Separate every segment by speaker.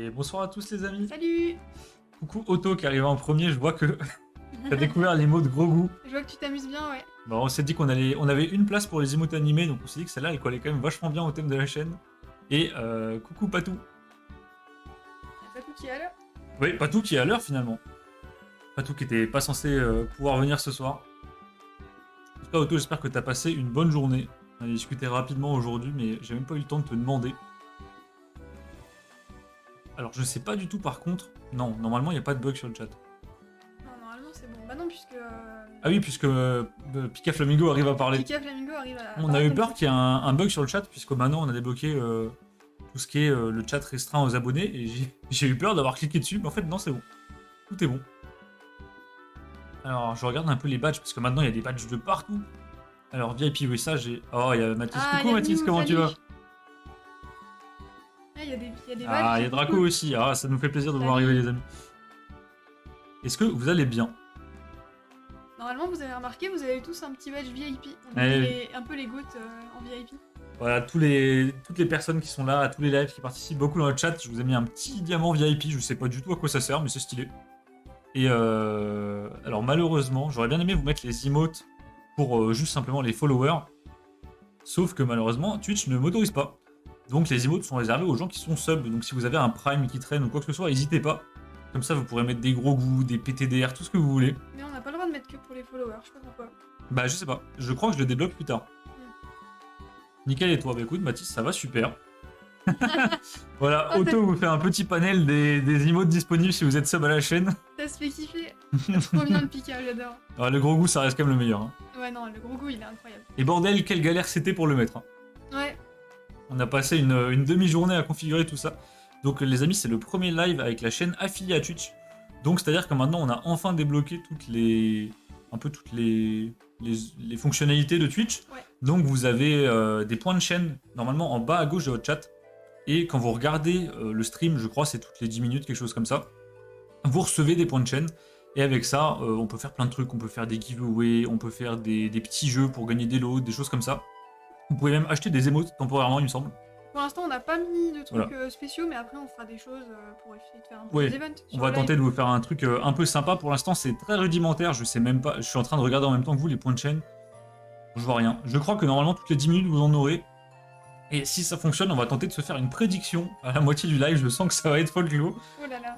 Speaker 1: Et bonsoir à tous les amis.
Speaker 2: Salut.
Speaker 1: Coucou Otto qui est arrivé en premier, je vois que t'as découvert les mots de gros goût.
Speaker 2: Je vois que tu t'amuses bien, ouais.
Speaker 1: Bon, on s'est dit on avait une place pour les emotes animés, donc on s'est dit que celle-là elle collait quand même vachement bien au thème de la chaîne. Et coucou Patou.
Speaker 2: Y'a pas tout qui est à l'heure.
Speaker 1: Oui, Patou qui est à l'heure finalement. Patou qui était pas censé pouvoir venir ce soir. En tout cas Otto, j'espère que t'as passé une bonne journée. On a discuté rapidement aujourd'hui, mais j'ai même pas eu le temps de te demander. Alors je sais pas du tout par contre. Non, normalement il n'y a pas de bug sur le chat.
Speaker 2: Non, normalement c'est bon. Bah non, puisque.
Speaker 1: Ah oui, puisque Pika Flamingo arrive à parler.
Speaker 2: Pika Flamingo arrive à.
Speaker 1: On a eu peur qu'il y ait un bug sur le chat, puisque maintenant on a débloqué tout ce qui est le chat restreint aux abonnés, et j'ai eu peur d'avoir cliqué dessus, mais en fait non, c'est bon. Tout est bon. Alors je regarde un peu les badges, parce que maintenant il y a des badges de partout. Alors VIP, oui, ça j'ai... Oh, il y a Mathis.
Speaker 2: Ah,
Speaker 1: Coucou Mathis, comment tu vas?
Speaker 2: Ah, il y a des badges.
Speaker 1: Ah, il y a Draco
Speaker 2: cool.
Speaker 1: aussi. Ah, ça nous fait plaisir de vous voir
Speaker 2: Salut.
Speaker 1: arriver les amis. Est-ce que vous allez bien?
Speaker 2: Normalement, vous avez remarqué, vous avez tous un petit badge VIP. Un peu les gouttes en VIP.
Speaker 1: Voilà, toutes les personnes qui sont là, à tous les lives qui participent beaucoup dans le chat, je vous ai mis un petit diamant VIP, je sais pas du tout à quoi ça sert, mais c'est stylé. Et alors malheureusement, j'aurais bien aimé vous mettre les emotes pour juste simplement les followers, sauf que malheureusement, Twitch ne m'autorise pas. Donc les emotes sont réservés aux gens qui sont sub, donc si vous avez un prime qui traîne ou quoi que ce soit, n'hésitez pas. Comme ça, vous pourrez mettre des gros goûts, des PTDR, tout ce que vous voulez.
Speaker 2: Mais on n'a pas le droit de mettre que pour les followers, je sais pas pourquoi.
Speaker 1: Bah je sais pas, je crois que je le débloque plus tard. Nickel, et toi? Bah écoute Mathis, ça va super. Voilà,
Speaker 2: Oh,
Speaker 1: Otto vous fait un petit panel des emotes disponibles si vous êtes sub à la chaîne.
Speaker 2: Ça se fait kiffer. Trop bien le Pika, j'adore.
Speaker 1: Alors, le gros goût ça reste quand même le meilleur. Hein.
Speaker 2: Ouais, non, le gros goût il est incroyable.
Speaker 1: Et bordel, quelle galère c'était pour le mettre. Hein.
Speaker 2: Ouais.
Speaker 1: On a passé une demi-journée à configurer tout ça. Donc les amis, c'est le premier live avec la chaîne affiliée à Twitch. Donc c'est-à-dire que maintenant on a enfin débloqué toutes les fonctionnalités de Twitch.
Speaker 2: Ouais.
Speaker 1: Donc vous avez des points de chaîne normalement en bas à gauche de votre chat. Et quand vous regardez le stream, je crois c'est toutes les 10 minutes, quelque chose comme ça, vous recevez des points de chaîne. Et avec ça, on peut faire plein de trucs. On peut faire des giveaways, on peut faire des petits jeux pour gagner des lots, des choses comme ça. Vous pouvez même acheter des émotes temporairement, il me semble.
Speaker 2: Pour l'instant, on n'a pas mis de trucs
Speaker 1: Voilà.
Speaker 2: spéciaux, mais après, on fera des choses pour essayer de faire un peu
Speaker 1: Ouais,
Speaker 2: des events.
Speaker 1: on va tenter de vous faire un truc un peu sympa. Pour l'instant, c'est très rudimentaire. Je sais même pas. Je suis en train de regarder en même temps que vous les points de chaîne. Je vois rien. Je crois que normalement, toutes les 10 minutes, vous en aurez. Et si ça fonctionne, on va tenter de se faire une prédiction à la moitié du live. Je sens que ça va être folklore.
Speaker 2: Oh là là.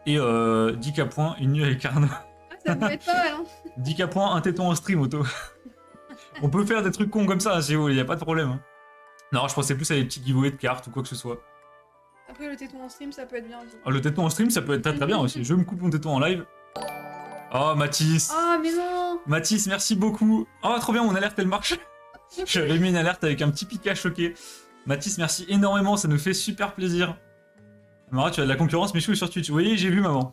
Speaker 1: Et 10K points, une nuit avec Arnaud.
Speaker 2: Ah, ça peut être pas mal, hein.
Speaker 1: 10K points, un téton en stream, Auto. On peut faire des trucs cons comme ça, si vous voulez, y a pas de problème. Hein. Non, je pensais plus à des petits giveaways de cartes ou quoi que ce soit.
Speaker 2: Après, le téton en stream, ça peut être bien aussi.
Speaker 1: Ah, le téton en stream, ça peut être très très bien aussi. Je me coupe mon téton en live. Oh, Mathis.
Speaker 2: Ah, mais non.
Speaker 1: Mathis, merci beaucoup. Oh, trop bien, mon alerte, elle marche. J'avais mis une alerte avec un petit Pika choqué. Mathis, merci énormément, ça nous fait super plaisir. Mara, tu as de la concurrence, mais je suis sur Twitch. Oui, j'ai vu, maman.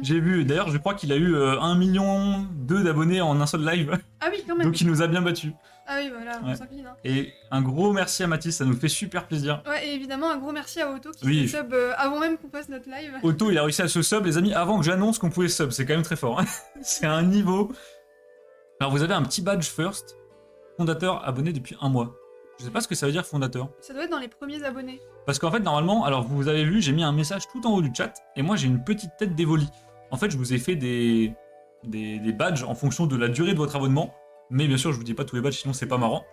Speaker 1: J'ai vu. D'ailleurs, je crois qu'il a eu 1,2 million d'abonnés en un seul live.
Speaker 2: Ah oui, quand même.
Speaker 1: Donc il nous a bien battus.
Speaker 2: Ah oui, voilà, on
Speaker 1: Ouais.
Speaker 2: s'incline. Hein.
Speaker 1: Et un gros merci à Mathis, ça nous fait super plaisir.
Speaker 2: Ouais, et évidemment, un gros merci à Otto qui
Speaker 1: Oui.
Speaker 2: s'est sub avant même qu'on fasse notre live.
Speaker 1: Otto, il a réussi à se sub, les amis, avant que j'annonce qu'on pouvait sub. C'est quand même très fort. Hein. C'est un niveau. Alors, vous avez un petit badge first. Fondateur abonné depuis 1 mois. Je sais pas ce que ça veut dire fondateur.
Speaker 2: Ça doit être dans les premiers abonnés.
Speaker 1: Parce qu'en fait, normalement, alors vous avez vu, j'ai mis un message tout en haut du chat. Et moi, j'ai une petite tête d'Evoli. En fait, je vous ai fait des badges en fonction de la durée de votre abonnement. Mais bien sûr, je vous dis pas tous les badges, sinon c'est pas marrant.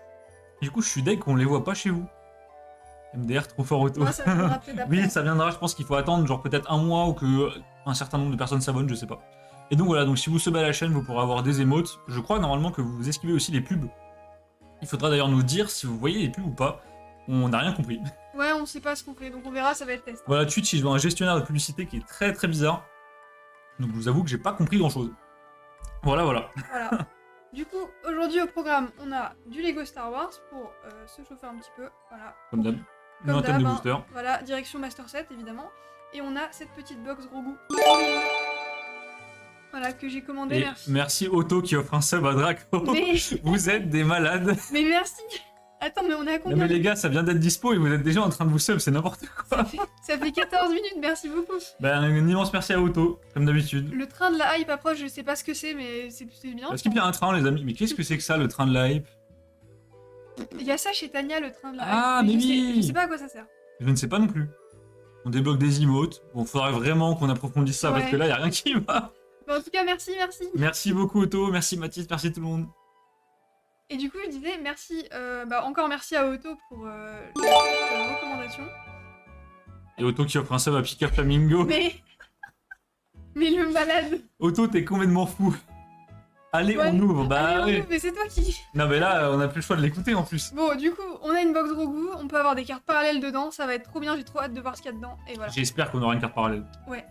Speaker 1: Du coup, je suis deg qu'on les voit pas chez vous. MDR trop fort Auto.
Speaker 2: Ouais, ça viendra peut-être après.
Speaker 1: Oui, ça viendra, je pense qu'il faut attendre genre peut-être 1 mois ou que un certain nombre de personnes s'abonnent, je sais pas. Et donc voilà, donc si vous subbez à la chaîne, vous pourrez avoir des émotes. Je crois normalement que vous esquivez aussi les pubs. Il faudra d'ailleurs nous dire si vous voyez les pubs ou pas. On n'a rien compris.
Speaker 2: Ouais, on sait pas ce qu'on fait, donc on verra, ça va être test.
Speaker 1: Voilà, Twitch, ils ont un gestionnaire de publicité qui est très très bizarre. Donc je vous avoue que j'ai pas compris grand chose. Voilà, voilà.
Speaker 2: Voilà. Du coup, aujourd'hui au programme, on a du Lego Star Wars pour se chauffer un petit peu. Voilà.
Speaker 1: Comme d'hab. Une
Speaker 2: Comme
Speaker 1: vingtaine de
Speaker 2: d'hab, hein.
Speaker 1: boosters.
Speaker 2: Voilà, direction Master 7 évidemment. Et on a cette petite box gros goût. Voilà, que j'ai commandé,
Speaker 1: Et
Speaker 2: merci.
Speaker 1: merci Otto qui offre un sub à Draco.
Speaker 2: Mais...
Speaker 1: Vous êtes des malades.
Speaker 2: mais merci. Attends, mais on est à
Speaker 1: Non
Speaker 2: combien?
Speaker 1: mais les gars, ça vient d'être dispo et vous êtes déjà en train de vous sub, c'est n'importe quoi.
Speaker 2: Ça fait 14 minutes, merci beaucoup.
Speaker 1: Ben, un immense merci à Otto, comme d'habitude.
Speaker 2: Le train de la hype approche, je sais pas ce que c'est, mais c'est bien.
Speaker 1: Est-ce qu'il y a un train, les amis? Mais qu'est-ce que c'est que ça, le train de la hype?
Speaker 2: Il y a ça chez Tania, le train de la hype.
Speaker 1: Ah, mais
Speaker 2: je sais-
Speaker 1: oui.
Speaker 2: Je sais pas à quoi ça sert.
Speaker 1: Je ne sais pas non plus. On débloque des emotes. Bon, faudrait vraiment qu'on approfondisse ça parce
Speaker 2: Ouais.
Speaker 1: que là, y a rien qui va.
Speaker 2: Bon, en tout cas, merci.
Speaker 1: Merci beaucoup, Otto. Merci, Mathis. Merci tout le monde.
Speaker 2: Et du coup, je disais merci, encore merci à Otto pour la recommandation.
Speaker 1: Et Otto qui offre un sub à Pika Flamingo.
Speaker 2: Mais le malade.
Speaker 1: Otto, t'es complètement fou. Allez,
Speaker 2: Ouais.
Speaker 1: on ouvre. Bah
Speaker 2: Allez, on
Speaker 1: ouais.
Speaker 2: ouvre, mais c'est toi qui...
Speaker 1: Non, mais là, on a plus le choix de l'écouter en plus.
Speaker 2: Bon, du coup, on a une box Grogu, on peut avoir des cartes parallèles dedans, ça va être trop bien, j'ai trop hâte de voir ce qu'il y a dedans, et voilà.
Speaker 1: J'espère qu'on aura une carte parallèle.
Speaker 2: Ouais.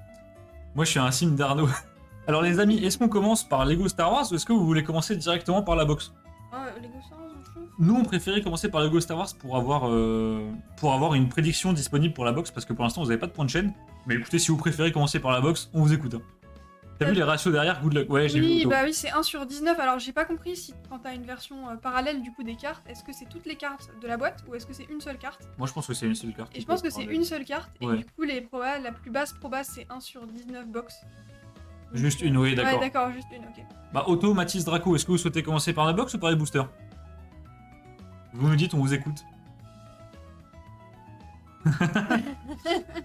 Speaker 1: Moi, je suis un sim d'Arnaud. Alors, les amis, est-ce qu'on commence par Lego Star Wars ou est-ce que vous voulez commencer directement par la box?
Speaker 2: Ah, Lego Star Wars, on chauffe.
Speaker 1: Nous, on préférait commencer par Lego Star Wars pour avoir une prédiction disponible pour la box parce que pour l'instant, vous n'avez pas de point de chaîne. Mais écoutez, si vous préférez commencer par la box, on vous écoute. Hein. T'as vu les ratios derrière? Good luck. Ouais, j'ai vu.
Speaker 2: Oui,
Speaker 1: Otto.
Speaker 2: bah oui, c'est 1 sur 19, alors j'ai pas compris si quand t'as une version parallèle du coup des cartes, est-ce que c'est toutes les cartes de la boîte ou est-ce que c'est une seule carte?
Speaker 1: Moi, je pense que c'est une seule carte.
Speaker 2: Et je pense que c'est une seule carte, et
Speaker 1: Ouais.
Speaker 2: du coup la plus basse proba c'est 1 sur 19 box. Donc,
Speaker 1: Juste une, oui, d'accord.
Speaker 2: Ouais, d'accord, juste une, ok.
Speaker 1: Bah, Otto, Mathis, Draco, est-ce que vous souhaitez commencer par la box ou par les boosters? Vous me dites, on vous écoute.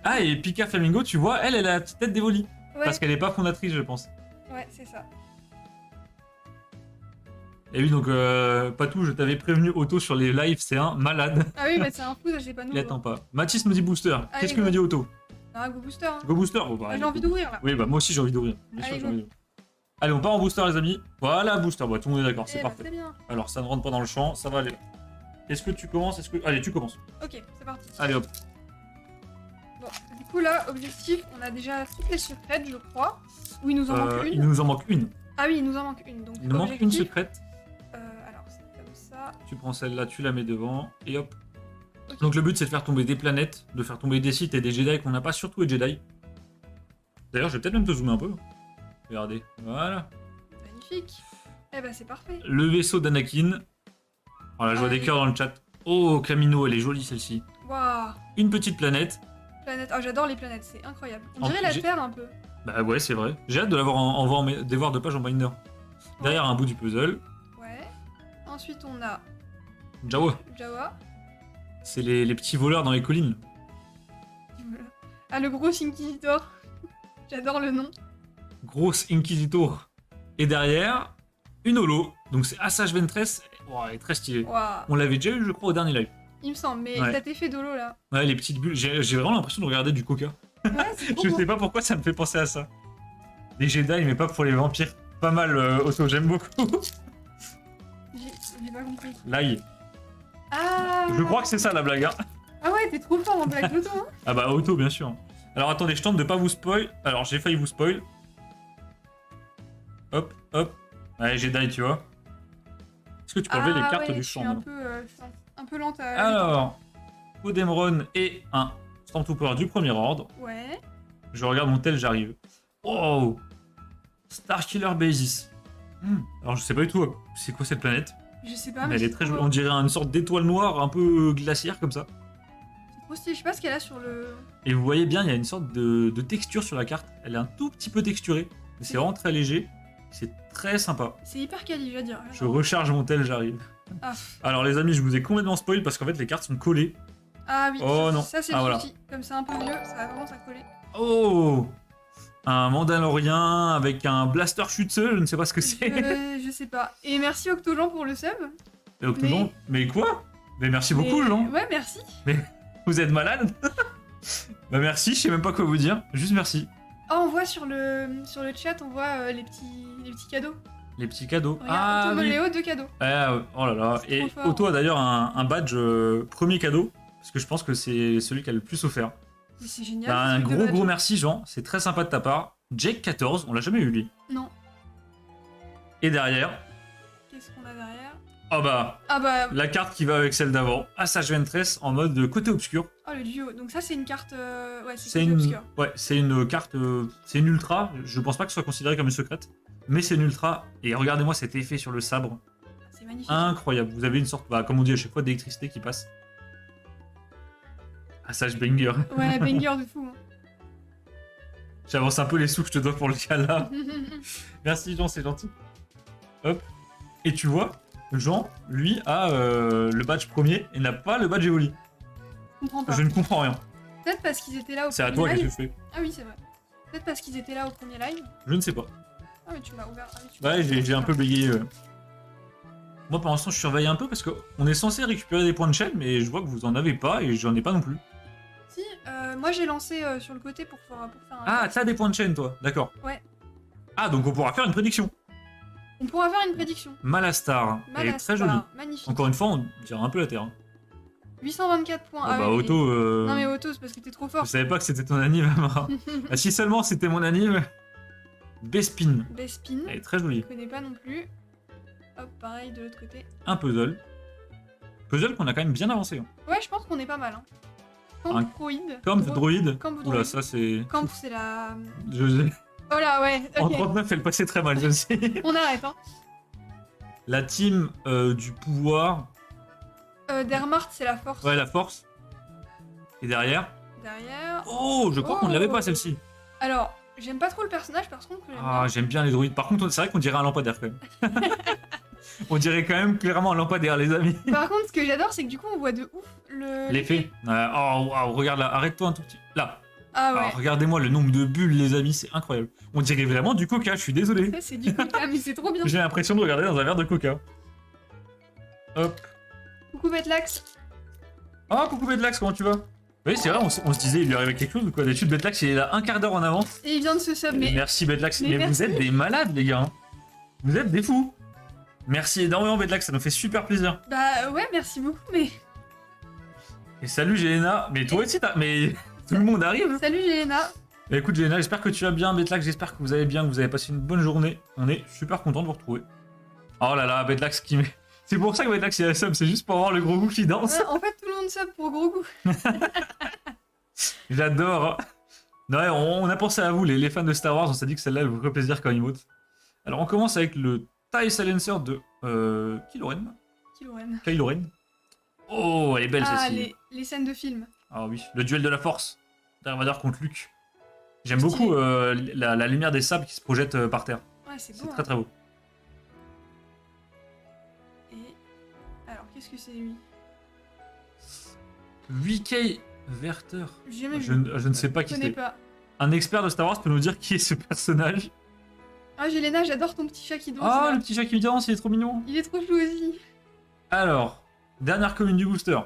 Speaker 1: Ah, et Pika Flamingo, tu vois, elle a la petite tête d'Evoli.
Speaker 2: Ouais,
Speaker 1: Parce qu'elle est pas fondatrice, je pense.
Speaker 2: ouais, c'est ça.
Speaker 1: Et oui, donc, Patou, je t'avais prévenu, Otto, sur les lives, c'est un malade.
Speaker 2: Ah oui, mais c'est un fou, ça j'ai pas
Speaker 1: Il
Speaker 2: nouveau.
Speaker 1: attend pas. Mathis me dit booster.
Speaker 2: Allez,
Speaker 1: Qu'est-ce que
Speaker 2: go.
Speaker 1: me dit Otto?
Speaker 2: Ah, go booster, hein.
Speaker 1: Go booster? Oh, bah,
Speaker 2: Ah, j'ai envie d'ouvrir là.
Speaker 1: Oui, bah moi aussi j'ai envie d'ouvrir. Bien sûr,
Speaker 2: Allez,
Speaker 1: j'ai
Speaker 2: go.
Speaker 1: envie d'ouvrir. Allez, on part en booster, les amis. Voilà, booster. Bah, tout le monde est d'accord, c'est
Speaker 2: Eh bah,
Speaker 1: parfait.
Speaker 2: c'est bien.
Speaker 1: Alors, ça ne rentre pas dans le champ, ça va aller. Est-ce que tu commences? Allez, tu commences.
Speaker 2: Ok, c'est parti.
Speaker 1: Allez, hop.
Speaker 2: Bon, du coup là, objectif, on a déjà toutes les secrètes, je crois. Ou il nous en manque une.
Speaker 1: Il nous en manque une.
Speaker 2: Ah oui, il nous en manque une. Donc,
Speaker 1: Il nous manque une
Speaker 2: objectif,
Speaker 1: secrète.
Speaker 2: alors, c'est comme ça.
Speaker 1: Tu prends celle-là, tu la mets devant, et hop.
Speaker 2: Ok.
Speaker 1: Donc le but c'est de faire tomber des planètes, de faire tomber des sites et des Jedi qu'on n'a pas, surtout les Jedi. D'ailleurs, je vais peut-être même te zoomer un peu. Regardez, voilà.
Speaker 2: Magnifique. Eh bah, c'est parfait.
Speaker 1: Le vaisseau d'Anakin. Voilà, je vois des cœurs dans le chat. Oh, Camino, elle est jolie celle-ci.
Speaker 2: Waouh.
Speaker 1: Une petite planète.
Speaker 2: Planète. Oh, j'adore les planètes, c'est incroyable. On
Speaker 1: En
Speaker 2: dirait
Speaker 1: plus,
Speaker 2: la
Speaker 1: j'ai-
Speaker 2: Terre un peu.
Speaker 1: Bah ouais, c'est vrai. J'ai hâte de l'avoir en dévoir de page en binder. Derrière un bout du puzzle.
Speaker 2: Ouais. Ensuite, on a
Speaker 1: Jawa,
Speaker 2: Jawa.
Speaker 1: c'est les petits voleurs dans les collines.
Speaker 2: Ah, le gros Inquisitor. J'adore le nom.
Speaker 1: Grosse Inquisitor. Et derrière, une holo. Donc c'est Assage Ventress. Oh, elle est très stylée.
Speaker 2: Waouh.
Speaker 1: On l'avait déjà eu, je crois, au dernier live.
Speaker 2: Il me semble, mais
Speaker 1: Ouais.
Speaker 2: t'as tes fait d'holo là.
Speaker 1: Ouais, les petites bulles. J'ai vraiment l'impression de regarder du coca.
Speaker 2: Ouais, c'est trop
Speaker 1: Je
Speaker 2: beau.
Speaker 1: sais pas pourquoi ça me fait penser à ça. Les Jedi, mais pas pour les vampires. Pas mal, Otto, j'aime beaucoup.
Speaker 2: J'ai pas compris.
Speaker 1: L'ail.
Speaker 2: Ah.
Speaker 1: Je crois que c'est ça la blague. Hein.
Speaker 2: Ah ouais, t'es trop fort en blague d'auto, hein.
Speaker 1: Ah bah, Otto, bien sûr. Alors attendez, je tente de pas vous spoil. Alors j'ai failli vous spoil. Hop, hop. Ouais, Jedi, tu vois. Est-ce que tu peux enlever les cartes
Speaker 2: ouais,
Speaker 1: du
Speaker 2: je suis
Speaker 1: champ maintenant
Speaker 2: je suis un peu lente à...
Speaker 1: Alors, Podemron et un Stormtrooper du premier ordre.
Speaker 2: Ouais.
Speaker 1: Je regarde mon tel, j'arrive. Oh, Starkiller Basis. Alors je sais pas du tout c'est quoi cette planète.
Speaker 2: Je sais pas,
Speaker 1: Mais
Speaker 2: mais
Speaker 1: elle est
Speaker 2: c'est
Speaker 1: très
Speaker 2: trop-
Speaker 1: jolie. On dirait une sorte d'étoile noire un peu glaciaire comme ça.
Speaker 2: C'est trop stylé, je sais pas ce qu'elle a sur le...
Speaker 1: Et vous voyez bien, il y a une sorte de texture sur la carte. Elle est un tout petit peu texturée. Mais c'est vraiment très léger. C'est très sympa.
Speaker 2: C'est hyper quali, je veux dire.
Speaker 1: Je recharge mon tel, j'arrive.
Speaker 2: Ah.
Speaker 1: Alors les amis, je vous ai complètement spoil parce qu'en fait les cartes sont collées.
Speaker 2: Ah oui,
Speaker 1: Oh, non.
Speaker 2: ça c'est
Speaker 1: Ah,
Speaker 2: le
Speaker 1: voilà.
Speaker 2: souci. Comme c'est un peu vieux, ça va vraiment s'accoler.
Speaker 1: Oh, un Mandalorien avec un blaster schütze, je ne sais pas ce que c'est.
Speaker 2: Je sais pas. Et merci Octojan pour le sub.
Speaker 1: Et Octodon, mais quoi? Mais merci beaucoup,
Speaker 2: Mais-
Speaker 1: Jean.
Speaker 2: Ouais, merci.
Speaker 1: Vous êtes malade? Bah merci, je sais même pas quoi vous dire. Juste merci.
Speaker 2: Oh, on voit sur le chat, on voit les petits cadeaux.
Speaker 1: Les petits cadeaux.
Speaker 2: Regarde, Octo
Speaker 1: oui.
Speaker 2: Léo, 2 cadeaux.
Speaker 1: Oh là là.
Speaker 2: C'est
Speaker 1: Et
Speaker 2: trop fort.
Speaker 1: Otto a d'ailleurs un badge premier cadeau. Parce que je pense que c'est celui qui a le plus offert.
Speaker 2: Mais c'est génial.
Speaker 1: Bah,
Speaker 2: ce
Speaker 1: un
Speaker 2: truc de
Speaker 1: gros
Speaker 2: badge.
Speaker 1: gros merci, Jean. C'est très sympa de ta part. Jake 14, on l'a jamais eu lui.
Speaker 2: Non.
Speaker 1: Et derrière,
Speaker 2: Qu'est-ce qu'on a derrière?
Speaker 1: oh bah,
Speaker 2: Ah bah,
Speaker 1: la carte qui va avec celle d'avant. Assage Ventress en mode côté obscur.
Speaker 2: oh le duo. Donc ça c'est une carte... Ouais,
Speaker 1: C'est
Speaker 2: c'est
Speaker 1: une,
Speaker 2: obscur.
Speaker 1: ouais, c'est une carte, c'est une ultra. Je pense pas que ce soit considéré comme une secrète, mais c'est une ultra. Et regardez-moi cet effet sur le sabre,
Speaker 2: C'est magnifique.
Speaker 1: incroyable. Vous avez une sorte, bah, comme on dit à chaque fois, d'électricité qui passe. Assage banger.
Speaker 2: Ouais, banger de fou.
Speaker 1: J'avance un peu les sous que je te dois pour le cas là.
Speaker 2: Hein.
Speaker 1: Merci Jean, c'est gentil. Hop. Et tu vois, Jean, lui, a le badge premier et n'a pas le badge Evoli.
Speaker 2: Je comprends pas.
Speaker 1: Je ne comprends rien.
Speaker 2: Peut-être parce qu'ils étaient là au
Speaker 1: C'est à
Speaker 2: premier
Speaker 1: toi que tu
Speaker 2: live.
Speaker 1: fais.
Speaker 2: Ah oui, c'est vrai. Peut-être parce qu'ils étaient là au premier live.
Speaker 1: Je ne sais pas.
Speaker 2: Ah mais tu m'as ouvert. Ah, oui, tu
Speaker 1: Ouais,
Speaker 2: m'as
Speaker 1: j'ai un
Speaker 2: ouvert.
Speaker 1: peu bégayé. Moi, pour l'instant, je surveille un peu parce qu'on est censé récupérer des points de chaîne, mais je vois que vous en avez pas et j'en ai pas non plus.
Speaker 2: Si, moi j'ai lancé sur le côté pour faire un
Speaker 1: Ah,
Speaker 2: test.
Speaker 1: t'as des points de chaîne, toi. D'accord.
Speaker 2: Ouais.
Speaker 1: Ah, donc on pourra faire une prédiction.
Speaker 2: On pourra faire une prédiction.
Speaker 1: Malastar. Elle est
Speaker 2: Malastar,
Speaker 1: très jolie.
Speaker 2: magnifique.
Speaker 1: Encore une fois, on dirait un peu la Terre. Hein.
Speaker 2: 824 points.
Speaker 1: Ah,
Speaker 2: Ah
Speaker 1: bah,
Speaker 2: ouais,
Speaker 1: Auto.
Speaker 2: Non mais Auto, c'est parce que t'es trop fort.
Speaker 1: Je savais pas que c'était ton anime, Amara. Ah, si seulement c'était mon anime. Bespin.
Speaker 2: Bespin.
Speaker 1: Elle est très jolie.
Speaker 2: Je connais pas non plus. Hop, pareil de l'autre côté.
Speaker 1: Un puzzle. Puzzle qu'on a quand même bien avancé. Hein.
Speaker 2: Ouais, je pense qu'on est pas mal. Hein.
Speaker 1: Un
Speaker 2: Camp Droid.
Speaker 1: Camp Droid.
Speaker 2: Camp
Speaker 1: Oula,
Speaker 2: Droid.
Speaker 1: ça c'est.
Speaker 2: Camp, c'est la.
Speaker 1: Je...
Speaker 2: Oh là, ouais.
Speaker 1: En
Speaker 2: Ok.
Speaker 1: 39, elle passait très mal, je sais.
Speaker 2: On arrête, hein.
Speaker 1: La team du pouvoir.
Speaker 2: Dermart, c'est la force.
Speaker 1: Ouais, la force. Et derrière.
Speaker 2: Derrière.
Speaker 1: Oh, je crois qu'on ne l'avait pas celle-ci.
Speaker 2: Alors, j'aime pas trop le personnage, par contre. J'aime
Speaker 1: Ah,
Speaker 2: bien.
Speaker 1: j'aime bien les droïdes. Par contre, c'est vrai qu'on dirait un lampadaire quand même. On dirait quand même clairement un lampadaire, les amis.
Speaker 2: Par contre, ce que j'adore, c'est que du coup, on voit de ouf le.
Speaker 1: L'effet. Oh, waouh, regarde là, arrête-toi un tout petit. Là.
Speaker 2: Ah ouais.
Speaker 1: Ah, regardez-moi le nombre de bulles, les amis, c'est incroyable. On dirait vraiment du coca, je suis désolé.
Speaker 2: Ça, c'est du coca, mais c'est trop bien.
Speaker 1: J'ai l'impression de regarder dans un verre de coca. Hop.
Speaker 2: Coucou Betlax.
Speaker 1: Ah, coucou Bedlax, comment tu vas? Oui, c'est vrai, on se disait, il lui arrivait quelque chose ou quoi? D'habitude, Bedlax, il est là un quart d'heure en avance.
Speaker 2: Et il vient de se sub, mais.
Speaker 1: Merci Bedlax,
Speaker 2: mais
Speaker 1: mais vous
Speaker 2: merci.
Speaker 1: êtes des malades, les gars. Hein. Vous êtes des fous. Merci énormément, Bedlax, ça nous fait super plaisir.
Speaker 2: Bah ouais, merci beaucoup, mais.
Speaker 1: Et salut, Jelena. Mais toi aussi, mais tout le monde arrive.
Speaker 2: Salut Jelena.
Speaker 1: Bah, écoute, Jelena, j'espère que tu vas bien, Bedlax, j'espère que vous allez bien, que vous avez passé une bonne journée. On est super content de vous retrouver. Oh là là, Bedlax qui met. C'est pour ça que Bedlax il a la sub, c'est juste pour voir le gros goût qui danse.
Speaker 2: Ouais, en fait, tout le monde sub pour gros goût.
Speaker 1: J'adore. Ouais, on a pensé à vous, les fans de Star Wars, on s'est dit que celle-là elle vous ferait plaisir quand il vote. Alors on commence avec le TIE Silencer de Kylo Ren. Kylo Ren. Oh, elle est belle
Speaker 2: Ah,
Speaker 1: celle-ci.
Speaker 2: les scènes de film.
Speaker 1: Ah oui, le duel de la force. Darth Vader contre Luke. J'aime
Speaker 2: Stylé.
Speaker 1: beaucoup la lumière des sabres qui se projette par terre.
Speaker 2: Ouais, c'est beau.
Speaker 1: C'est très très beau.
Speaker 2: Et. Alors, qu'est-ce que c'est lui
Speaker 1: 8K Verter.
Speaker 2: J'ai jamais
Speaker 1: Je,
Speaker 2: vu.
Speaker 1: je ne sais pas
Speaker 2: Je
Speaker 1: qui
Speaker 2: connais
Speaker 1: c'est.
Speaker 2: pas.
Speaker 1: Un expert de Star Wars peut nous dire qui est ce personnage.
Speaker 2: Ah, Jelena, j'adore ton petit chat qui danse.
Speaker 1: Ah,
Speaker 2: là.
Speaker 1: le petit chat qui danse, il est trop mignon.
Speaker 2: Il est trop chou aussi.
Speaker 1: Alors, dernière commune du booster.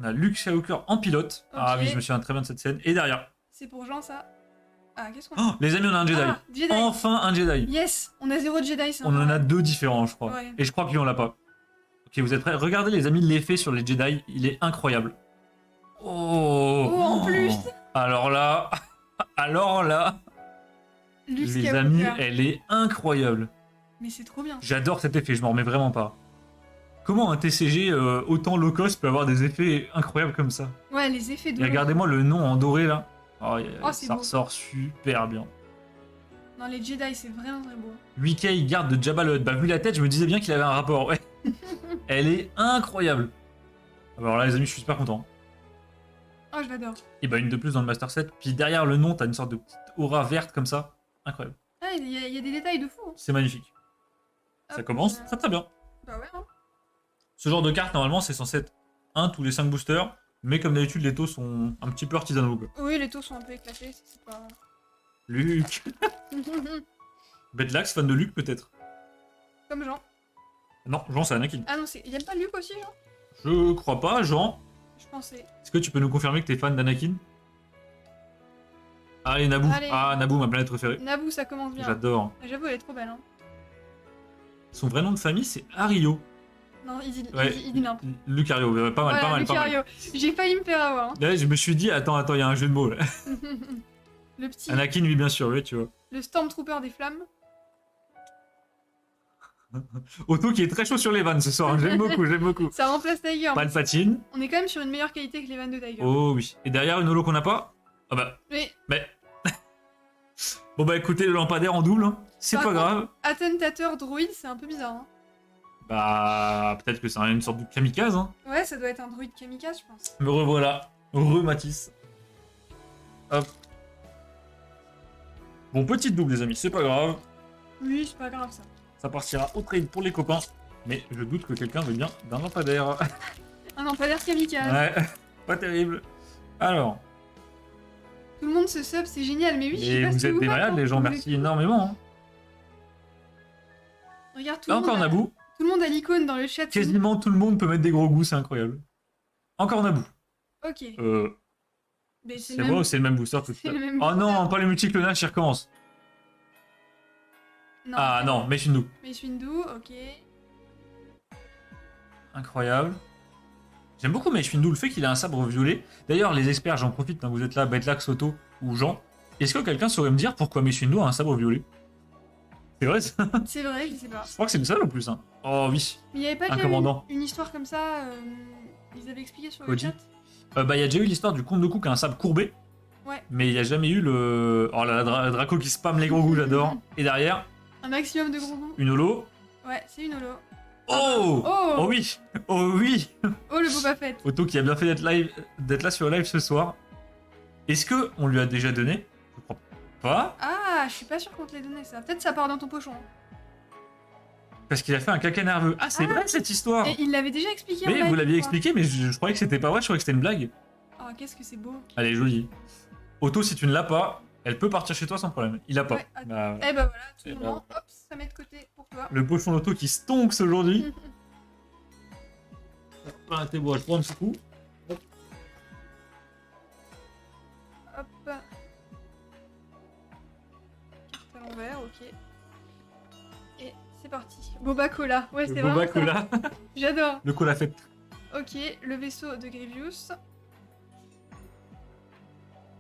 Speaker 1: On a Luke Skywalker en pilote. Ah
Speaker 2: Ok.
Speaker 1: oui, je me souviens très bien de cette scène. Et derrière.
Speaker 2: C'est pour Jean, ça. Ah, qu'est-ce qu'on
Speaker 1: Oh, les amis, on a un Jedi.
Speaker 2: Ah, Jedi.
Speaker 1: Enfin un Jedi.
Speaker 2: Yes, on a 0 Jedi, ça.
Speaker 1: On en a 2 différents, je crois.
Speaker 2: Ouais.
Speaker 1: Et je crois que lui, on l'a pas. Ok, vous êtes prêts? Regardez, les amis, l'effet sur les Jedi. Il est incroyable. Oh,
Speaker 2: Oh, en plus.
Speaker 1: Alors là... Alors là...
Speaker 2: Luke
Speaker 1: Les
Speaker 2: Skywalker.
Speaker 1: amis, elle est incroyable.
Speaker 2: Mais c'est trop bien.
Speaker 1: J'adore cet effet, je m'en remets vraiment pas. Comment un TCG autant low cost peut avoir des effets incroyables comme ça?
Speaker 2: Ouais, les effets de.
Speaker 1: Et regardez-moi le nom en doré là. Oh,
Speaker 2: Oh, c'est
Speaker 1: ça
Speaker 2: beau.
Speaker 1: ressort super bien.
Speaker 2: Non, les Jedi, c'est vraiment très beau.
Speaker 1: 8K garde de Jabba le Hutt. Bah, vu la tête, je me disais bien qu'il avait un rapport. Ouais. Elle est incroyable. Alors là, les amis, je suis super content.
Speaker 2: Oh, je l'adore.
Speaker 1: Et bah, une de plus dans le Master Set. Puis derrière le nom, t'as une sorte de petite aura verte comme ça. Incroyable.
Speaker 2: Ah, il y a des détails de fou. Hein.
Speaker 1: C'est magnifique. Ça
Speaker 2: Hop.
Speaker 1: commence très très bien.
Speaker 2: Bah ouais, hein.
Speaker 1: Ce genre de carte, normalement, c'est censé être 1 tous les 5 boosters. Mais comme d'habitude, les taux sont un petit peu artisanaux. Quoi.
Speaker 2: Oui, les taux sont un peu éclatés, ça, c'est pas.
Speaker 1: Luke. Bedlax, fan de Luke peut-être.
Speaker 2: Comme Jean.
Speaker 1: Non, Jean, c'est Anakin.
Speaker 2: Ah non, il aime pas Luke aussi, Jean
Speaker 1: Je crois pas, Jean.
Speaker 2: Je pensais.
Speaker 1: Est-ce que tu peux nous confirmer que t'es fan d'Anakin? Allez, Naboo.
Speaker 2: Allez.
Speaker 1: Ah, Naboo, ma planète préférée.
Speaker 2: Naboo, ça commence bien.
Speaker 1: J'adore.
Speaker 2: Ah, j'avoue, elle est trop belle. Hein.
Speaker 1: Son vrai nom de famille, c'est Ario.
Speaker 2: Non, il dit
Speaker 1: Ouais.
Speaker 2: n'importe.
Speaker 1: Luke Ario, pas mal,
Speaker 2: Voilà,
Speaker 1: pas mal, pas mal.
Speaker 2: Lucario. J'ai failli me faire avoir. Hein.
Speaker 1: Là, je me suis dit, attends, il y a un jeu de mots là.
Speaker 2: Le petit.
Speaker 1: Anakin, oui, bien sûr, oui, tu vois.
Speaker 2: Le Stormtrooper des flammes.
Speaker 1: Otto qui est très chaud sur les vannes ce soir, j'aime beaucoup, j'aime beaucoup.
Speaker 2: Ça remplace Tiger.
Speaker 1: Palpatine.
Speaker 2: On est quand même sur une meilleure qualité que les vannes de Tiger.
Speaker 1: Oh oui. Et derrière, une holo qu'on n'a pas? Ah bah.
Speaker 2: Mais
Speaker 1: Bon bah écoutez, le lampadaire en double, hein. C'est
Speaker 2: Par
Speaker 1: pas
Speaker 2: contre-
Speaker 1: grave.
Speaker 2: attentateur droïde, c'est un peu bizarre. Hein.
Speaker 1: Bah, peut-être que c'est une sorte de kamikaze, hein.
Speaker 2: Ouais, ça doit être un droïde kamikaze, je pense.
Speaker 1: Me revoilà. Re-Matisse. Hop. Bon, petite double, les amis, c'est pas grave.
Speaker 2: Oui, c'est pas grave ça.
Speaker 1: Ça partira au trade pour les copains. Mais je doute que quelqu'un veut bien d'un lampadaire.
Speaker 2: Un lampadaire kamikaze.
Speaker 1: Ouais, pas terrible. Alors,
Speaker 2: Tout le monde se sub, c'est génial. Mais oui, je sais
Speaker 1: Et
Speaker 2: pas
Speaker 1: vous
Speaker 2: ce
Speaker 1: êtes
Speaker 2: que
Speaker 1: des
Speaker 2: faites,
Speaker 1: malades,
Speaker 2: hein.
Speaker 1: les gens,
Speaker 2: Vous
Speaker 1: merci
Speaker 2: êtes-
Speaker 1: énormément. Hein.
Speaker 2: Regarde,
Speaker 1: Là encore Naboo,
Speaker 2: tout le monde a l'icône dans le chat.
Speaker 1: quasiment tout le monde peut mettre des gros goûts, c'est incroyable. Encore Naboo.
Speaker 2: Ok. Mais
Speaker 1: C'est moi ou c'est le même booster que tout
Speaker 2: c'est
Speaker 1: à
Speaker 2: le
Speaker 1: l'heure?
Speaker 2: même
Speaker 1: Oh
Speaker 2: booster.
Speaker 1: non, pas les multiclonages qui recommencent.
Speaker 2: Non,
Speaker 1: Ah
Speaker 2: c'est
Speaker 1: non,
Speaker 2: bon.
Speaker 1: Mace Windu.
Speaker 2: Mace Windu, ok.
Speaker 1: Incroyable. J'aime beaucoup Mace Windu, le fait qu'il a un sabre violet. D'ailleurs, les experts, j'en profite tant que vous êtes là, Betlax, Soto ou Jean. Est-ce que quelqu'un saurait me dire pourquoi Mace Windu a un sabre violet? C'est vrai ça?
Speaker 2: C'est vrai, je sais pas.
Speaker 1: Je crois que c'est le seul en plus. Hein. Oh oui.
Speaker 2: Mais il y avait pas
Speaker 1: Un
Speaker 2: déjà
Speaker 1: commandant.
Speaker 2: une histoire comme ça ils avaient expliqué sur le
Speaker 1: Cody.
Speaker 2: chat.
Speaker 1: Bah, il y a déjà eu l'histoire du comte de Dooku qui a un sabre courbé.
Speaker 2: Ouais.
Speaker 1: Mais il n'y a jamais eu le. Oh là là, Draco qui spam les gros goûts, j'adore. Et derrière,
Speaker 2: Un maximum de gros goûts.
Speaker 1: une holo.
Speaker 2: Ouais, c'est une holo.
Speaker 1: Oh
Speaker 2: Oh,
Speaker 1: Oh oui Oh oui
Speaker 2: Oh, le Boba Fett.
Speaker 1: Otto qui a bien fait d'être là sur le live ce soir. Est-ce que on lui a déjà donné? Je crois pas.
Speaker 2: Ah, je suis pas sûre qu'on te l'ait donné ça. Peut-être ça part dans ton pochon.
Speaker 1: Parce qu'il a fait un caca nerveux. Ah, c'est vrai cette histoire.
Speaker 2: Et il l'avait déjà expliqué en
Speaker 1: Mais
Speaker 2: live,
Speaker 1: vous l'aviez
Speaker 2: je crois.
Speaker 1: expliqué, mais je croyais que c'était pas vrai, je croyais que c'était une blague.
Speaker 2: Oh, qu'est-ce que c'est beau.
Speaker 1: Allez, joli. Otto, si tu ne l'as pas, elle peut partir chez toi sans problème. Il a pas.
Speaker 2: Ouais, attends.
Speaker 1: Bah,
Speaker 2: Eh bah voilà, tout
Speaker 1: Eh
Speaker 2: le
Speaker 1: ben.
Speaker 2: moment. Hop, ça met de côté pour toi.
Speaker 1: le pochon d'Otto qui stonks aujourd'hui. Pas un tébois, je prends un petit coup.
Speaker 2: Hop. Carte à l'envers, ok. Et c'est parti. Boba Cola. Ouais,
Speaker 1: Le
Speaker 2: c'est
Speaker 1: Boba
Speaker 2: vraiment ça.
Speaker 1: Cola.
Speaker 2: J'adore.
Speaker 1: Le cola fête.
Speaker 2: Ok, le vaisseau de Grievous.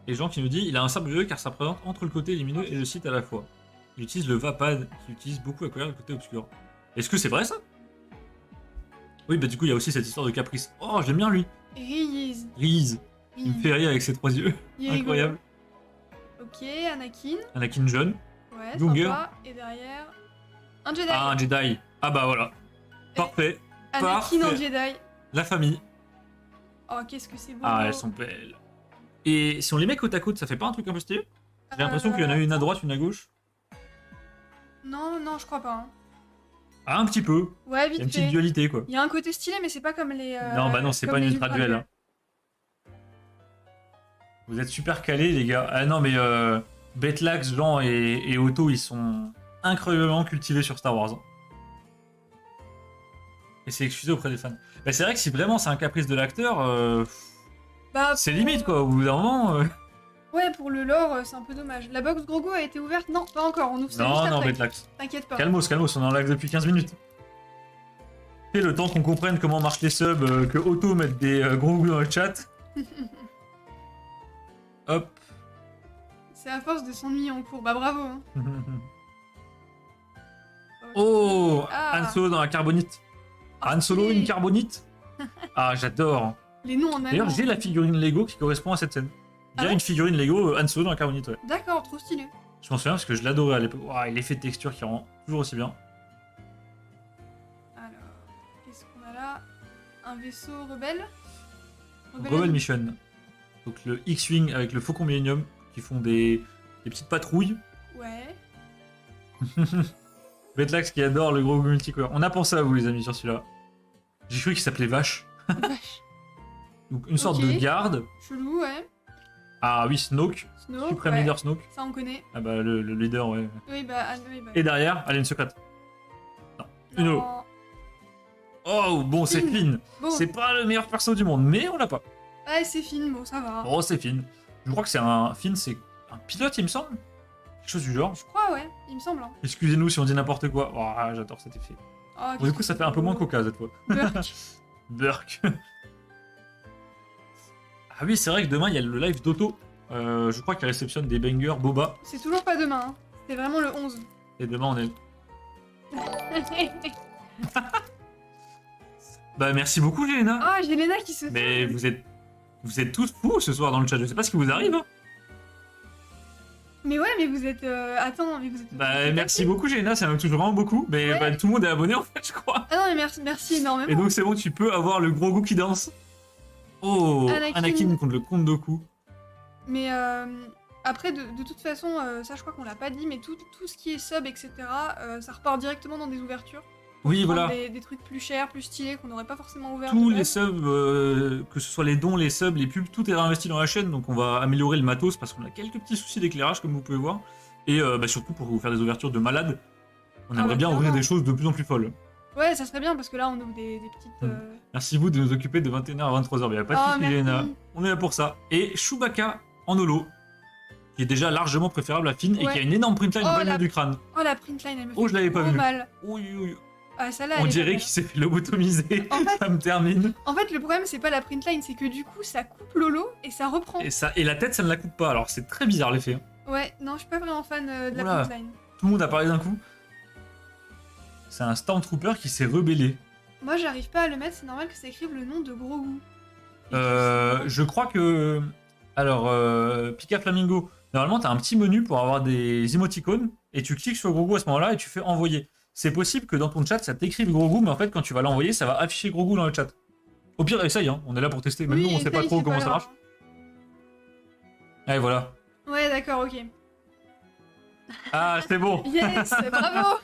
Speaker 1: Et Jean qui nous dit il a un sabre violet car ça présente entre le côté lumineux et le site à la fois. Il utilise le Vapad qui utilise beaucoup à couvrir le côté obscur. Est-ce que c'est vrai ça? Oui, bah du coup il y a aussi cette histoire de caprice. Oh, j'aime bien lui.
Speaker 2: Riz.
Speaker 1: Reese. Il me fait rire avec ses trois yeux.
Speaker 2: Il est rigolo.
Speaker 1: Incroyable.
Speaker 2: Ok, Anakin.
Speaker 1: Anakin jeune.
Speaker 2: Ouais,
Speaker 1: Younger.
Speaker 2: sympa. Et derrière, un Jedi.
Speaker 1: Ah, un Jedi. Ah bah voilà. Parfait.
Speaker 2: Anakin en
Speaker 1: parfait.
Speaker 2: Jedi.
Speaker 1: La famille.
Speaker 2: Oh, qu'est-ce que c'est beau.
Speaker 1: Ah, elles sont belles. Et si on les met côte à côte, ça fait pas un truc un peu stylé? J'ai l'impression qu'il y en a une à droite, une à gauche.
Speaker 2: Non, non, je crois pas. Hein.
Speaker 1: Ah, un petit peu.
Speaker 2: Ouais,
Speaker 1: Il y
Speaker 2: vite
Speaker 1: a une petite
Speaker 2: fait.
Speaker 1: dualité quoi.
Speaker 2: Il y a un côté stylé, mais c'est pas comme les.
Speaker 1: Non, bah non, c'est
Speaker 2: comme
Speaker 1: pas une
Speaker 2: les
Speaker 1: ultra duel. Hein. Vous êtes super calés, les gars. Ah non, mais Betlax, Jean et Otto, ils sont incroyablement cultivés sur Star Wars. Hein. Et c'est excusé auprès des fans. Bah, c'est vrai que si vraiment c'est un caprice de l'acteur,
Speaker 2: Bah,
Speaker 1: c'est
Speaker 2: pour,
Speaker 1: limite quoi. Au bout d'un moment.
Speaker 2: Ouais, pour le lore, c'est un peu dommage. La box Grogu a été ouverte? Non, pas encore. On ouvre ça
Speaker 1: Non,
Speaker 2: juste
Speaker 1: non,
Speaker 2: après.
Speaker 1: Betlax.
Speaker 2: T'inquiète pas.
Speaker 1: Calmos, calmos, on est en live depuis 15 minutes. Et le temps qu'on comprenne comment marchent les subs, que Otto mette des gros goûts dans le chat. Hop.
Speaker 2: C'est à force de s'ennuyer en cours. Bah bravo. Hein.
Speaker 1: Oh,
Speaker 2: Ah.
Speaker 1: Han Solo dans la carbonite. Han Solo,
Speaker 2: Ok.
Speaker 1: une carbonite. Ah, j'adore.
Speaker 2: Les noms en allemand.
Speaker 1: D'ailleurs, j'ai la figurine Lego qui correspond à cette scène. Il y a
Speaker 2: Ah ouais
Speaker 1: une figurine Lego Han Solo dans la carbonite, ouais.
Speaker 2: D'accord, trop stylé.
Speaker 1: Je m'en souviens parce que je l'adorais à l'époque. Ouah, et l'effet de texture qui rend toujours aussi bien.
Speaker 2: Alors, qu'est-ce qu'on a là? Un vaisseau rebelle?
Speaker 1: Rebel Mission. Donc le X-Wing avec le Faucon Millennium qui font des petites patrouilles.
Speaker 2: Ouais.
Speaker 1: Betlax qui adore le gros multicolore. On a pensé à vous, les amis, sur celui-là. J'ai cru qu'il s'appelait Vache.
Speaker 2: Vache.
Speaker 1: Donc une sorte
Speaker 2: Ok.
Speaker 1: de garde.
Speaker 2: Chelou, ouais.
Speaker 1: Ah oui, Snoke.
Speaker 2: Snoke,
Speaker 1: Supreme
Speaker 2: ouais.
Speaker 1: leader Snoke.
Speaker 2: Ça, on connaît.
Speaker 1: Ah bah le leader, ouais.
Speaker 2: Oui, bah.
Speaker 1: Et derrière, elle a une secrète. une
Speaker 2: non.
Speaker 1: eau. Oh, bon, c'est
Speaker 2: Finn.
Speaker 1: Finn.
Speaker 2: Bon,
Speaker 1: C'est pas le meilleur perso du monde, mais on l'a pas.
Speaker 2: ouais, c'est fine, bon, ça va.
Speaker 1: Oh, c'est Finn. Je crois que c'est un Finn, c'est un pilote, il me semble. Quelque chose du genre.
Speaker 2: Je crois, ouais, il me semble. Hein.
Speaker 1: Excusez-nous si on dit n'importe quoi. Oh, j'adore cet effet.
Speaker 2: Oh,
Speaker 1: Bon, du coup, ça fait un peu moins coca cette fois.
Speaker 2: Burk.
Speaker 1: Burk. Ah oui, c'est vrai que demain, il y a le live d'Otto. Je crois qu'il réceptionne des bangers Boba.
Speaker 2: C'est toujours pas demain, hein. C'était vraiment le 11.
Speaker 1: Et demain, on est... Bah, merci beaucoup, Jelena.
Speaker 2: Ah, j'ai Léna qui se
Speaker 1: Mais
Speaker 2: fait.
Speaker 1: vous êtes tous fous ce soir dans le chat. Je sais pas ce qui vous arrive. Hein.
Speaker 2: Mais ouais, mais vous êtes. Attends, mais vous êtes.
Speaker 1: Bah, merci beaucoup, Jelena. Ça me touche vraiment beaucoup. Mais
Speaker 2: Ouais.
Speaker 1: bah, tout le monde est abonné, en fait, je crois.
Speaker 2: Ah non, mais merci énormément.
Speaker 1: Et donc, c'est bon, tu peux avoir le gros goût qui danse. Oh, Anakin contre le comte Dooku.
Speaker 2: Mais après, de toute façon, ça je crois qu'on l'a pas dit, mais tout ce qui est sub, etc., ça repart directement dans des ouvertures.
Speaker 1: Oui,
Speaker 2: prendre
Speaker 1: voilà.
Speaker 2: des trucs plus chers, plus stylés qu'on n'aurait pas forcément ouvert.
Speaker 1: Tous
Speaker 2: de
Speaker 1: les
Speaker 2: base.
Speaker 1: subs, que ce soit les dons, les subs, les pubs, tout est réinvesti dans la chaîne, donc on va améliorer le matos parce qu'on a quelques petits soucis d'éclairage comme vous pouvez voir. Et surtout pour vous faire des ouvertures de malades, on aimerait bien ouvrir
Speaker 2: clairement.
Speaker 1: des choses de plus en plus folles.
Speaker 2: Ouais, ça serait bien parce que là on ouvre des petites.
Speaker 1: Merci vous de nous occuper de 21h à 23h, il n'y a pas de
Speaker 2: Oh,
Speaker 1: soucis,
Speaker 2: merci.
Speaker 1: Léna. On est là pour ça. Et Chewbacca en holo, qui est déjà largement préférable à Finn et
Speaker 2: Ouais.
Speaker 1: qui a une énorme printline
Speaker 2: Oh,
Speaker 1: en plein milieu
Speaker 2: la-
Speaker 1: du crâne.
Speaker 2: Oh la printline, elle me fait
Speaker 1: Oh, je l'avais pas
Speaker 2: trop
Speaker 1: vu.
Speaker 2: mal.
Speaker 1: Oui, oui.
Speaker 2: Ah, celle-là,
Speaker 1: On
Speaker 2: elle est
Speaker 1: dirait
Speaker 2: pas
Speaker 1: qu'il s'est fait lobotomiser.
Speaker 2: En fait-
Speaker 1: Ça me termine.
Speaker 2: En fait, le problème, c'est pas la printline, c'est que du coup, ça coupe Lolo et ça reprend.
Speaker 1: Et la tête, ça ne la coupe pas. Alors c'est très bizarre l'effet. Hein.
Speaker 2: Ouais, non, je suis pas vraiment fan de la
Speaker 1: Oula.
Speaker 2: printline.
Speaker 1: Tout le monde a parlé d'un coup. C'est un Stormtrooper qui s'est rebellé.
Speaker 2: Moi, j'arrive pas à le mettre, c'est normal que ça écrive le nom de Grogu.
Speaker 1: Je crois que... Alors, Pika Flamingo, normalement, t'as un petit menu pour avoir des émoticônes, et tu cliques sur Grogu à ce moment-là, et tu fais envoyer. C'est possible que dans ton chat, ça t'écrive Grogu, mais en fait, quand tu vas l'envoyer, ça va afficher Grogu dans le chat. Au pire, essaye, hein. On est là pour tester. Même
Speaker 2: Oui,
Speaker 1: nous, on sait pas
Speaker 2: essaye,
Speaker 1: trop
Speaker 2: c'est
Speaker 1: comment ça
Speaker 2: grave.
Speaker 1: marche. Allez, voilà.
Speaker 2: Ouais, d'accord, ok.
Speaker 1: Ah, c'est bon.
Speaker 2: Yes, bravo.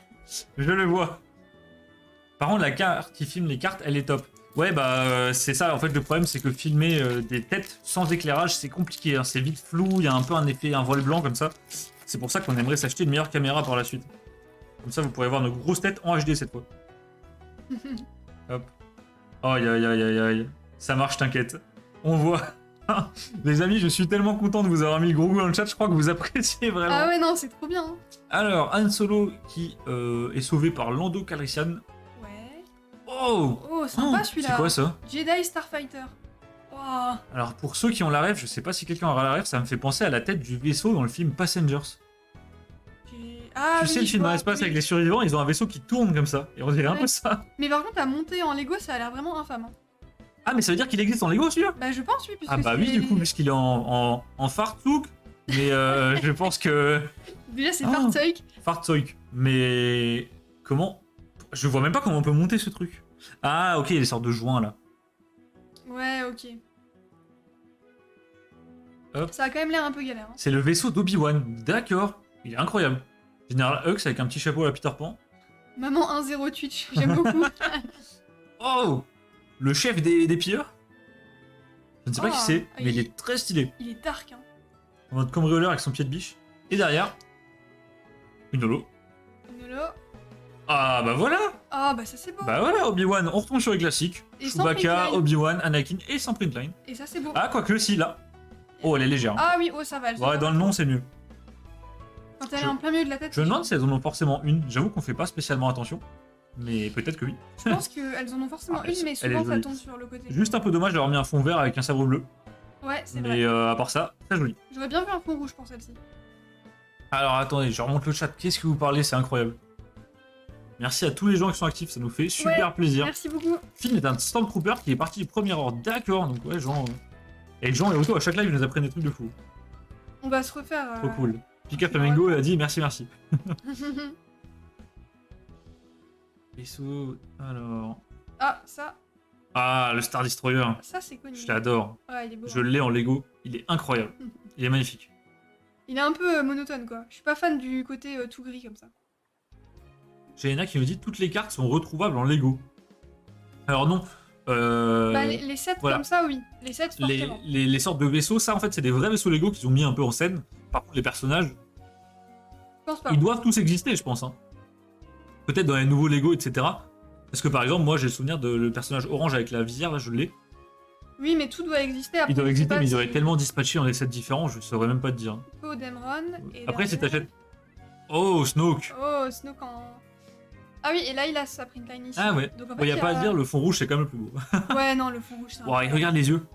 Speaker 1: Je le vois. Par contre, la carte qui filme les cartes, elle est top. Ouais, c'est ça. En fait, le problème, c'est que filmer des têtes sans éclairage, c'est compliqué. Hein. C'est vite flou. Il y a un peu un effet, un voile blanc comme ça. C'est pour ça qu'on aimerait s'acheter une meilleure caméra par la suite. Comme ça, vous pourrez voir nos grosses têtes en HD cette fois. Hop. Aïe, aïe, aïe, aïe, aïe. Ça marche, t'inquiète. On voit. Les amis, je suis tellement content de vous avoir mis le gros goût dans le chat. Je crois que vous appréciez vraiment.
Speaker 2: Ah ouais, non, c'est trop bien. Hein.
Speaker 1: Alors, Han Solo qui est sauvé par Lando Calrissian.
Speaker 2: Ouais.
Speaker 1: Oh,
Speaker 2: Oh, sympa celui-là.
Speaker 1: c'est quoi ça?
Speaker 2: Jedi Starfighter. Wow.
Speaker 1: Alors pour ceux qui ont la rêve, je sais pas si quelqu'un aura la rêve, ça me fait penser à la tête du vaisseau dans le film Passengers.
Speaker 2: Ah,
Speaker 1: Tu
Speaker 2: oui,
Speaker 1: sais le
Speaker 2: je
Speaker 1: film dans
Speaker 2: vois,
Speaker 1: l'espace
Speaker 2: oui.
Speaker 1: avec les survivants, ils ont un vaisseau qui tourne comme ça. Et on dirait un
Speaker 2: Ouais.
Speaker 1: peu ça.
Speaker 2: Mais par contre, à monter en Lego, ça a l'air vraiment infâme. Hein.
Speaker 1: Ah mais ça veut dire qu'il existe en Lego celui-là?
Speaker 2: Bah, je pense, oui. Puisque
Speaker 1: Ah bah oui
Speaker 2: c'est-
Speaker 1: du coup, puisqu'il est en Fartzouk. Mais je pense que...
Speaker 2: Déjà, c'est
Speaker 1: Ah.
Speaker 2: Fartzeug.
Speaker 1: Fartzeug. Mais... Comment? Je vois même pas comment on peut monter ce truc. Ah ok, il y a des sortes de joints là.
Speaker 2: Ouais, ok.
Speaker 1: Hop.
Speaker 2: Ça a quand même l'air un peu galère. Hein.
Speaker 1: C'est le vaisseau d'Obi-Wan. D'accord. Il est incroyable. Général Hux avec un petit chapeau à la Peter Pan.
Speaker 2: Maman 1-0 Twitch, j'aime beaucoup.
Speaker 1: Oh! Le chef des pilleurs? Je ne sais pas
Speaker 2: Ah,
Speaker 1: qui c'est, mais il
Speaker 2: il-
Speaker 1: est très stylé.
Speaker 2: Il est dark. Hein.
Speaker 1: En mode cambrioleur avec son pied de biche. Et derrière, une holo.
Speaker 2: Nolo.
Speaker 1: Ah bah voilà!
Speaker 2: Ah, bah ça c'est beau.
Speaker 1: Bah voilà, Obi-Wan, on retourne sur les classiques.
Speaker 2: Et sans
Speaker 1: Chewbacca,
Speaker 2: printline.
Speaker 1: Obi-Wan, Anakin et sans printline.
Speaker 2: Et ça c'est beau.
Speaker 1: Ah, quoique si, là. Oh, elle est légère. hein.
Speaker 2: Ah oui, oh ça va. elle se
Speaker 1: Ouais,
Speaker 2: voit.
Speaker 1: dans le nom, c'est mieux.
Speaker 2: Quand elle est
Speaker 1: je-
Speaker 2: en plein milieu de la tête.
Speaker 1: Je me demande si elles en ont forcément une. J'avoue qu'on fait pas spécialement attention. Mais peut-être que oui.
Speaker 2: Je pense qu'elles en ont forcément
Speaker 1: Ah,
Speaker 2: une, mais
Speaker 1: elle est
Speaker 2: souvent ça
Speaker 1: jolie.
Speaker 2: tombe sur le côté.
Speaker 1: Juste un peu dommage d'avoir mis un fond vert avec un sabre bleu.
Speaker 2: Ouais, c'est
Speaker 1: Mais
Speaker 2: vrai.
Speaker 1: à part ça, très joli.
Speaker 2: J'aurais bien vu un fond rouge pour celle-ci.
Speaker 1: Alors attendez, je remonte le chat. Qu'est-ce que vous parlez? C'est incroyable. Merci à tous les gens qui sont actifs, ça nous fait super plaisir.
Speaker 2: Merci beaucoup.
Speaker 1: Finn est un Stormtrooper qui est parti du premier ordre. D'accord, donc ouais, Jean. Et Jean et Otto, à chaque live, ils nous apprennent des trucs de fou.
Speaker 2: On va se refaire.
Speaker 1: Trop cool. Pika Flamingo a dit merci, merci. Vaisseau. Alors.
Speaker 2: Ah, ça
Speaker 1: Ah, le Star Destroyer.
Speaker 2: c'est connu.
Speaker 1: Je l'adore.
Speaker 2: Ouais, il est beau.
Speaker 1: Je l'ai en Lego. Il est incroyable. Il est magnifique.
Speaker 2: Il est un peu monotone quoi. Je suis pas fan du côté tout gris comme ça.
Speaker 1: J'ai Ena qui nous dit toutes les cartes sont retrouvables en Lego. Alors non.
Speaker 2: Bah, les sets
Speaker 1: voilà.
Speaker 2: comme ça, oui. Les sets,
Speaker 1: les,
Speaker 2: forcément.
Speaker 1: les sortes de vaisseaux, ça en fait c'est des vrais vaisseaux Lego qu'ils ont mis un peu en scène. Par contre les personnages,
Speaker 2: Je pense pas.
Speaker 1: ils doivent tous exister je pense. Hein. Peut-être dans les nouveaux Lego, etc. Parce que par exemple moi j'ai le souvenir de le personnage orange avec la visière, là je l'ai.
Speaker 2: Oui, mais tout doit exister. Après,
Speaker 1: Ils doivent
Speaker 2: je sais
Speaker 1: exister
Speaker 2: pas
Speaker 1: mais ils auraient
Speaker 2: si-
Speaker 1: tellement dispatchés dans des sets différents, je saurais même pas te dire.
Speaker 2: Poe Dameron. Et
Speaker 1: Après si
Speaker 2: derrière-
Speaker 1: t'achètes... Oh Snoke.
Speaker 2: Oh, Snoke en. Ah oui, et là il a sa printline ici.
Speaker 1: Ah ouais.
Speaker 2: Donc en
Speaker 1: Bon,
Speaker 2: fait,
Speaker 1: y a pas à dire, le fond rouge c'est quand même le plus beau.
Speaker 2: Ouais, non, le fond rouge, c'est un-
Speaker 1: Wow, et regarde les yeux.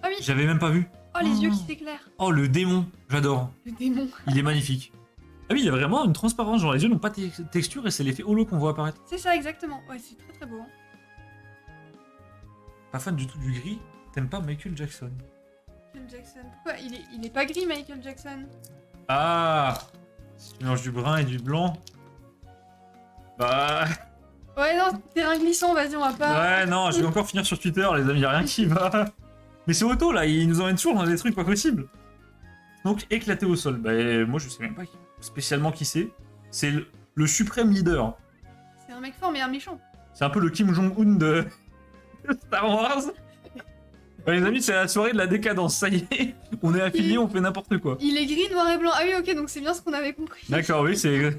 Speaker 2: Ah oui.
Speaker 1: J'avais même pas vu.
Speaker 2: Oh, les yeux qui s'éclairent.
Speaker 1: Oh le démon, j'adore.
Speaker 2: Le démon.
Speaker 1: Il est magnifique. Ah oui, il y a vraiment une transparence, genre les yeux n'ont pas de texture et c'est l'effet holo qu'on voit apparaître.
Speaker 2: C'est ça, exactement. Ouais, c'est très très beau. Hein.
Speaker 1: Pas fan du tout du gris, t'aimes pas Michael Jackson.
Speaker 2: Michael Jackson. Pourquoi il est pas gris, Michael Jackson?
Speaker 1: Ah, si tu mélanges du brun et du blanc. Bah...
Speaker 2: Ouais, non, terrain glissant, vas-y, on va pas.
Speaker 1: Ouais, non, je vais encore finir sur Twitter, les amis, y'a rien qui va. Mais c'est Otto, là, il nous emmène toujours dans des trucs pas possibles. Donc, éclaté au sol. Bah, moi, je sais même pas spécialement qui c'est. C'est le suprême leader.
Speaker 2: C'est un mec fort, mais un méchant.
Speaker 1: C'est un peu le Kim Jong-un de Star Wars. Ouais, les amis, c'est la soirée de la décadence, ça y est. On est affiliés, on fait n'importe quoi.
Speaker 2: Il est gris, noir et blanc. Ah oui, ok, donc c'est bien ce qu'on avait compris.
Speaker 1: D'accord, oui, c'est...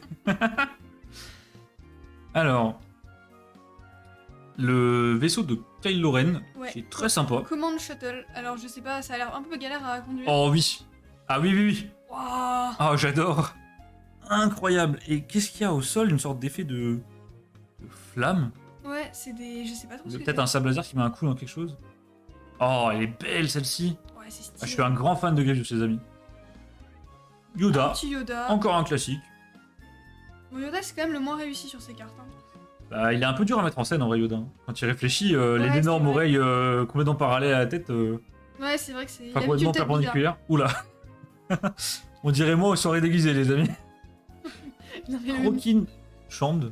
Speaker 1: Alors... Le vaisseau de Kylo Ren,
Speaker 2: Ouais.
Speaker 1: qui est très sympa.
Speaker 2: Command Shuttle. Alors, je sais pas, ça a l'air un peu galère à conduire.
Speaker 1: Oh oui. Ah oui, oui, oui.
Speaker 2: Waouh.
Speaker 1: Oh, j'adore. Incroyable. Et qu'est-ce qu'il y a au sol? Une sorte d'effet de flamme.
Speaker 2: Ouais, c'est des... Je sais pas trop ce que
Speaker 1: Peut-être
Speaker 2: c'est.
Speaker 1: un sable laser qui met un coup dans quelque chose. Oh, elle est belle celle-ci.
Speaker 2: Ouais, c'est stylé.
Speaker 1: Ah, je suis un grand fan de Grievous, les amis.
Speaker 2: Un
Speaker 1: Yoda,
Speaker 2: petit Yoda.
Speaker 1: encore un classique.
Speaker 2: Bon, Yoda, c'est quand même le moins réussi sur ces cartes. Hein.
Speaker 1: Bah, il est un peu dur à mettre en scène en vrai, Yoda. Quand il réfléchit, les
Speaker 2: Ouais,
Speaker 1: énormes
Speaker 2: c'est vrai.
Speaker 1: oreilles complètement parallèles à la tête,
Speaker 2: Ouais, c'est vrai que c'est...
Speaker 1: pas
Speaker 2: Il a une
Speaker 1: complètement
Speaker 2: tête bizarre.
Speaker 1: perpendiculaire. Oula. On dirait moi aux soirées déguisées, les amis.
Speaker 2: Non, mais le-
Speaker 1: Croquine Chande,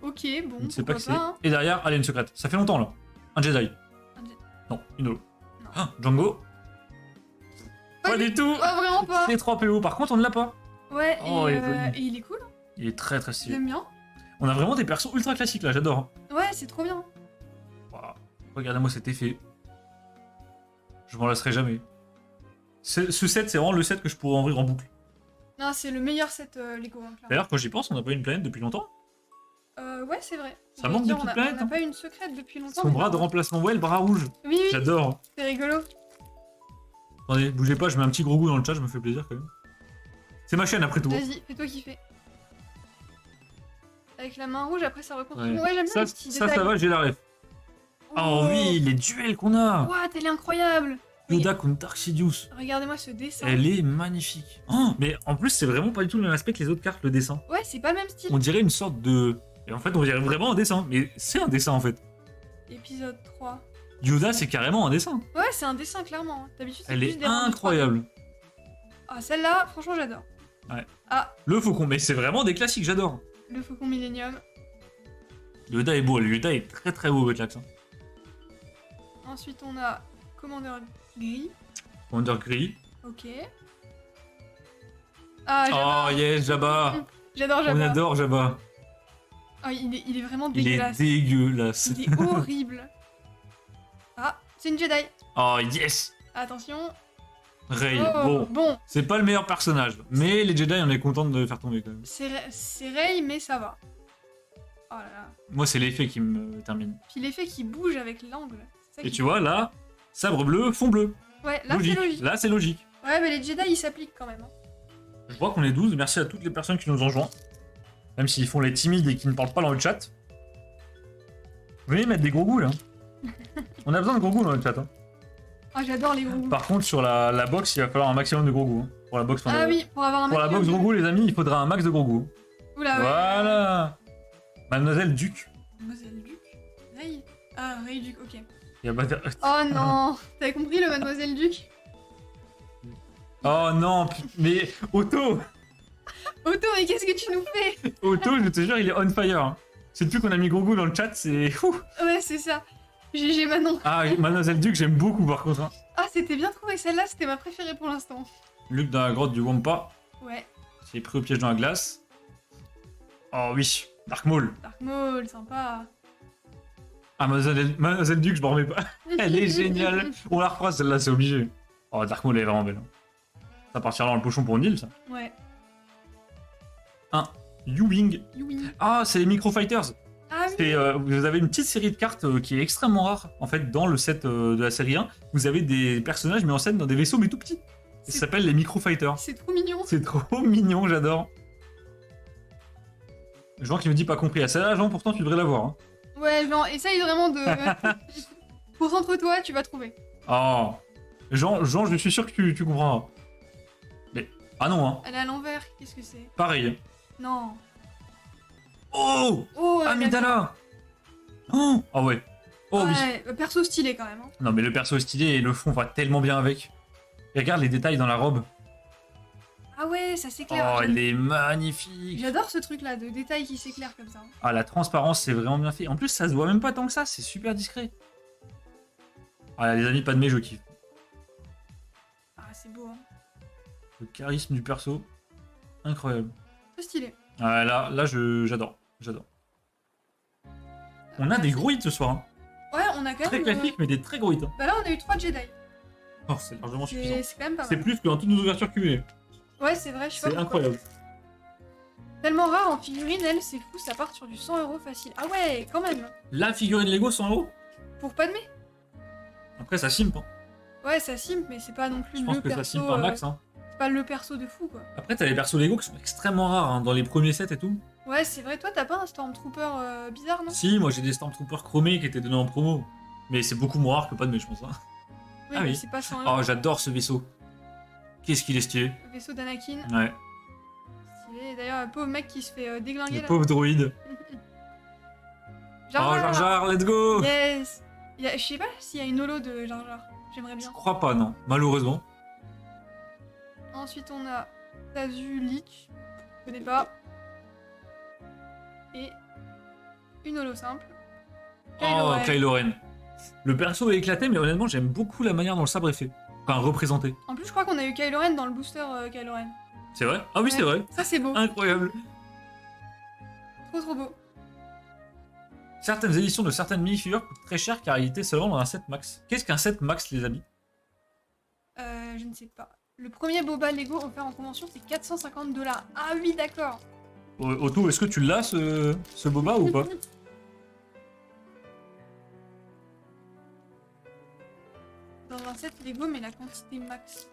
Speaker 2: Ok, bon,
Speaker 1: je ne sais pas
Speaker 2: pourquoi
Speaker 1: qui c'est.
Speaker 2: pas. Hein.
Speaker 1: Et derrière, elle est une secrète. Ça fait longtemps là. Un Jedi.
Speaker 2: Un Jedi.
Speaker 1: Non, une holo.
Speaker 2: Non.
Speaker 1: Ah, Django. Pas du tout.
Speaker 2: Oh, vraiment pas.
Speaker 1: C'est 3 PO. Par contre, on ne l'a pas.
Speaker 2: Ouais,
Speaker 1: Oh,
Speaker 2: et,
Speaker 1: il est joli.
Speaker 2: et il est cool. Hein.
Speaker 1: Il est très très stylé.
Speaker 2: J'aime bien.
Speaker 1: On a vraiment des persos ultra classiques là, j'adore.
Speaker 2: Ouais, c'est trop bien.
Speaker 1: Waouh. Regardez-moi cet effet. Je m'en lasserai jamais. Ce set, c'est vraiment le set que je pourrais ouvrir en boucle.
Speaker 2: Non, c'est le meilleur set Lego. Hein, clairement.
Speaker 1: D'ailleurs, quand j'y pense, on n'a pas eu une planète depuis longtemps.
Speaker 2: Ouais, c'est vrai.
Speaker 1: Ça
Speaker 2: J'allais
Speaker 1: manque de
Speaker 2: dire,
Speaker 1: petites
Speaker 2: on
Speaker 1: planètes,
Speaker 2: n'a
Speaker 1: hein.
Speaker 2: pas eu une secrète depuis longtemps.
Speaker 1: Son
Speaker 2: mais
Speaker 1: bras
Speaker 2: non.
Speaker 1: de remplacement, ouais, le bras rouge.
Speaker 2: Oui, oui,
Speaker 1: J'adore.
Speaker 2: c'est rigolo.
Speaker 1: Attendez, bougez pas, je mets un petit gros goût dans le chat, je me fais plaisir quand même. C'est ma chaîne après tout.
Speaker 2: Vas-y, fais-toi kiffer. Avec la main rouge, après ça reconstruit.
Speaker 1: Ouais.
Speaker 2: Ouais, j'aime bien
Speaker 1: Ça,
Speaker 2: les petits
Speaker 1: ça
Speaker 2: détails.
Speaker 1: va, j'ai la ref. Oh oui, les duels qu'on a.
Speaker 2: Ouah, elle est incroyable.
Speaker 1: Yoda contre Dark Sidious.
Speaker 2: Regardez-moi ce dessin.
Speaker 1: Elle est magnifique. Oh, mais en plus, c'est vraiment pas du tout le même aspect que les autres cartes, le dessin.
Speaker 2: Ouais, c'est pas le même style.
Speaker 1: On dirait une sorte de... Et en fait, on dirait vraiment un dessin. Mais c'est un dessin, en fait.
Speaker 2: Épisode 3.
Speaker 1: Yoda, c'est carrément un dessin.
Speaker 2: Ouais, c'est un dessin, clairement. Hein. D'habitude, c'est
Speaker 1: Elle
Speaker 2: plus
Speaker 1: est
Speaker 2: des rendus
Speaker 1: incroyable.
Speaker 2: 3D. Ah, celle-là, franchement, j'adore.
Speaker 1: Ouais.
Speaker 2: Ah,
Speaker 1: Le faucon, mais c'est vraiment des classiques, j'adore.
Speaker 2: le Faucon Millennium.
Speaker 1: Yoda est beau, le Yoda est très très beau avec l'accent.
Speaker 2: Ensuite, on a Commander Gris.
Speaker 1: Commander Gris.
Speaker 2: Ok. Ah, Jabba.
Speaker 1: Oh yes, Jabba.
Speaker 2: J'adore
Speaker 1: On
Speaker 2: Jabba.
Speaker 1: adore Jabba.
Speaker 2: Ah, il est vraiment
Speaker 1: Il est
Speaker 2: dégueulasse.
Speaker 1: dégueulasse.
Speaker 2: Il est horrible. Ah, c'est une Jedi.
Speaker 1: Oh yes.
Speaker 2: Attention.
Speaker 1: Rey,
Speaker 2: Oh,
Speaker 1: bon. C'est pas le meilleur personnage, mais les Jedi, on est content de le faire tomber quand même.
Speaker 2: C'est Rey, mais ça va. Oh là là.
Speaker 1: Moi, c'est l'effet qui me termine.
Speaker 2: Puis l'effet qui bouge avec l'angle. c'est ça
Speaker 1: Et
Speaker 2: qui-
Speaker 1: tu vois, là, sabre bleu, fond bleu.
Speaker 2: Ouais, là c'est logique.
Speaker 1: Là, c'est logique.
Speaker 2: Ouais, mais les Jedi ils s'appliquent quand même. Hein.
Speaker 1: Je vois qu'on est 12. Merci à toutes les personnes qui nous ont rejoints. Même s'ils font les timides et qui ne parlent pas dans le chat. Venez mettre des gros goûts là. On a besoin de gros goûts dans le chat. Hein.
Speaker 2: Ah, j'adore les gros goûts.
Speaker 1: Par contre, sur la box, il va falloir un maximum de gros goûts. Hein. Pour la box, enfin,
Speaker 2: Ah oui, pour avoir un
Speaker 1: pour la
Speaker 2: maximum
Speaker 1: box
Speaker 2: de-
Speaker 1: gros goûts, les amis, il faudra un max de gros goûts.
Speaker 2: Oula, ouais.
Speaker 1: Voilà. Mademoiselle Duc.
Speaker 2: Mademoiselle Duc. Rey. Ah, Rey Duc, ok.
Speaker 1: Il y a pas de-
Speaker 2: Oh non. T'avais compris le Mademoiselle Duc?
Speaker 1: Oh non, mais Otto,
Speaker 2: Otto, mais qu'est-ce que tu nous fais?
Speaker 1: Otto, je te jure, il est on fire. Hein. C'est depuis qu'on a mis gros goût dans le chat, c'est... Ouh.
Speaker 2: Ouais, c'est ça. GG Manon.
Speaker 1: Ah, Mademoiselle Duc, j'aime beaucoup par contre. Hein.
Speaker 2: Ah, c'était bien trouvé. Celle-là, c'était ma préférée pour l'instant.
Speaker 1: Luc dans la grotte du Wampa,
Speaker 2: Ouais.
Speaker 1: c'est pris au piège dans la glace. Oh oui, Dark Maul.
Speaker 2: Dark Maul, sympa.
Speaker 1: Ah, Mademoiselle Duc, je m'en remets pas. Elle est géniale. On la refera celle-là, c'est obligé. Oh, Dark Maul elle est vraiment belle. Hein. Ça partira dans le pochon pour une île, ça.
Speaker 2: Ouais.
Speaker 1: U-Wing.
Speaker 2: Yui.
Speaker 1: Ah, c'est les Micro Fighters.
Speaker 2: Ah oui.
Speaker 1: C'est, vous avez une petite série de cartes qui est extrêmement rare. En fait, dans le set de la série 1, vous avez des personnages mis en scène dans des vaisseaux, mais tout petits. Ça
Speaker 2: C'est-
Speaker 1: s'appelle les Micro Fighters.
Speaker 2: C'est trop mignon.
Speaker 1: C'est trop mignon, j'adore. Jean qui me dit pas compris. À celle-là, Jean, pourtant, tu devrais l'avoir. Hein.
Speaker 2: Ouais, genre, essaye vraiment de. Concentre-toi, tu vas trouver.
Speaker 1: Oh. Jean, je suis sûr que tu comprendras. Mais. Ah non, hein.
Speaker 2: Elle est à l'envers, qu'est-ce que c'est?
Speaker 1: Pareil.
Speaker 2: Non.
Speaker 1: Oh
Speaker 2: Oh, elle a-
Speaker 1: Amidala. Oh Ah ouais. Oh oui.
Speaker 2: Ouais, perso stylé quand même. Hein.
Speaker 1: Non, mais le perso est stylé et le fond va tellement bien avec. Et regarde les détails dans la robe.
Speaker 2: Ah ouais, ça s'éclaire.
Speaker 1: Oh, elle est magnifique.
Speaker 2: J'adore ce truc là de détails qui s'éclairent comme ça.
Speaker 1: Ah, la transparence, c'est vraiment bien fait. En plus, ça se voit même pas tant que ça, c'est super discret. Ah, les amis, pas de mes, je kiffe.
Speaker 2: Ah, c'est beau. Hein.
Speaker 1: Le charisme du perso, incroyable.
Speaker 2: Trop stylé.
Speaker 1: Ah, là, j'adore. J'adore. On a des gros hits ce soir. Hein.
Speaker 2: Ouais, on a quand
Speaker 1: Très
Speaker 2: même.
Speaker 1: classiques, mais des très gros hits. Hein.
Speaker 2: Bah là, on a eu 3 Jedi.
Speaker 1: Oh, c'est largement suffisant.
Speaker 2: C'est quand même pas
Speaker 1: C'est
Speaker 2: mal.
Speaker 1: plus que dans toutes nos ouvertures cumulées.
Speaker 2: Ouais, c'est vrai, je sais pas
Speaker 1: C'est
Speaker 2: pourquoi.
Speaker 1: incroyable.
Speaker 2: Tellement rare en figurine, elle, c'est fou, ça part sur du 100 € facile. Ah ouais, quand même.
Speaker 1: La figurine Lego 100 €.
Speaker 2: Pour Padmé.
Speaker 1: Après, ça simp. Hein.
Speaker 2: Ouais, ça simp, mais c'est pas non plus
Speaker 1: Je pense
Speaker 2: le
Speaker 1: que ça
Speaker 2: perso.
Speaker 1: simp un max. Hein.
Speaker 2: C'est pas le perso de fou, quoi.
Speaker 1: Après, t'as les persos Lego qui sont extrêmement rares hein, dans les premiers sets et tout.
Speaker 2: Ouais, c'est vrai, toi, t'as pas un Stormtrooper bizarre, non?
Speaker 1: Si, moi j'ai des Stormtroopers chromés qui étaient donnés en promo. Mais c'est beaucoup moins rare que Padmé, je pense. Hein.
Speaker 2: Oui,
Speaker 1: Ah
Speaker 2: mais
Speaker 1: oui.
Speaker 2: c'est pas 100
Speaker 1: Oh,
Speaker 2: €.
Speaker 1: j'adore ce vaisseau. Qu'est-ce qu'il est stylé.
Speaker 2: Le vaisseau d'Anakin.
Speaker 1: Ouais.
Speaker 2: Stylé. D'ailleurs, un pauvre mec qui se fait déglinguer
Speaker 1: Le
Speaker 2: là.
Speaker 1: pauvre droïde.
Speaker 2: Jar
Speaker 1: Oh,
Speaker 2: Jar.
Speaker 1: Jar Jar, let's go.
Speaker 2: Yes. Je sais pas s'il y a une holo de Jar Jar. J'aimerais
Speaker 1: Je
Speaker 2: bien.
Speaker 1: crois pas, non. Malheureusement.
Speaker 2: Ensuite, on a Tazu Lich. Je connais pas. Et une holo simple.
Speaker 1: Oh,
Speaker 2: Ren.
Speaker 1: Kylo Ren. Le perso est éclaté, mais honnêtement, j'aime beaucoup la manière dont le sabre est fait. Enfin, représenté.
Speaker 2: En plus, je crois qu'on a eu Kylo Ren dans le booster Kylo Ren.
Speaker 1: C'est vrai? Ah oui, c'est
Speaker 2: Ouais.
Speaker 1: vrai.
Speaker 2: Ça, c'est beau.
Speaker 1: Incroyable.
Speaker 2: Trop beau.
Speaker 1: Certaines éditions de certaines minifigures coûtent très cher car il était seulement dans un set max. Qu'est-ce qu'un set max, les amis?
Speaker 2: Je ne sais pas. Le premier Boba Lego offert en convention, c'est 450 $. Ah oui, d'accord.
Speaker 1: Otto, est-ce que tu l'as, ce boba ou pas?
Speaker 2: Dans un set Lego, mais la quantité max.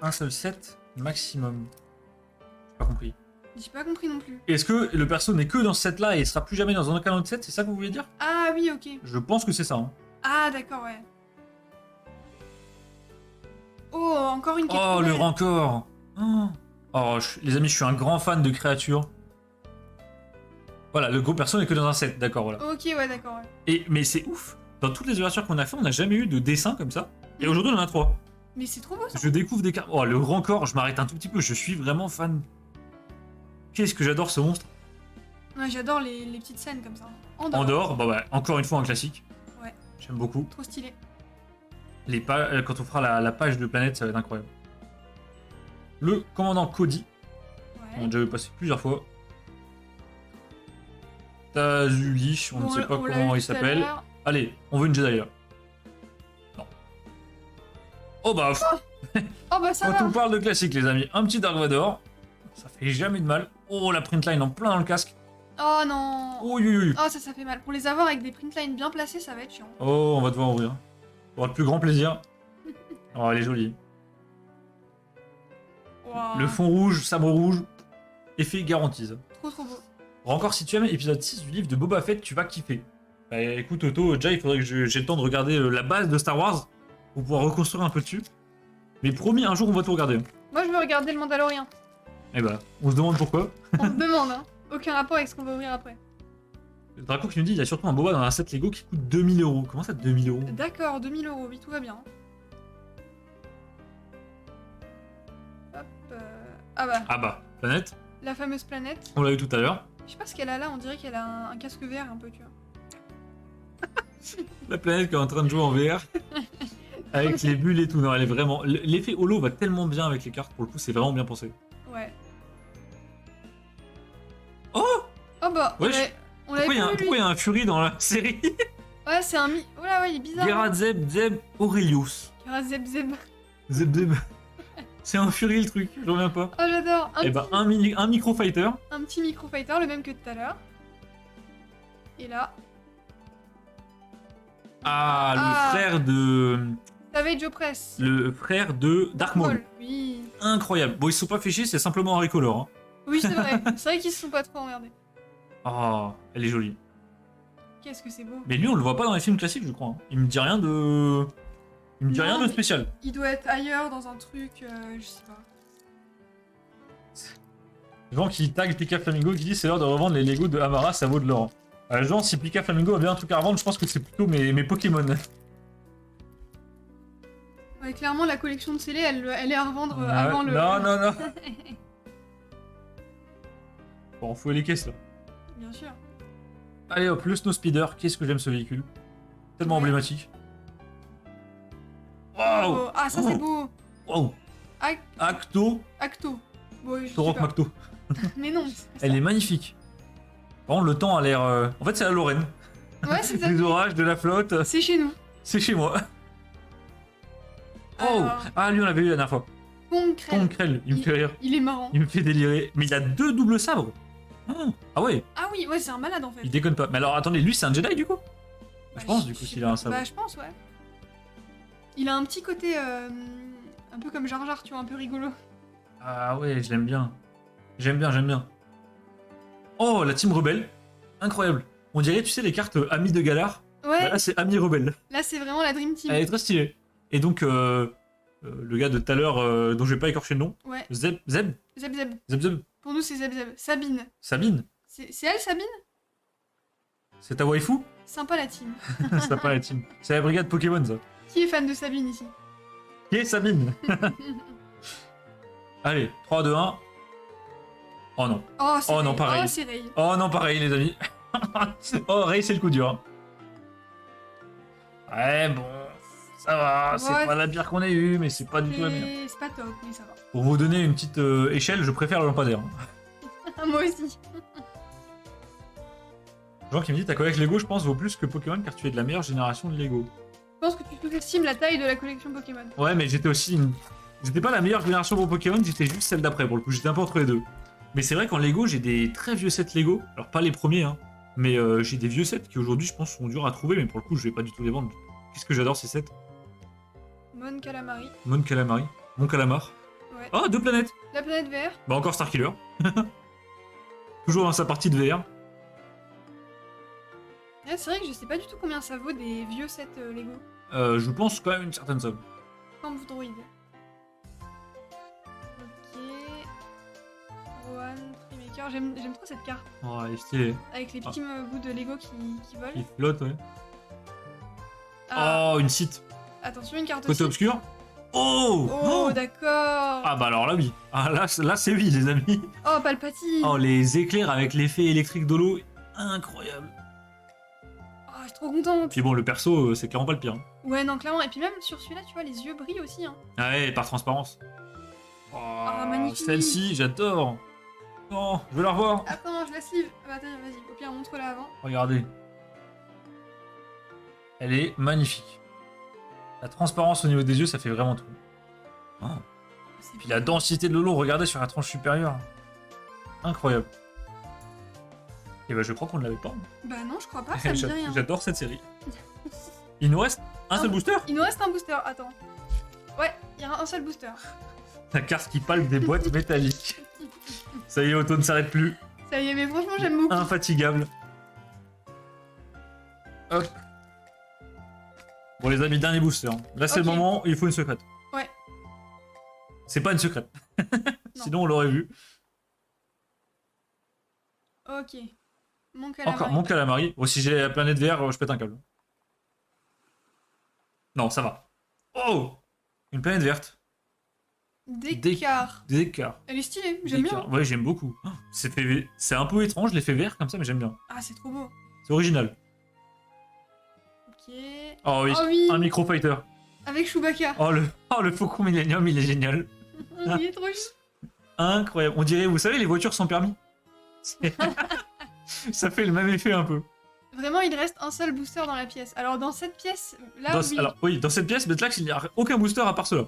Speaker 1: Un seul set maximum. J'ai pas compris.
Speaker 2: J'ai pas compris non plus.
Speaker 1: Est-ce que le perso n'est que dans ce set là et il sera plus jamais dans aucun autre set? C'est ça que vous voulez dire?
Speaker 2: Ah oui, ok.
Speaker 1: Je pense que c'est ça. Hein.
Speaker 2: Ah d'accord, ouais. Oh, encore une qui est
Speaker 1: Oh,
Speaker 2: trop
Speaker 1: le
Speaker 2: belle.
Speaker 1: rancor. Oh, les amis, je suis un grand fan de créatures. Voilà, le gros perso n'est que dans un set, d'accord, voilà.
Speaker 2: Ok, ouais, d'accord, ouais.
Speaker 1: Mais c'est ouf. Dans toutes les ouvertures qu'on a fait, on n'a jamais eu de dessin comme ça. Et aujourd'hui, on en a 3.
Speaker 2: Mais c'est trop beau ça.
Speaker 1: Je découvre des cartes. Oh, le rancor, je m'arrête un tout petit peu. Je suis vraiment fan. Qu'est-ce que j'adore ce monstre.
Speaker 2: Ouais, j'adore les petites scènes comme ça.
Speaker 1: Andorre, bah ouais, encore une fois un classique.
Speaker 2: Ouais.
Speaker 1: J'aime beaucoup.
Speaker 2: Trop stylé.
Speaker 1: Quand on fera la page de planète, ça va être incroyable. Le commandant Cody, on a
Speaker 2: Ouais.
Speaker 1: déjà vu passer plusieurs fois. Tazulich, on ne sait pas
Speaker 2: l'a
Speaker 1: comment
Speaker 2: eu
Speaker 1: il
Speaker 2: tout à
Speaker 1: s'appelle.
Speaker 2: l'heure.
Speaker 1: Allez, on veut une Jedi là. Non. Oh bah,
Speaker 2: Oh bah ça
Speaker 1: quand on
Speaker 2: va.
Speaker 1: parle de classique, les amis, un petit Dark Vador, ça fait jamais de mal. Oh, la printline en plein dans le casque.
Speaker 2: Oh non.
Speaker 1: Oh, oui, oui.
Speaker 2: Oh, ça fait mal. Pour les avoir avec des printlines bien placées, ça va être chiant.
Speaker 1: Oh, on va devoir ouvrir. Pour le plus grand plaisir. Oh, elle est jolie.
Speaker 2: Wow.
Speaker 1: Le fond rouge, sabre rouge, effet garantie.
Speaker 2: Trop beau.
Speaker 1: Encore si tu aimes épisode 6 du livre de Boba Fett, tu vas kiffer. Bah écoute Otto, déjà il faudrait que j'ai le temps de regarder la base de Star Wars pour pouvoir reconstruire un peu dessus. Mais promis, un jour on va tout regarder.
Speaker 2: Moi, je veux regarder le Mandalorien.
Speaker 1: Et bah, on se demande pourquoi.
Speaker 2: On se demande, hein. Aucun rapport avec ce qu'on va ouvrir après.
Speaker 1: Le Draco qui nous dit il y a surtout un Boba dans un set Lego qui coûte 2000 €. Comment ça 2000 €?
Speaker 2: D'accord, 2000 €, oui, tout va bien. Hop. Ah bah,
Speaker 1: Ah bah, planète,
Speaker 2: la fameuse planète.
Speaker 1: on l'a eu tout à l'heure.
Speaker 2: Je sais pas ce qu'elle a là, on dirait qu'elle a un casque vert un peu, tu vois.
Speaker 1: La planète qui est en train de jouer en VR. Avec les bulles et tout. Non, elle est vraiment. L'effet holo va tellement bien avec les cartes, pour le coup, c'est vraiment bien pensé.
Speaker 2: Ouais.
Speaker 1: Oh
Speaker 2: Oh bah,
Speaker 1: Wesh.
Speaker 2: on l'avait
Speaker 1: Pourquoi
Speaker 2: pas vu,
Speaker 1: il y a un Fury dans la série?
Speaker 2: Ouais, c'est un mi... Oh là, ouais, il est bizarre.
Speaker 1: Gerard Zeb Zeb Aurelius.
Speaker 2: Zeb Zeb.
Speaker 1: Zeb Zeb. C'est un Fury le truc, je reviens pas.
Speaker 2: Oh, j'adore.
Speaker 1: Et bah, un micro fighter.
Speaker 2: Un petit micro-fighter, le même que tout à l'heure. Et là,
Speaker 1: Ah, le
Speaker 2: Ah.
Speaker 1: frère de.
Speaker 2: Savage Opress.
Speaker 1: Le frère de Dark Maul.
Speaker 2: Oui.
Speaker 1: Incroyable. Bon, ils se sont pas fait chier, c'est simplement un Ricolor. Hein.
Speaker 2: Oui, c'est vrai. C'est vrai qu'ils se sont pas trop emmerdés.
Speaker 1: Oh, elle est jolie.
Speaker 2: Qu'est-ce que c'est beau.
Speaker 1: Mais lui, on le voit pas dans les films classiques, je crois. Hein. Il me dit rien de. Il me dit
Speaker 2: Non,
Speaker 1: rien de
Speaker 2: mais-
Speaker 1: spécial.
Speaker 2: Il doit être ailleurs dans un truc, je sais pas.
Speaker 1: Les gens qui taguent Pika Flamingo qui disent c'est l'heure de revendre les Lego de Amara, ça vaut de l'or. Genre, si Pika Flamingo a bien un truc à revendre, je pense que c'est plutôt mes Pokémon.
Speaker 2: Ouais, clairement, la collection de scellés, elle est à revendre
Speaker 1: Ouais,
Speaker 2: avant le...
Speaker 1: Non, non, non. Bon, faut les caisses là.
Speaker 2: Bien sûr.
Speaker 1: Allez hop, le Snow Speeder, qu'est-ce que j'aime ce véhicule. Tellement
Speaker 2: Ouais.
Speaker 1: emblématique. Waouh.
Speaker 2: Oh, ah, ça, c'est beau.
Speaker 1: Waouh.
Speaker 2: Ac-
Speaker 1: Acto,
Speaker 2: Acto. Bon, je sais
Speaker 1: Torok
Speaker 2: pas.
Speaker 1: Macto.
Speaker 2: Mais non, c'est pas
Speaker 1: Elle
Speaker 2: ça.
Speaker 1: est magnifique. Par contre, le temps a l'air... En fait, c'est la Lorraine.
Speaker 2: Ouais, c'est ça.
Speaker 1: Des orages, de la flotte.
Speaker 2: C'est chez nous.
Speaker 1: C'est chez moi. Oh
Speaker 2: Alors,
Speaker 1: Ah, lui, on l'avait eu la dernière fois.
Speaker 2: Concrète.
Speaker 1: Concrel, il me fait rire.
Speaker 2: Il est marrant.
Speaker 1: Il me fait délirer. Mais il a 2 doubles sabres. Ah ouais,
Speaker 2: Ah oui, ouais, c'est un malade en fait.
Speaker 1: il déconne pas. Mais alors, attendez, lui, c'est un Jedi, du coup
Speaker 2: Bah,
Speaker 1: Je pense, du coup,
Speaker 2: sais
Speaker 1: s'il a
Speaker 2: pas.
Speaker 1: un sabre.
Speaker 2: Bah, je pense, ouais. Il a un petit côté un peu comme Jar Jar, tu vois, un peu rigolo.
Speaker 1: Ah ouais, je l'aime bien. J'aime bien, j'aime bien. Oh, la team rebelle. Incroyable. On dirait, tu sais, les cartes Amis de Galar.
Speaker 2: Ouais,
Speaker 1: Bah là, c'est Amis rebelles.
Speaker 2: là c'est vraiment la Dream Team.
Speaker 1: Elle est très stylée. Et donc, le gars de tout à l'heure, dont je vais pas écorcher le nom,
Speaker 2: Ouais,
Speaker 1: Zeb,
Speaker 2: Zeb Zeb.
Speaker 1: Zeb,
Speaker 2: Pour nous, c'est Zeb Zeb. Sabine.
Speaker 1: Sabine.
Speaker 2: C'est elle, Sabine?
Speaker 1: C'est ta waifu
Speaker 2: Sympa la team.
Speaker 1: C'est pas la team. C'est la brigade Pokémon, ça.
Speaker 2: Qui est fan de Sabine ici?
Speaker 1: Qui est Sabine Allez, 3, 2, 1. Oh non.
Speaker 2: Oh, c'est
Speaker 1: Oh non,
Speaker 2: Ray.
Speaker 1: pareil.
Speaker 2: Oh, c'est Ray.
Speaker 1: Oh non, pareil, les amis. Oh, Ray, c'est le coup dur. Ouais, bon, ça va. C'est
Speaker 2: Ouais.
Speaker 1: pas la pire qu'on ait eue, mais c'est pas du tout la meilleure.
Speaker 2: C'est pas top, mais ça va.
Speaker 1: Pour vous donner une petite échelle, je préfère le lampadaire.
Speaker 2: Moi aussi.
Speaker 1: Jean qui me dit ta collecte Lego, je pense, vaut plus que Pokémon car tu es de la meilleure génération de Lego.
Speaker 2: Je pense que tu sous-estimes la taille de la collection Pokémon.
Speaker 1: Ouais, mais j'étais aussi J'étais pas la meilleure génération pour Pokémon, j'étais juste celle d'après pour le coup, j'étais un peu entre les deux. Mais c'est vrai qu'en Lego, j'ai des très vieux sets Lego. Alors pas les premiers, hein, mais j'ai des vieux sets qui aujourd'hui, je pense, sont durs à trouver, mais pour le coup, je vais pas du tout les vendre. Qu'est-ce que j'adore ces sets.
Speaker 2: Mon Calamari.
Speaker 1: Mon Calamari, Mon Calamar.
Speaker 2: Ouais.
Speaker 1: Oh, 2 planètes.
Speaker 2: La planète vert.
Speaker 1: Bah encore Starkiller. Toujours dans sa partie de VR.
Speaker 2: Ouais, c'est vrai que je sais pas du tout combien ça vaut des vieux sets Lego.
Speaker 1: Je pense quand même une certaine somme.
Speaker 2: Camp Droid. Ok. One, Freemaker. J'aime trop cette carte.
Speaker 1: Oh, elle est stylée.
Speaker 2: Avec les petits bouts de Lego qui
Speaker 1: Il
Speaker 2: volent.
Speaker 1: flotte, ouais.
Speaker 2: Ah,
Speaker 1: Oh, une site.
Speaker 2: attention, une carte
Speaker 1: Côté
Speaker 2: aussi.
Speaker 1: obscur. Oh,
Speaker 2: Oh,
Speaker 1: Oh
Speaker 2: d'accord.
Speaker 1: Ah bah alors là, oui. Ah là, c'est oui, les amis.
Speaker 2: Oh, Palpatine.
Speaker 1: Oh, les éclairs avec l'effet électrique de l'eau. Incroyable.
Speaker 2: Oh, je suis trop contente.
Speaker 1: Puis bon, le perso, c'est clairement pas le pire. Hein.
Speaker 2: Ouais, non, clairement. Et puis même sur celui-là, tu vois, les yeux brillent aussi. Hein.
Speaker 1: Ah ouais, par transparence. Oh,
Speaker 2: magnifique.
Speaker 1: celle-ci, j'adore. Non, je veux la revoir.
Speaker 2: Attends, je la sleeve. Ah, bah, attends, vas-y. Au pire, montre-la avant.
Speaker 1: Regardez. Elle est magnifique. La transparence au niveau des yeux, ça fait vraiment tout. Oh.
Speaker 2: C'est
Speaker 1: Puis la densité de l'eau, regardez sur la tranche supérieure. Incroyable. Et bah je crois qu'on ne l'avait pas.
Speaker 2: Bah non, je crois pas, ça me dit rien.
Speaker 1: J'adore cette série. Il nous reste un seul booster.
Speaker 2: Il nous reste un booster, attends. Ouais, il y a un seul booster.
Speaker 1: La carte qui palpe des boîtes métalliques. Ça y est, Otto ne s'arrête plus.
Speaker 2: Ça y est, mais franchement, j'aime beaucoup.
Speaker 1: Infatigable. Hop. Bon les amis, dernier booster. Là c'est
Speaker 2: Ok.
Speaker 1: le moment où il faut une secrète.
Speaker 2: Ouais.
Speaker 1: C'est pas une secrète. Sinon on l'aurait vu.
Speaker 2: Ok. Mon calamari.
Speaker 1: Encore mon calamari. Oh, si j'ai la planète VR, je pète un câble. Non, ça va. Oh, une planète verte.
Speaker 2: D'écart.
Speaker 1: Des écarts.
Speaker 2: Elle est stylée, j'aime bien.
Speaker 1: Ouais, j'aime beaucoup. Oh, c'est un peu étrange l'effet vert comme ça, mais j'aime bien.
Speaker 2: Ah, c'est trop beau.
Speaker 1: C'est original.
Speaker 2: Ok.
Speaker 1: Oh oui,
Speaker 2: Oh oui.
Speaker 1: un micro-fighter.
Speaker 2: Avec Chewbacca.
Speaker 1: Oh le Faucon Millennium, il est génial.
Speaker 2: Il est trop chou.
Speaker 1: Incroyable. On dirait, vous savez, les voitures sans permis. Ça fait le même effet un peu.
Speaker 2: Vraiment, il reste un seul booster dans la pièce. Alors, dans cette pièce, là, oui.
Speaker 1: Alors oui, dans cette pièce, Betlax, il n'y a aucun booster à part cela.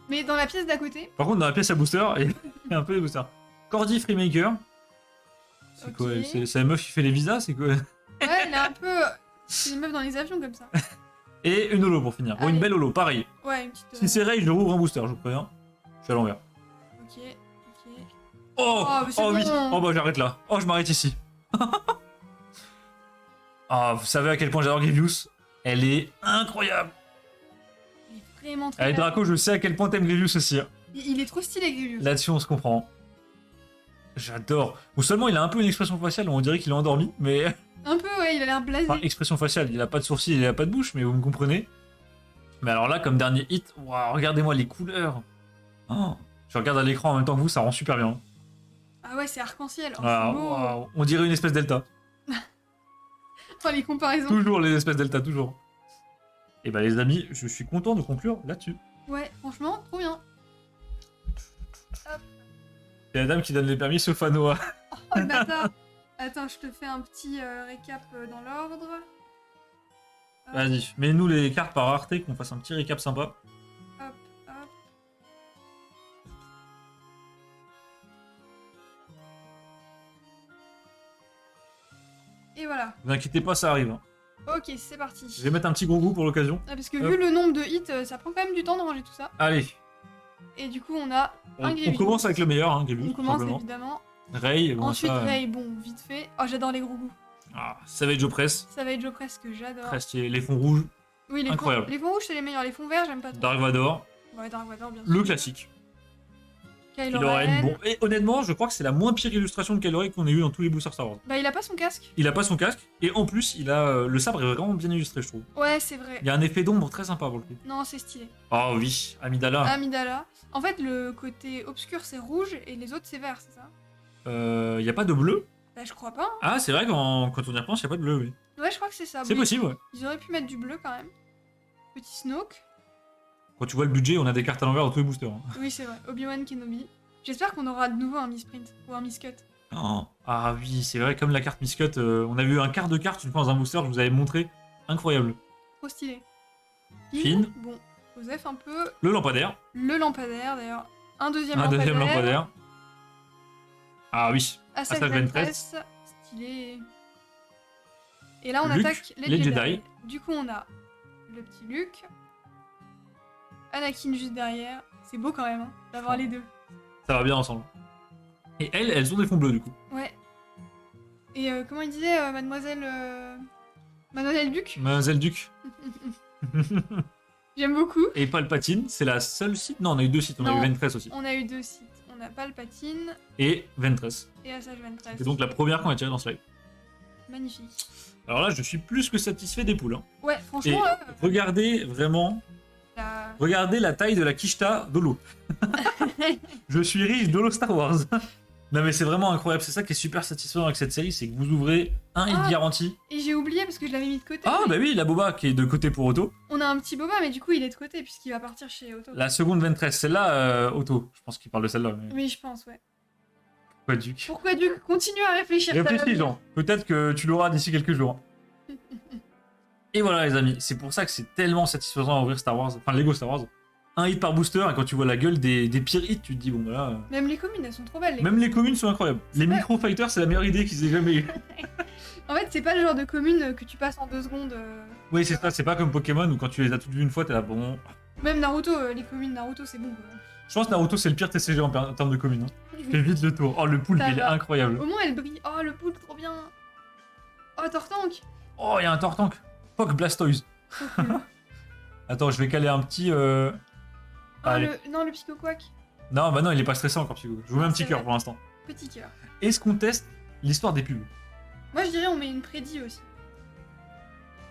Speaker 2: Mais dans la pièce d'à côté,
Speaker 1: Par contre, dans la pièce à booster, il y a un peu de booster. Cordy Freemaker. C'est
Speaker 2: Ok.
Speaker 1: quoi C'est la meuf qui fait les visas, c'est quoi
Speaker 2: ouais, elle est un peu. C'est une meuf dans les avions comme ça.
Speaker 1: Et une holo pour finir. Oh, une
Speaker 2: Allez.
Speaker 1: belle holo, pareil.
Speaker 2: Ouais, une petite.
Speaker 1: Si c'est Ray, je rouvre un booster, je vous préviens. Je suis à l'envers.
Speaker 2: Ok, ok.
Speaker 1: Oh,
Speaker 2: Oh, mais c'est
Speaker 1: oui.
Speaker 2: bon.
Speaker 1: Oh bah j'arrête là. Oh, je m'arrête ici. Ah, vous savez à quel point j'adore Grievous. Elle est incroyable.
Speaker 2: Il est vraiment très.
Speaker 1: Allez
Speaker 2: bien.
Speaker 1: Draco, je sais à quel point t'aimes Grievous aussi. Hein.
Speaker 2: Il est trop stylé, Grievous.
Speaker 1: Là-dessus, on se comprend. J'adore. Ou seulement, il a un peu une expression faciale, on dirait qu'il est endormi, mais...
Speaker 2: Un peu, ouais, il a l'air blasé.
Speaker 1: Enfin, expression faciale, il a pas de sourcils, il a pas de bouche, mais vous me comprenez. Mais alors là, comme dernier hit, waouh, regardez-moi les couleurs. Oh, je regarde à l'écran en même temps que vous, ça rend super bien.
Speaker 2: Ah ouais, c'est arc-en-ciel. Oh,
Speaker 1: Ah,
Speaker 2: c'est beau.
Speaker 1: waouh, on dirait une espèce delta.
Speaker 2: Oh, les comparaisons.
Speaker 1: Toujours les espèces delta, toujours. Et bah les amis, je suis content de conclure là-dessus.
Speaker 2: Ouais, franchement, trop bien.
Speaker 1: C'est la dame qui donne les permis sauf à Noah.
Speaker 2: Oh, le bâtard. Attends, je te fais un petit récap dans l'ordre.
Speaker 1: Vas-y, mets-nous les cartes par rareté, qu'on fasse un petit récap sympa.
Speaker 2: Hop, hop. Et voilà.
Speaker 1: Ne vous inquiétez pas, ça arrive. Hein.
Speaker 2: Ok, c'est parti.
Speaker 1: Je vais mettre un petit gros goût pour l'occasion.
Speaker 2: Ah, parce que
Speaker 1: Hop.
Speaker 2: vu le nombre de hits, ça prend quand même du temps de ranger tout ça.
Speaker 1: Allez,
Speaker 2: Et du coup, on a un
Speaker 1: on
Speaker 2: Grievous.
Speaker 1: commence avec le meilleur, hein, Grievous,
Speaker 2: On
Speaker 1: tout
Speaker 2: commence
Speaker 1: simplement.
Speaker 2: évidemment.
Speaker 1: Ray, bon,
Speaker 2: Ensuite,
Speaker 1: ça,
Speaker 2: Ray, bon, vite fait. Oh, j'adore les gros goûts.
Speaker 1: Savage Opress,
Speaker 2: Ça va être Joe Press que j'adore.
Speaker 1: Press, les fonds rouges,
Speaker 2: Oui,
Speaker 1: incroyable.
Speaker 2: Les fonds rouges, c'est les meilleurs. Les fonds verts, j'aime pas trop.
Speaker 1: Dark Vador,
Speaker 2: Ouais, Dark Vador, bien sûr.
Speaker 1: le classique.
Speaker 2: Kylo
Speaker 1: Kylo Ren,
Speaker 2: Ren.
Speaker 1: bon, et honnêtement, je crois que c'est la moins pire illustration de Kylo Ren qu'on ait eu dans tous les boosters Star Wars.
Speaker 2: Bah, il a pas son casque.
Speaker 1: Il a pas son casque, et en plus, il a le sabre est vraiment bien illustré, je trouve.
Speaker 2: Ouais, c'est vrai.
Speaker 1: Il y a un effet d'ombre très sympa pour le coup.
Speaker 2: Non, c'est stylé.
Speaker 1: Oh oui, Amidala.
Speaker 2: Amidala. En fait, le côté obscur, c'est rouge et les autres, c'est vert, c'est ça?
Speaker 1: Il y a pas de bleu.
Speaker 2: Bah, je crois pas. Hein.
Speaker 1: Ah, c'est vrai quand on y repense, il y a pas de bleu, oui.
Speaker 2: Ouais, je crois que c'est ça.
Speaker 1: C'est
Speaker 2: Oui.
Speaker 1: possible, ouais.
Speaker 2: Ils auraient pu mettre du bleu quand même. Petit Snoke.
Speaker 1: Quand tu vois le budget, on a des cartes à l'envers dans tous les boosters. Hein.
Speaker 2: Oui, c'est vrai. Obi-Wan Kenobi. J'espère qu'on aura de nouveau un Misprint ou un Miscut.
Speaker 1: Oh. Ah oui, c'est vrai, comme la carte Miscut, on a vu un quart de carte une fois dans un booster, je vous avais montré. Incroyable.
Speaker 2: Trop stylé.
Speaker 1: Finn.
Speaker 2: Bon, Joseph un peu.
Speaker 1: Le lampadaire.
Speaker 2: Le lampadaire d'ailleurs. Un deuxième
Speaker 1: Un
Speaker 2: lampadaire.
Speaker 1: deuxième lampadaire. Ah oui.
Speaker 2: Assassin's
Speaker 1: Assassin's
Speaker 2: Ventress. Stylé. Et là, on
Speaker 1: Luke,
Speaker 2: attaque
Speaker 1: les Jedi.
Speaker 2: Du coup, on a le petit Luke. Anakin juste derrière. C'est beau quand même hein, d'avoir les deux.
Speaker 1: Ça va bien ensemble. Et elles ont des fonds bleus du coup.
Speaker 2: Ouais. Et comment il disait, mademoiselle... Mademoiselle Duc.
Speaker 1: Mademoiselle Duc.
Speaker 2: J'aime beaucoup.
Speaker 1: Et Palpatine, c'est la seule site. Non, on a eu deux sites, on a
Speaker 2: Non.
Speaker 1: eu Ventress aussi.
Speaker 2: On a eu deux sites. On a Palpatine
Speaker 1: Et Ventress.
Speaker 2: et Assage Ventress.
Speaker 1: C'est donc la première qu'on a tirée dans ce live.
Speaker 2: Magnifique.
Speaker 1: Alors là, je suis plus que satisfait des poules. Hein.
Speaker 2: Ouais,
Speaker 1: Et
Speaker 2: franchement,
Speaker 1: regardez vraiment,
Speaker 2: la-
Speaker 1: regardez la taille de la quicheta d'Holo. Je suis riche d'Holo Star Wars. Non mais c'est vraiment incroyable, c'est ça qui est super satisfaisant avec cette série, c'est que vous ouvrez un hit
Speaker 2: Ah.
Speaker 1: garanti.
Speaker 2: Et j'ai oublié parce que je l'avais mis de côté.
Speaker 1: Ah bah oui, la boba qui est de côté pour Otto.
Speaker 2: On a un petit boba, mais du coup, il est de côté puisqu'il va partir chez Otto.
Speaker 1: La seconde Ventress, celle-là, Otto. Je pense qu'il parle de celle-là. Mais...
Speaker 2: Oui, je pense, ouais.
Speaker 1: Pourquoi Duc?
Speaker 2: Pourquoi Duc? Continue à réfléchir. ça va
Speaker 1: Réfléchis,
Speaker 2: venir.
Speaker 1: Jean. Peut-être que tu l'auras d'ici quelques jours. Et voilà les amis, c'est pour ça que c'est tellement satisfaisant à ouvrir Star Wars, enfin Lego Star Wars. Un hit par booster, et quand tu vois la gueule des pires hits, tu te dis bon voilà.
Speaker 2: Même les communes, elles sont trop belles.
Speaker 1: Même les communes sont incroyables. Les
Speaker 2: Ouais.
Speaker 1: micro fighters, c'est la meilleure idée qu'ils aient jamais eu.
Speaker 2: En fait, c'est pas le genre de commune que tu passes en 2 secondes.
Speaker 1: Oui, c'est ça, c'est pas comme Pokémon où quand tu les as toutes vues une fois, t'es là bon.
Speaker 2: Même Naruto, les communes Naruto, c'est bon. Quoi.
Speaker 1: Je pense que Naruto c'est le pire TCG en termes de communes. Hein. Je fais vite le tour. Oh le poulpe
Speaker 2: Ça
Speaker 1: il est
Speaker 2: va.
Speaker 1: incroyable.
Speaker 2: Au moins, elle brille. Oh, le poulpe, trop bien. Oh, Tortank.
Speaker 1: Oh il y a un Tortank. Poc Blastoise.
Speaker 2: Trop cool.
Speaker 1: Attends, je vais caler un petit.
Speaker 2: Oh,
Speaker 1: Allez.
Speaker 2: non, le Pico Quack.
Speaker 1: Non, bah non, il est pas stressant encore, Pico. Je vous mets un
Speaker 2: C'est
Speaker 1: petit cœur
Speaker 2: vrai.
Speaker 1: pour l'instant.
Speaker 2: Petit cœur.
Speaker 1: Est-ce qu'on teste l'histoire des pubs?
Speaker 2: Moi, je dirais on met une prédit aussi.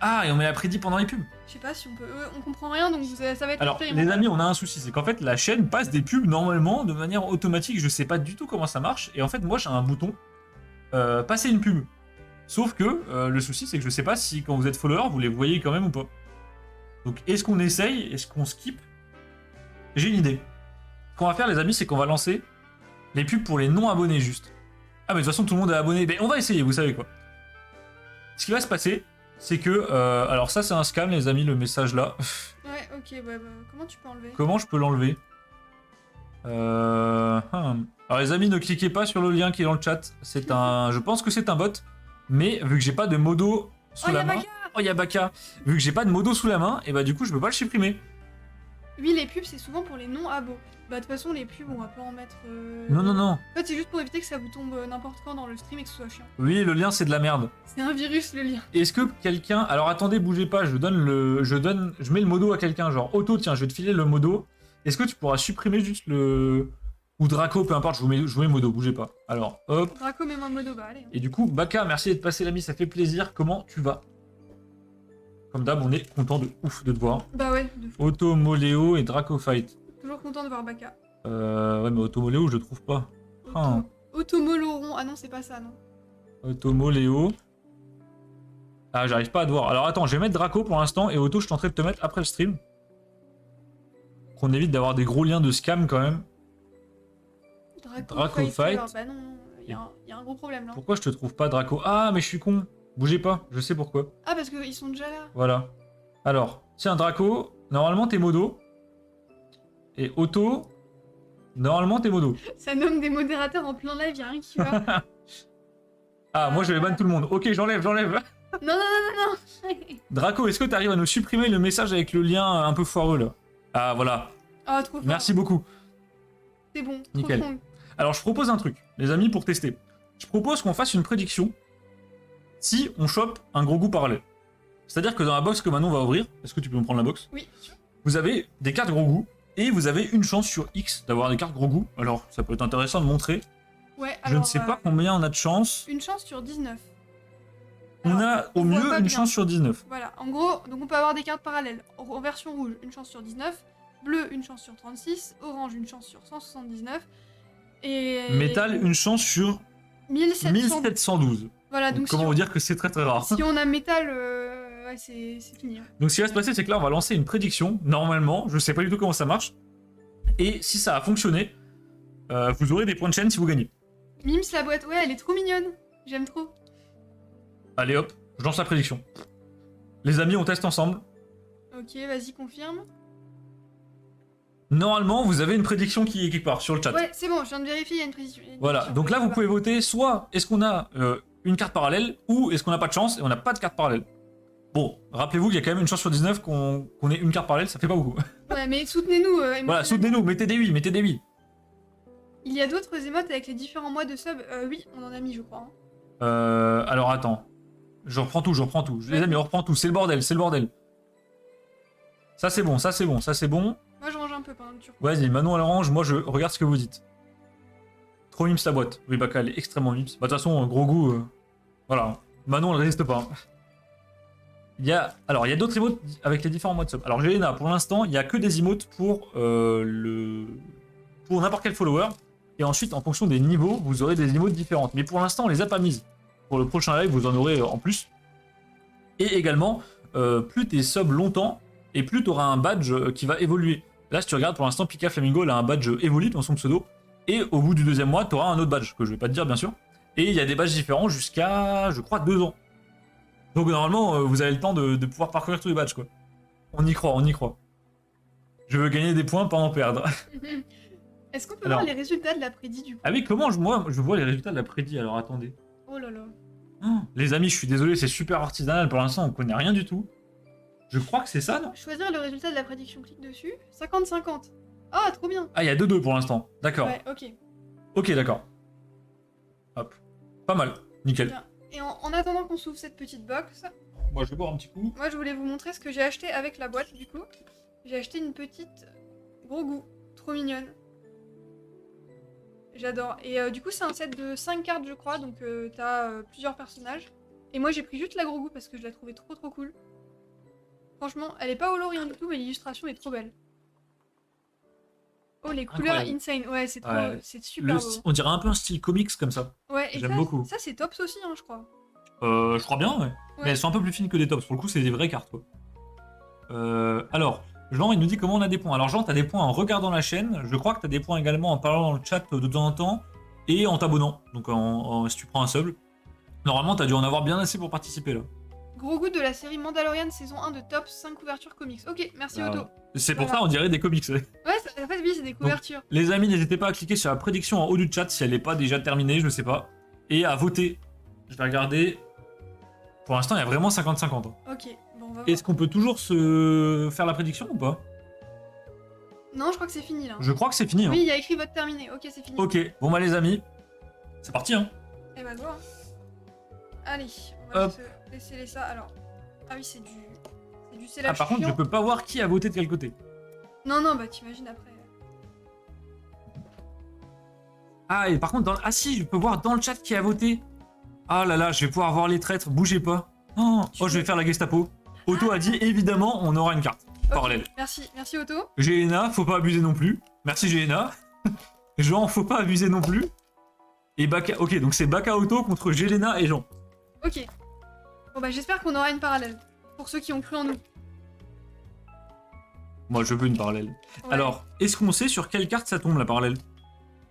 Speaker 1: Ah, et on met la prédit pendant les pubs.
Speaker 2: Je sais pas si on peut. On comprend rien, donc ça va être
Speaker 1: Alors,
Speaker 2: très
Speaker 1: les amis, on a un souci, c'est qu'en fait, la chaîne passe des pubs normalement de manière automatique. Je sais pas du tout comment ça marche. Et en fait, moi, j'ai un bouton passer une pub. Sauf que le souci, c'est que je sais pas si quand vous êtes follower, vous les voyez quand même ou pas. Donc, est-ce qu'on essaye? Est-ce qu'on skip? J'ai une idée. Ce qu'on va faire, les amis, c'est qu'on va lancer les pubs pour les non-abonnés juste. Ah, mais de toute façon, tout le monde est abonné. Mais on va essayer, vous savez quoi. Ce qui va se passer, c'est que. Alors, ça, c'est un scam, les amis, le message là.
Speaker 2: Ouais, ok, bah, comment tu peux enlever?
Speaker 1: Comment je peux l'enlever? Alors les amis, ne cliquez pas sur le lien qui est dans le chat. C'est un, je pense que c'est un bot, mais vu que j'ai pas de modo sous
Speaker 2: Oh,
Speaker 1: la
Speaker 2: y'a
Speaker 1: main,
Speaker 2: Baka.
Speaker 1: oh y'a Baka. Vu que j'ai pas de modo sous la main, et bah du coup je peux pas le supprimer.
Speaker 2: Oui, les pubs, c'est souvent pour les non-abos. Bah, de toute façon, les pubs, on va pas en mettre.
Speaker 1: Non non non.
Speaker 2: En fait, c'est juste pour éviter que ça vous tombe n'importe quand dans le stream et que ce soit chiant.
Speaker 1: Oui, le lien c'est de la merde.
Speaker 2: C'est un virus, le lien.
Speaker 1: Est-ce que quelqu'un, alors attendez, bougez pas, je mets le modo à quelqu'un, genre Otto, tiens, je vais te filer le modo. Est-ce que tu pourras supprimer juste le ou Draco, peu importe, je vous mets le modo, bougez pas. Alors hop.
Speaker 2: Draco, mets-moi modo, bah allez.
Speaker 1: Et du coup, Baka, merci d'être passé l'ami, ça fait plaisir. Comment tu vas? Comme d'hab, on est content de ouf de te voir.
Speaker 2: Bah ouais, de fou.
Speaker 1: Otto, Moléo et Draco Fight.
Speaker 2: Toujours content de voir Baka.
Speaker 1: Ouais, mais Otto, Moléo, je le trouve pas. Ah.
Speaker 2: Automoloron. Ah non, c'est pas ça, non.
Speaker 1: Otto, Moléo. Ah, j'arrive pas à te voir. Alors attends, je vais mettre Draco pour l'instant et Otto, je tenterai de te mettre après le stream. Qu'on évite d'avoir des gros liens de scam quand même. Draco
Speaker 2: Fighter.
Speaker 1: Fight.
Speaker 2: Bah non, y a un gros problème là.
Speaker 1: Pourquoi je te trouve pas Draco? Ah, mais je suis con. Bougez pas, je sais pourquoi.
Speaker 2: Ah, parce qu'ils sont déjà là.
Speaker 1: Voilà. Alors, tiens, Draco, normalement t'es modo. Et Otto, normalement t'es modo.
Speaker 2: Ça nomme des modérateurs en plein live, y'a rien qui va.
Speaker 1: Ah, moi je vais ban tout le monde. Ok, j'enlève.
Speaker 2: Non, non, non, non.
Speaker 1: Draco, est-ce que t'arrives à nous supprimer le message avec le lien un peu foireux là? Ah, voilà.
Speaker 2: Ah, trop fort.
Speaker 1: Merci beaucoup.
Speaker 2: C'est bon. Trop
Speaker 1: Nickel.
Speaker 2: strong.
Speaker 1: Alors, je propose un truc, les amis, pour tester. Je propose qu'on fasse une prédiction si on chope un gros goût parallèle. C'est-à-dire que dans la box que Manon va ouvrir, est-ce que tu peux me prendre la box?
Speaker 2: Oui.
Speaker 1: Vous avez des cartes gros goût et vous avez une chance sur X d'avoir des cartes gros goût. Alors, ça peut être intéressant de montrer.
Speaker 2: Ouais,
Speaker 1: Je
Speaker 2: alors,
Speaker 1: ne sais pas combien on a de chance.
Speaker 2: Une chance sur 19.
Speaker 1: On
Speaker 2: Alors,
Speaker 1: a au
Speaker 2: on voit
Speaker 1: mieux
Speaker 2: pas
Speaker 1: une
Speaker 2: bien.
Speaker 1: chance sur 19.
Speaker 2: Voilà, en gros, donc on peut avoir des cartes parallèles. En version rouge, une chance sur 19. Bleu, une chance sur 36. Orange, une chance sur 179. Et...
Speaker 1: Métal, une chance sur
Speaker 2: 1700.
Speaker 1: 1712.
Speaker 2: Voilà,
Speaker 1: Donc,
Speaker 2: donc
Speaker 1: comment
Speaker 2: si,
Speaker 1: vous dire que c'est très très rare.
Speaker 2: si on a métal, ouais, c'est fini. Hein.
Speaker 1: Donc ce qui va se passer, c'est que là, on va lancer une prédiction. Normalement, je sais pas du tout comment ça marche. Et si ça a fonctionné, vous aurez des points de chaîne si vous gagnez.
Speaker 2: Mims, la boîte, ouais, elle est trop mignonne. J'aime trop.
Speaker 1: Allez hop, je lance la prédiction. Les amis, on teste ensemble.
Speaker 2: Ok, vas-y, confirme.
Speaker 1: Normalement, vous avez une prédiction qui part sur le chat.
Speaker 2: Ouais, c'est bon, je viens de vérifier, il y a une précision.
Speaker 1: Voilà, donc là, vous pouvez voter soit est-ce qu'on a une carte parallèle ou est-ce qu'on n'a pas de chance et on n'a pas de carte parallèle. Bon, rappelez-vous qu'il y a quand même une chance sur 19 qu'on ait une carte parallèle, ça fait pas beaucoup.
Speaker 2: Ouais, mais soutenez-nous.
Speaker 1: Voilà, soutenez-nous, mettez des oui, mettez des oui.
Speaker 2: Il y a d'autres émotes avec les différents mois de sub. Oui, on en a mis, je crois. Hein.
Speaker 1: Alors attends. Je reprends tout. Les amis, on reprend tout. C'est le bordel. Ça c'est bon.
Speaker 2: Moi, je range un peu pendant que tu reprends.
Speaker 1: Vas-y, Manon à l'orange, moi je regarde ce que vous dites. Trop mims la boîte. Oui, Baka, elle est extrêmement mims. Bah, de toute façon, gros goût. Voilà. Manon, elle résiste pas. Il y a d'autres emotes avec les différents modes sub. Alors, Jelena, pour l'instant, il y a que des emotes pour n'importe quel follower. Et ensuite, en fonction des niveaux, vous aurez des emotes différentes. Mais pour l'instant, on les a pas mises. Pour le prochain live, vous en aurez en plus. Et également, plus t'es sub longtemps, et plus t'auras un badge qui va évoluer. Là, si tu regardes, pour l'instant, Pika Flamingo, elle a un badge évolue dans son pseudo. Et au bout du deuxième mois, t'auras un autre badge, que je vais pas te dire, bien sûr. Et il y a des badges différents jusqu'à, je crois, 2 ans. Donc normalement, vous avez le temps de pouvoir parcourir tous les badges, quoi. On y croit. Je veux gagner des points, pas en perdre.
Speaker 2: Est-ce qu'on peut voir les résultats de la prédit du coup?
Speaker 1: Ah oui, comment moi, je vois les résultats de la prédit, alors attendez.
Speaker 2: Oh là là.
Speaker 1: Oh, les amis, je suis désolé, c'est super artisanal, pour l'instant, on connaît rien du tout. Je crois que c'est ça, non?
Speaker 2: Choisir le résultat de la prédiction, clique dessus. 50-50. Ah, trop bien.
Speaker 1: Ah, il y a 2-2 pour l'instant, d'accord.
Speaker 2: Ouais, ok.
Speaker 1: Ok, d'accord. Hop. Pas mal, nickel.
Speaker 2: Bien. Et en attendant qu'on s'ouvre cette petite box,
Speaker 1: Moi, je vais boire un petit coup.
Speaker 2: moi je voulais vous montrer ce que j'ai acheté avec la boîte du coup. J'ai acheté une petite gros goût, trop mignonne. J'adore. Et du coup c'est un set de 5 cartes je crois, donc t'as plusieurs personnages. Et moi j'ai pris juste la gros goût parce que je la trouvais trop cool. Franchement, elle est pas holo rien du tout, mais l'illustration est trop belle. Oh les couleurs
Speaker 1: Incroyable.
Speaker 2: insane, ouais c'est trop,
Speaker 1: Ouais.
Speaker 2: c'est super beau.
Speaker 1: On dirait un peu un style comics comme ça.
Speaker 2: Ouais, et
Speaker 1: J'aime beaucoup.
Speaker 2: ça c'est tops aussi hein, je crois.
Speaker 1: Je crois bien, ouais.
Speaker 2: Ouais.
Speaker 1: Mais elles sont un peu plus fines que des tops. Pour le coup, c'est des vraies cartes, quoi. Alors, Jean, il nous dit comment on a des points. Alors, Jean, t'as des points en regardant la chaîne. Je crois que t'as des points également en parlant dans le chat de temps en temps. Et en t'abonnant. Donc, si tu prends un sub. Normalement, t'as dû en avoir bien assez pour participer, là.
Speaker 2: Gros goût de la série Mandalorian saison 1 de Top 5 couvertures comics. Ok, merci Otto.
Speaker 1: C'est pour
Speaker 2: Voilà.
Speaker 1: ça, on dirait des comics.
Speaker 2: Ouais, en fait oui, c'est des couvertures.
Speaker 1: Les amis, n'hésitez pas à cliquer sur la prédiction en haut du chat si elle n'est pas déjà terminée, je sais pas. Et à voter. Je vais regarder. Pour l'instant, il y a vraiment 50-50.
Speaker 2: Ok, bon on va voir.
Speaker 1: Est-ce qu'on peut toujours se faire la prédiction ou pas?
Speaker 2: Non, je crois que c'est fini là.
Speaker 1: Je crois que c'est fini. Hein.
Speaker 2: Oui, il y a écrit vote terminé. Ok, c'est fini.
Speaker 1: Ok, bon bah les amis, c'est parti hein.
Speaker 2: Et bah go. Hein. Allez, on va
Speaker 1: Hop.
Speaker 2: se laisser ça. Alors, ah oui, c'est du
Speaker 1: Ah
Speaker 2: célèbre
Speaker 1: par contre, je
Speaker 2: chiant.
Speaker 1: peux pas voir qui a voté de quel côté.
Speaker 2: Non, non, bah t'imagines après.
Speaker 1: Ah et par contre, ah si, je peux voir dans le chat qui a voté. Ah là là, je vais pouvoir voir les traîtres, bougez pas. Oh, je vais faire la Gestapo. Otto a dit évidemment, on aura une carte
Speaker 2: Ok,
Speaker 1: parallèle.
Speaker 2: merci Otto.
Speaker 1: Jelena, faut pas abuser non plus. Merci Jelena. Jean, faut pas abuser non plus. Et Baka, ok, donc c'est Baka Otto contre Jelena et Jean.
Speaker 2: Ok. Bon bah j'espère qu'on aura une parallèle. Pour ceux qui ont cru en nous.
Speaker 1: Moi, je veux une parallèle.
Speaker 2: Ouais.
Speaker 1: Alors, est-ce qu'on sait sur quelle carte ça tombe la parallèle?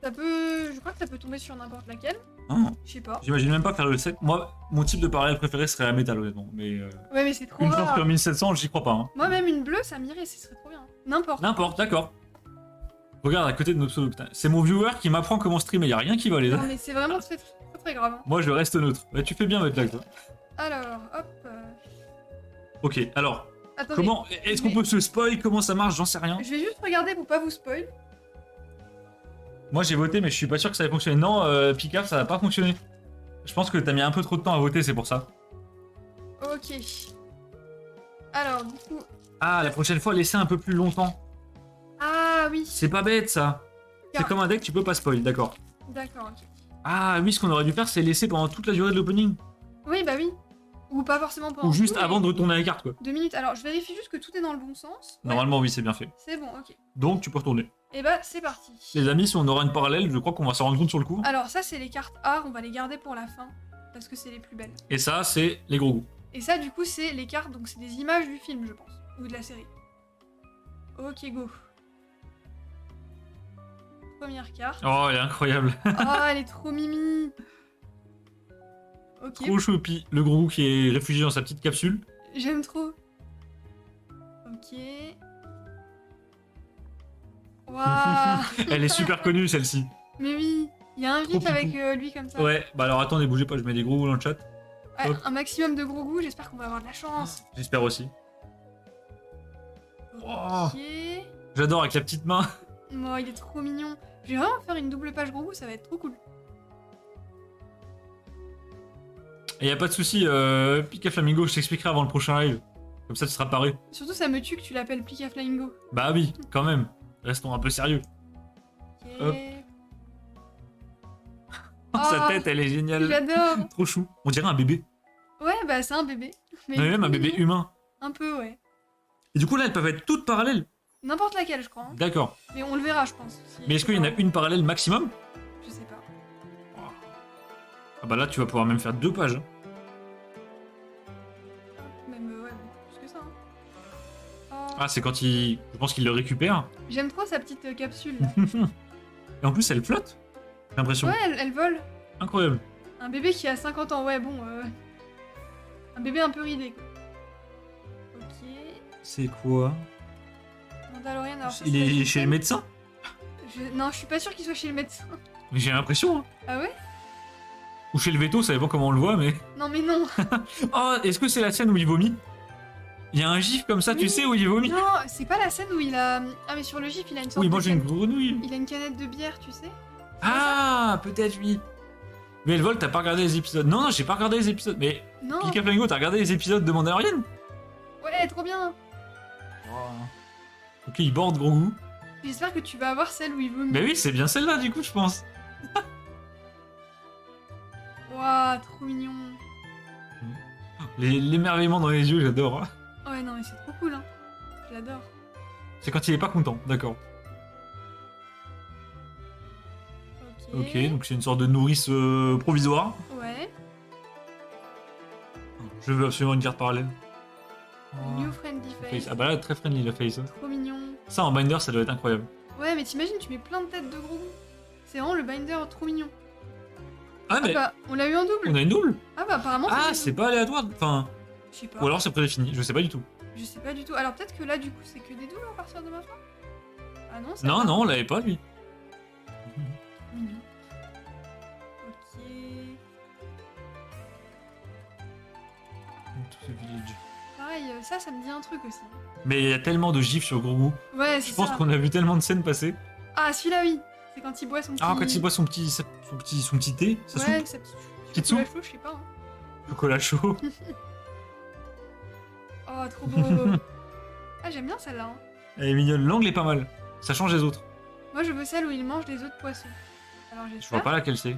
Speaker 2: Ça peut... Je crois que ça peut tomber sur n'importe laquelle.
Speaker 1: Hein,
Speaker 2: Je sais pas.
Speaker 1: j'imagine même pas faire le 7. Moi, mon type de parallèle préféré serait la métal, honnêtement. Mais
Speaker 2: Ouais, mais c'est trop
Speaker 1: une chance
Speaker 2: rare.
Speaker 1: sur 1700, j'y crois pas. Hein.
Speaker 2: Moi, même une bleue, ça m'irait, ce serait trop bien. N'importe.
Speaker 1: N'importe, d'accord. Regarde à côté de notre pseudo. Putain, c'est mon viewer qui m'apprend comment streamer. Y a rien qui va aller là.
Speaker 2: Non, mais c'est vraiment très, très, très grave. Hein.
Speaker 1: Moi, je reste neutre. Ouais, tu fais bien, votre blague, toi.
Speaker 2: Alors, hop.
Speaker 1: Ok, alors,
Speaker 2: Attendez.
Speaker 1: comment. Est-ce qu'on peut se spoil? Comment ça marche? J'en sais rien.
Speaker 2: Je vais juste regarder pour pas vous spoil.
Speaker 1: Moi, j'ai voté, mais je suis pas sûr que ça va fonctionner. Non, Picard, ça va pas fonctionner. Je pense que t'as mis un peu trop de temps à voter, c'est pour ça.
Speaker 2: Ok. Alors, du coup.
Speaker 1: Ah, la prochaine fois, laissez un peu plus longtemps.
Speaker 2: Ah oui.
Speaker 1: C'est pas bête, ça. C'est
Speaker 2: Car-
Speaker 1: comme un deck, tu peux pas spoil, d'accord.
Speaker 2: D'accord, ok.
Speaker 1: Ah oui, ce qu'on aurait dû faire, c'est laisser pendant toute la durée de l'opening.
Speaker 2: Oui, bah oui. Ou pas forcément pendant
Speaker 1: Ou juste
Speaker 2: tout,
Speaker 1: avant
Speaker 2: mais
Speaker 1: de retourner la carte, quoi.
Speaker 2: 2 minutes. Alors, je vérifie juste que tout est dans le bon sens. Ouais,
Speaker 1: Normalement, oui, c'est bien fait.
Speaker 2: c'est bon, ok.
Speaker 1: Donc, tu peux retourner.
Speaker 2: Et bah, c'est parti.
Speaker 1: Les amis, si on aura une parallèle, je crois qu'on va s'en rendre compte sur le coup.
Speaker 2: Alors, ça, c'est les cartes art. On va les garder pour la fin. Parce que c'est les plus belles.
Speaker 1: Et ça, c'est les gros goûts.
Speaker 2: Et ça, du coup, c'est les cartes. Donc, c'est des images du film, je pense. Ou de la série. Ok, go. Première carte.
Speaker 1: Oh, elle est incroyable.
Speaker 2: Oh, elle est trop mimi. Ok,
Speaker 1: Trop choupi. Le gros goût qui est réfugié dans sa petite capsule.
Speaker 2: j'aime trop. Ok. Waouh.
Speaker 1: Elle est super connue, celle-ci.
Speaker 2: Mais oui, il y a un
Speaker 1: Trop
Speaker 2: gif avec
Speaker 1: pipou.
Speaker 2: lui comme ça.
Speaker 1: Ouais, bah alors attendez, bougez pas, je mets des gros goûts dans le chat.
Speaker 2: Ouais,
Speaker 1: hop.
Speaker 2: un maximum de gros goûts, j'espère qu'on va avoir de la chance.
Speaker 1: J'espère aussi. Oh.
Speaker 2: Ok.
Speaker 1: J'adore avec la petite main.
Speaker 2: Oh, il est trop mignon. Je vais vraiment faire une double page gros goût, ça va être trop cool.
Speaker 1: Et y a pas de souci, Pika Flamingo, je t'expliquerai avant le prochain live. Comme ça, tu seras paré.
Speaker 2: Surtout, ça me tue que tu l'appelles Pika Flamingo.
Speaker 1: Bah oui, quand même. Restons un peu sérieux.
Speaker 2: Ok.
Speaker 1: Hop. Sa tête, elle est géniale.
Speaker 2: J'adore.
Speaker 1: Trop chou. On dirait un bébé.
Speaker 2: Ouais, bah c'est un bébé. Mais
Speaker 1: Mais même un bébé
Speaker 2: mignon.
Speaker 1: humain.
Speaker 2: Un peu, ouais.
Speaker 1: Et du coup, là, elles peuvent être toutes parallèles.
Speaker 2: N'importe laquelle, je crois. Hein.
Speaker 1: D'accord.
Speaker 2: Mais on le verra, je pense. si
Speaker 1: Mais est-ce
Speaker 2: c'est
Speaker 1: qu'il y en a
Speaker 2: pas-
Speaker 1: une parallèle maximum?
Speaker 2: Je sais pas.
Speaker 1: Ah bah là, tu vas pouvoir même faire 2 pages.
Speaker 2: Même, ouais, beaucoup plus que ça. Hein. Oh.
Speaker 1: Ah, c'est quand il... Je pense qu'il le récupère.
Speaker 2: J'aime trop sa petite capsule, là.
Speaker 1: Et en plus, elle flotte. J'ai l'impression.
Speaker 2: Ouais, elle vole.
Speaker 1: Incroyable.
Speaker 2: Un bébé qui a 50 ans, ouais, bon. Un bébé un peu ridé, quoi. Ok.
Speaker 1: C'est quoi?
Speaker 2: Mandalorian, alors ça,
Speaker 1: Il
Speaker 2: c'est la
Speaker 1: est chez le
Speaker 2: deuxième.
Speaker 1: médecin?
Speaker 2: Non, je suis pas sûre qu'il soit chez le médecin.
Speaker 1: Mais j'ai l'impression. Hein.
Speaker 2: Ah ouais?
Speaker 1: Ou chez le veto, ça dépend comment on le voit, mais...
Speaker 2: Non, mais non.
Speaker 1: Oh, est-ce que c'est la scène où il vomit? Il y a un gif comme ça, tu
Speaker 2: Oui.
Speaker 1: sais, où il vomit?
Speaker 2: Non, c'est pas la scène où il a. Ah, mais sur le gif, il a une sorte
Speaker 1: Où il
Speaker 2: de
Speaker 1: mange une
Speaker 2: canette-
Speaker 1: grenouille.
Speaker 2: Il a une canette de bière, tu sais.
Speaker 1: Ah, peut-être oui. Mais elle vole, t'as pas regardé les épisodes. Non, non, j'ai pas regardé les épisodes. Mais
Speaker 2: Non.
Speaker 1: Pika Flamingo, t'as regardé les épisodes de Mandalorian?
Speaker 2: Ouais, trop bien.
Speaker 1: Ok, il borde gros goût.
Speaker 2: J'espère que tu vas avoir celle où il vomit.
Speaker 1: Mais oui, c'est bien celle-là, du coup, je pense.
Speaker 2: Waouh, trop mignon.
Speaker 1: L'émerveillement dans les yeux, j'adore.
Speaker 2: Ouais, non, mais c'est trop cool, hein. J'adore.
Speaker 1: C'est quand il est pas content, d'accord. Ok, donc c'est une sorte de nourrice provisoire.
Speaker 2: Ouais.
Speaker 1: Je veux absolument une carte parallèle. Oh.
Speaker 2: New friendly face.
Speaker 1: Ah bah là, très friendly la face.
Speaker 2: Trop mignon.
Speaker 1: Ça en binder, ça doit être incroyable.
Speaker 2: Ouais, mais t'imagines, tu mets plein de têtes de gros goûts. C'est vraiment le binder trop mignon.
Speaker 1: Ah, mais
Speaker 2: Ah bah, on l'a eu en double.
Speaker 1: on a une double?
Speaker 2: Ah bah, apparemment,
Speaker 1: Ah,
Speaker 2: fait
Speaker 1: c'est
Speaker 2: une
Speaker 1: pas aléatoire. Enfin,
Speaker 2: Je sais pas.
Speaker 1: ou alors c'est prédéfini, je sais pas du tout.
Speaker 2: Je sais pas du tout. Alors, peut-être que là, du coup, c'est que des doubles à partir de maintenant. Ah non, c'est
Speaker 1: Non,
Speaker 2: pas.
Speaker 1: non, on l'avait pas lui.
Speaker 2: Mignon. Ok.
Speaker 1: Tout ce village.
Speaker 2: Pareil, ça me dit un truc aussi.
Speaker 1: Mais il y a tellement de gifs sur Grogu.
Speaker 2: Ouais,
Speaker 1: Je
Speaker 2: c'est
Speaker 1: pense
Speaker 2: ça.
Speaker 1: qu'on a vu tellement de scènes passer.
Speaker 2: Ah, celui-là, oui. C'est quand il boit son petit.
Speaker 1: Ah, quand il boit son petit thé, sa
Speaker 2: Ouais,
Speaker 1: soupe,
Speaker 2: sa petite.
Speaker 1: Petite
Speaker 2: chocolat
Speaker 1: soupe.
Speaker 2: chaud, je sais pas. Hein.
Speaker 1: chocolat chaud.
Speaker 2: Oh, trop beau. Ah, j'aime bien celle-là. Hein.
Speaker 1: Elle est mignonne, l'angle est pas mal. Ça change les autres.
Speaker 2: Moi, je veux celle où il mange les autres poissons. Alors, j'ai
Speaker 1: Je vois pas laquelle c'est.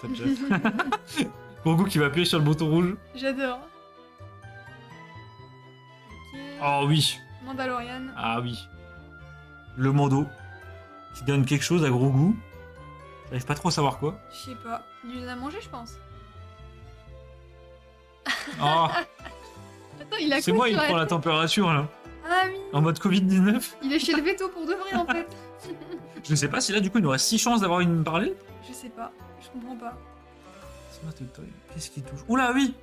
Speaker 1: T'as déjà fait. Grogu qui va appuyer sur le bouton rouge.
Speaker 2: J'adore. Ok.
Speaker 1: Oh oui.
Speaker 2: Mandalorian.
Speaker 1: Ah oui. Le Mando. Qui donne quelque chose à Grogu. J'arrive pas trop à savoir quoi.
Speaker 2: Je sais pas. Il lui en a mangé, je pense.
Speaker 1: Oh,
Speaker 2: Attends, il a
Speaker 1: c'est
Speaker 2: quoi
Speaker 1: moi, il
Speaker 2: sur la
Speaker 1: prend la
Speaker 2: tête
Speaker 1: température là.
Speaker 2: Ah oui.
Speaker 1: En mode Covid-19.
Speaker 2: Il est chez le veto pour de vrai, en fait.
Speaker 1: Je sais pas si là, du coup, il nous reste 6 chances d'avoir une parallèle.
Speaker 2: Je sais pas, je comprends pas.
Speaker 1: Qu'est-ce qu'il touche? Oula, oui!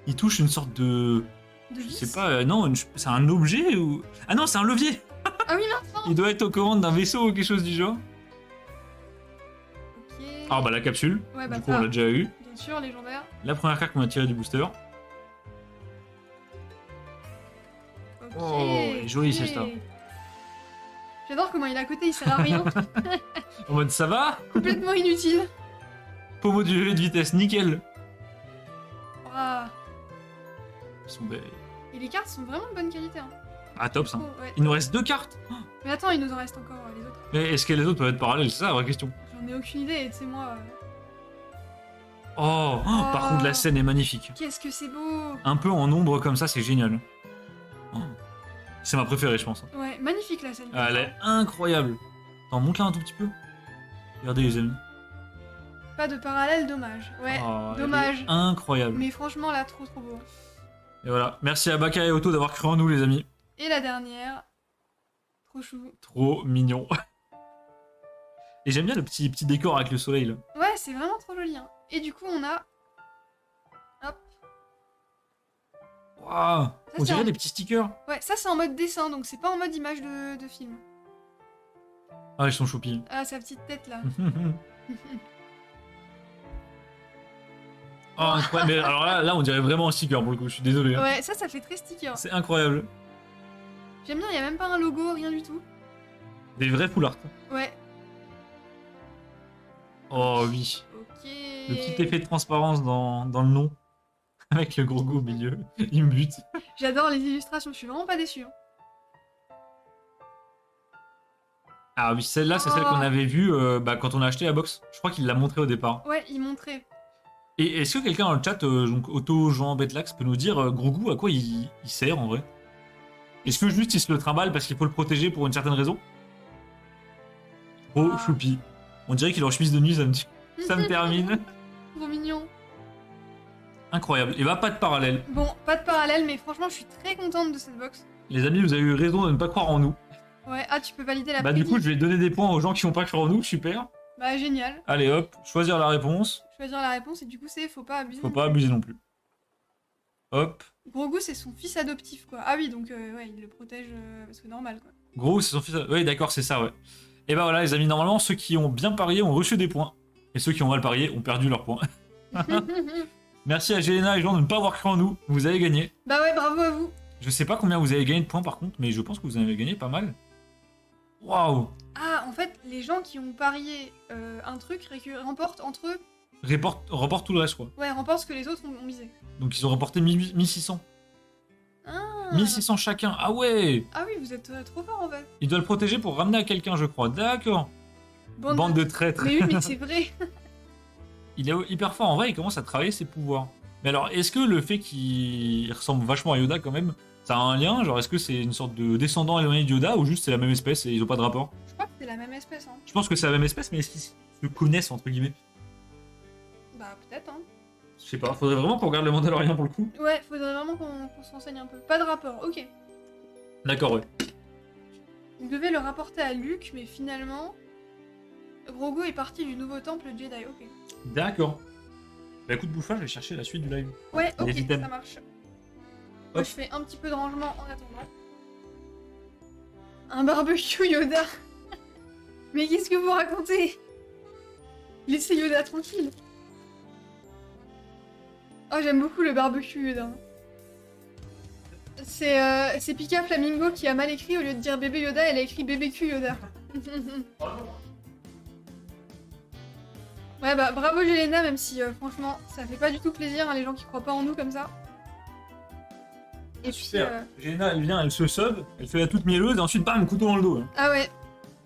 Speaker 1: Il touche une sorte de.
Speaker 2: De
Speaker 1: Je
Speaker 2: vis.
Speaker 1: sais pas, non, c'est un objet ou. Ah non, c'est un levier!
Speaker 2: Ah oui, non,
Speaker 1: Il doit être aux commandes d'un vaisseau ou quelque chose du genre.
Speaker 2: ok.
Speaker 1: Ah bah la capsule,
Speaker 2: Ouais, bah
Speaker 1: du coup
Speaker 2: ça,
Speaker 1: on l'a déjà eu.
Speaker 2: bien sûr, légendaire.
Speaker 1: La première carte qu'on a tirée du booster.
Speaker 2: Ok.
Speaker 1: Oh, elle est jolie,
Speaker 2: ok.
Speaker 1: celle-là.
Speaker 2: J'adore comment il est à côté, il sert à rien.
Speaker 1: En mode ça va?
Speaker 2: Complètement inutile.
Speaker 1: Pommeau du de vitesse, nickel.
Speaker 2: Ah.
Speaker 1: Ils sont belles.
Speaker 2: Et les cartes sont vraiment de bonne qualité. Hein.
Speaker 1: Ah top ça.
Speaker 2: Oh, ouais.
Speaker 1: Il nous reste 2 cartes.
Speaker 2: Mais attends, il nous en reste encore les autres.
Speaker 1: Mais est-ce que les autres peuvent être parallèles? C'est ça la vraie question.
Speaker 2: J'en ai aucune idée, et tu sais, moi.
Speaker 1: Oh, par contre la scène est magnifique.
Speaker 2: Qu'est-ce que c'est beau!
Speaker 1: Un peu en ombre comme ça, c'est génial. Oh. C'est ma préférée, je pense.
Speaker 2: Ouais, magnifique la scène.
Speaker 1: Ah, elle est incroyable. Attends, monte-la un tout petit peu. Regardez les amis.
Speaker 2: Pas de parallèle, dommage. Ouais,
Speaker 1: Oh, elle
Speaker 2: dommage.
Speaker 1: est incroyable.
Speaker 2: Mais franchement, là, trop trop beau.
Speaker 1: Et voilà. Merci à Baka et Otto d'avoir cru en nous, les amis.
Speaker 2: Et la dernière. Trop chou.
Speaker 1: Trop mignon. Et j'aime bien le petit décor avec le soleil là.
Speaker 2: Ouais, c'est vraiment trop joli. Hein. Et du coup, on a. Hop.
Speaker 1: Waouh. On
Speaker 2: c'est
Speaker 1: dirait
Speaker 2: un-
Speaker 1: des petits stickers.
Speaker 2: Ouais, ça c'est en mode dessin, donc c'est pas en mode image de film.
Speaker 1: Ah, ils sont choupis.
Speaker 2: Ah, sa petite tête là.
Speaker 1: Oh, incroyable. Mais alors là, on dirait vraiment un sticker pour le coup. Je suis désolé. Hein.
Speaker 2: Ouais, ça fait très sticker.
Speaker 1: C'est incroyable.
Speaker 2: J'aime bien, il y a même pas un logo, rien du tout.
Speaker 1: Des vrais full art.
Speaker 2: Ouais.
Speaker 1: Oh oui.
Speaker 2: Ok.
Speaker 1: Le petit effet de transparence dans le nom. Avec le gros go au milieu. Il me bute.
Speaker 2: J'adore les illustrations, je suis vraiment pas déçue. Hein.
Speaker 1: Ah oui, celle-là, c'est celle qu'on avait vue quand on a acheté la box. Je crois qu'il l'a montré au départ.
Speaker 2: Ouais, il montrait.
Speaker 1: Et est-ce que quelqu'un dans le chat, donc Otto, Jean, Betlax, peut nous dire gros goût à quoi il sert en vrai? Est-ce que juste il se le trimballe parce qu'il faut le protéger pour une certaine raison? Oh,
Speaker 2: Ah.
Speaker 1: choupi. On dirait qu'il est en chemise de nuit, ça me termine.
Speaker 2: Trop mignon.
Speaker 1: Incroyable. Et bah, pas de parallèle.
Speaker 2: Bon, pas de parallèle, mais franchement, je suis très contente de cette box.
Speaker 1: Les amis, vous avez eu raison de ne pas croire en nous.
Speaker 2: Ouais, ah, tu peux valider la
Speaker 1: Bah, du
Speaker 2: prédit.
Speaker 1: coup, je vais donner des points aux gens qui n'ont pas cru en nous, super.
Speaker 2: Bah, génial.
Speaker 1: Allez hop, choisir la réponse.
Speaker 2: Choisir la réponse, et du coup, c'est faut pas abuser.
Speaker 1: Faut pas abuser non plus. Hop.
Speaker 2: Gros goût, c'est son fils adoptif, quoi. Ah oui, donc, ouais, il le protège parce que normal, quoi.
Speaker 1: Gros, c'est son fils. Oui, d'accord, c'est ça, ouais. Et bah voilà, les amis, normalement, ceux qui ont bien parié ont reçu des points. Et ceux qui ont mal parié ont perdu leurs points. Merci à Jelena et Jean de ne pas avoir cru en nous. Vous avez gagné.
Speaker 2: Bah ouais, bravo à vous.
Speaker 1: Je sais pas combien vous avez gagné de points par contre, mais je pense que vous en avez gagné pas mal. Waouh.
Speaker 2: Ah, en fait, les gens qui ont parié un truc remportent entre eux.
Speaker 1: Remporte tout le reste, quoi.
Speaker 2: Ouais, remportent ce que les autres ont misé.
Speaker 1: Donc ils ont remporté 1600.
Speaker 2: Ah.
Speaker 1: 1600 chacun. Ah ouais.
Speaker 2: Ah oui, vous êtes trop fort en fait.
Speaker 1: Il doit le protéger pour ramener à quelqu'un, je crois. D'accord. Bande de traîtres.
Speaker 2: Mais oui, mais c'est vrai.
Speaker 1: Il est hyper fort en vrai, il commence à travailler ses pouvoirs. Mais alors, est-ce que le fait qu'il ressemble vachement à Yoda quand même, ça a un lien? Genre, est-ce que c'est une sorte de descendant éloigné de Yoda ou juste c'est la même espèce et ils ont pas de rapport?
Speaker 2: Je crois que c'est la même espèce, hein.
Speaker 1: Je pense que c'est la même espèce, mais est-ce qu'ils se connaissent entre guillemets?
Speaker 2: Bah peut-être, hein.
Speaker 1: Je sais pas, faudrait vraiment qu'on regarde le Mandalorian pour le coup.
Speaker 2: Ouais, faudrait vraiment qu'on se renseigne un peu. Pas de rapport, ok.
Speaker 1: D'accord, ouais.
Speaker 2: Il devait le rapporter à Luke, mais finalement, Grogu est parti du nouveau temple Jedi, ok.
Speaker 1: D'accord. Bah écoute, Bouffa, je vais chercher la suite du live.
Speaker 2: Ouais, ok,
Speaker 1: Les items.
Speaker 2: ça marche. Moi,
Speaker 1: Hop.
Speaker 2: je fais un petit peu de rangement en attendant. Un barbecue Yoda. Mais qu'est-ce que vous racontez? Laissez Yoda tranquille. Oh, j'aime beaucoup le barbecue Yoda. C'est Pika Flamingo qui a mal écrit, au lieu de dire bébé Yoda, elle a écrit BBQ Yoda. Ouais, bah bravo Jelena, même si franchement, ça fait pas du tout plaisir, hein, les gens qui croient pas en nous comme ça. Et puis.
Speaker 1: Super. Jelena, elle vient, elle se sauve, elle fait la toute mielleuse et ensuite, bam, couteau dans le dos. Hein.
Speaker 2: Ah ouais.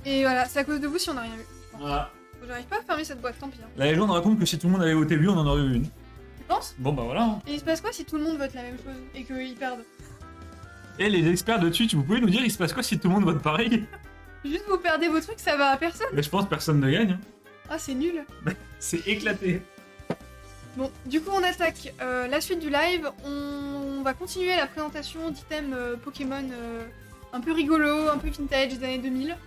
Speaker 2: Et voilà, c'est à cause de vous si on a rien vu.
Speaker 1: Voilà.
Speaker 2: J'arrive pas à fermer cette boîte, tant pis. Hein.
Speaker 1: La légende raconte que si tout le monde avait voté lui, on en aurait eu une.
Speaker 2: Tu penses?
Speaker 1: Bon bah voilà. Hein.
Speaker 2: Et il se passe quoi si tout le monde vote la même chose et qu'ils perdent?
Speaker 1: Et les experts de Twitch, vous pouvez nous dire il se passe quoi si tout le monde vote pareil?
Speaker 2: Juste vous perdez vos trucs, ça va à personne.
Speaker 1: Mais je pense que personne ne gagne. Hein.
Speaker 2: Ah, c'est nul.
Speaker 1: C'est éclaté.
Speaker 2: Bon, du coup, on attaque la suite du live. On va continuer la présentation d'items Pokémon un peu rigolo, un peu vintage des années 2000.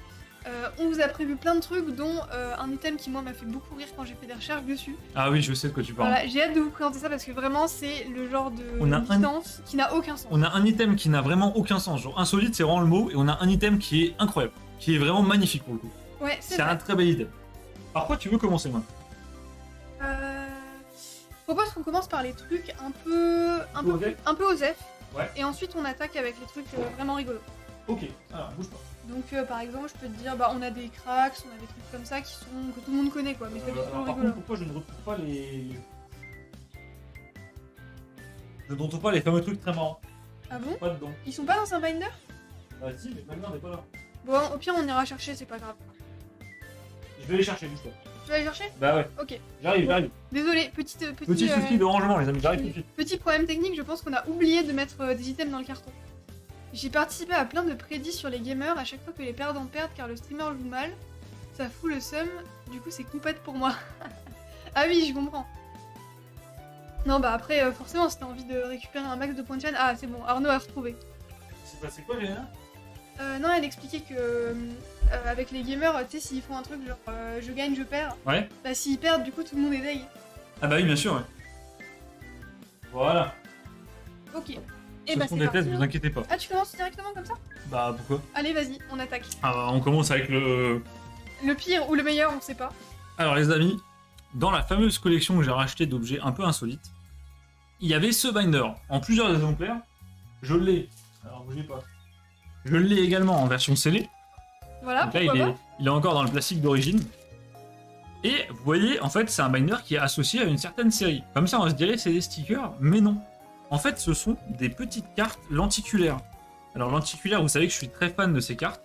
Speaker 2: On vous a prévu plein de trucs, dont un item qui moi m'a fait beaucoup rire quand j'ai fait des recherches dessus.
Speaker 1: Ah oui, je sais de quoi tu parles.
Speaker 2: Voilà, j'ai hâte de vous présenter ça parce que vraiment c'est le genre de
Speaker 1: On a
Speaker 2: licence qui n'a aucun sens.
Speaker 1: On a un item qui n'a vraiment aucun sens. Genre insolite, c'est vraiment le mot. Et on a un item qui est incroyable. Qui est vraiment magnifique pour le coup.
Speaker 2: Ouais, c'est
Speaker 1: C'est un
Speaker 2: vrai.
Speaker 1: très bel item. Par quoi tu veux commencer, moi
Speaker 2: Je propose qu'on commence par les trucs un peu osef.
Speaker 1: Ouais.
Speaker 2: Et ensuite on attaque avec les trucs vraiment rigolos.
Speaker 1: Ok, alors bouge pas.
Speaker 2: Donc par exemple, je peux te dire, bah on a des cracks, on a des trucs comme ça que tout le monde connaît quoi, mais c'est toujours
Speaker 1: Alors, par
Speaker 2: rigolo.
Speaker 1: contre, pourquoi je ne retrouve pas les. Je ne retrouve pas les fameux trucs très marrants.
Speaker 2: Ah bon?
Speaker 1: Pas dedans.
Speaker 2: Ils sont pas dans un binder?
Speaker 1: Ah si, mais maintenant on n'est pas là.
Speaker 2: Bon, au pire on ira chercher, c'est pas grave.
Speaker 1: Je vais les chercher, bouge pas.
Speaker 2: Tu vas aller chercher?
Speaker 1: Bah ouais,
Speaker 2: Ok.
Speaker 1: j'arrive.
Speaker 2: Désolé, petit
Speaker 1: Petit souci de rangement, les amis, j'arrive tout de suite.
Speaker 2: petit problème technique, je pense qu'on a oublié de mettre des items dans le carton. J'ai participé à plein de prédits sur les gamers à chaque fois que les perdants perdent car le streamer joue mal. Ça fout le seum, du coup c'est compète pour moi. Ah oui, je comprends. Non bah après, forcément, si t'as envie de récupérer un max de points de chaîne... Ah c'est bon, Arnaud a retrouvé.
Speaker 1: C'est passé quoi, Léna?
Speaker 2: Non, elle expliquait que avec les gamers, tu sais, s'ils font un truc genre je gagne, je perds,
Speaker 1: Ouais.
Speaker 2: bah s'ils perdent, du coup tout le monde est deg.
Speaker 1: Ah bah oui, bien sûr, ouais. Voilà.
Speaker 2: Ok. Et
Speaker 1: Ce
Speaker 2: bah
Speaker 1: sont
Speaker 2: c'est
Speaker 1: des
Speaker 2: parti.
Speaker 1: tests, vous inquiétez pas.
Speaker 2: Ah, tu commences directement comme ça?
Speaker 1: Bah pourquoi?
Speaker 2: Allez, vas-y, on attaque.
Speaker 1: Ah bah, on commence avec le...
Speaker 2: Le pire ou le meilleur, on sait pas.
Speaker 1: Alors les amis, dans la fameuse collection que j'ai racheté d'objets un peu insolites, il y avait ce binder en plusieurs exemplaires. Je l'ai. Alors bougez pas. Je l'ai également en version scellée.
Speaker 2: Voilà,
Speaker 1: Donc là,
Speaker 2: pourquoi pas.
Speaker 1: il est encore dans le plastique d'origine. Et vous voyez, en fait, c'est un binder qui est associé à une certaine série. Comme ça, on se dirait c'est des stickers, mais non. En fait, ce sont des petites cartes lenticulaires. Alors lenticulaire, vous savez que je suis très fan de ces cartes.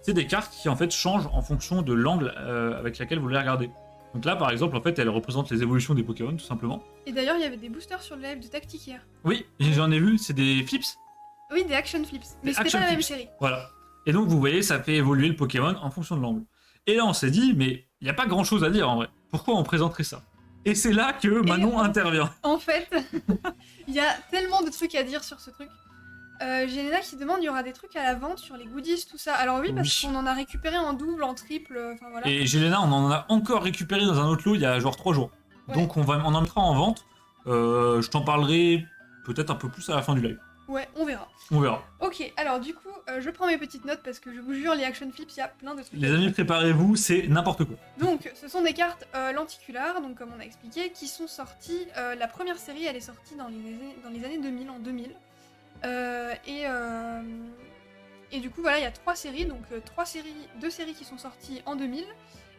Speaker 1: C'est des cartes qui en fait changent en fonction de l'angle avec laquelle vous les regardez. Donc là, par exemple, en fait, elles représentent les évolutions des Pokémon, tout simplement.
Speaker 2: Et d'ailleurs, il y avait des boosters sur le live de Tactique hier.
Speaker 1: Oui, et j'en ai vu, c'est des flips.
Speaker 2: Oui, des action flips. Mais
Speaker 1: Des
Speaker 2: c'était
Speaker 1: action
Speaker 2: pas la même
Speaker 1: flips.
Speaker 2: série.
Speaker 1: Voilà. Et donc, vous voyez, ça fait évoluer le Pokémon en fonction de l'angle. Et là, on s'est dit, mais il n'y a pas grand-chose à dire en vrai. Pourquoi on présenterait ça? Et c'est là que Manon intervient.
Speaker 2: En fait, il y a tellement de trucs à dire sur ce truc. J'ai Léna qui demande, il y aura des trucs à la vente sur les goodies, tout ça. Alors oui, parce
Speaker 1: Oui.
Speaker 2: qu'on en a récupéré en double, en triple, enfin voilà.
Speaker 1: Et Jelena, on en a encore récupéré dans un autre lot il y a genre 3 jours.
Speaker 2: Ouais.
Speaker 1: Donc, on en mettra en vente. Je t'en parlerai peut-être un peu plus à la fin du live.
Speaker 2: Ouais, on verra.
Speaker 1: On verra.
Speaker 2: Ok, alors du coup, je prends mes petites notes parce que je vous jure, les action flips, il y a plein de trucs.
Speaker 1: Les amis, préparez-vous, c'est n'importe quoi.
Speaker 2: Donc, ce sont des cartes lenticulaires, donc comme on a expliqué, qui sont sorties. La première série, elle est sortie dans les années 2000, en 2000. Et du coup, voilà, il y a 3 séries, donc 2 séries qui sont sorties en 2000,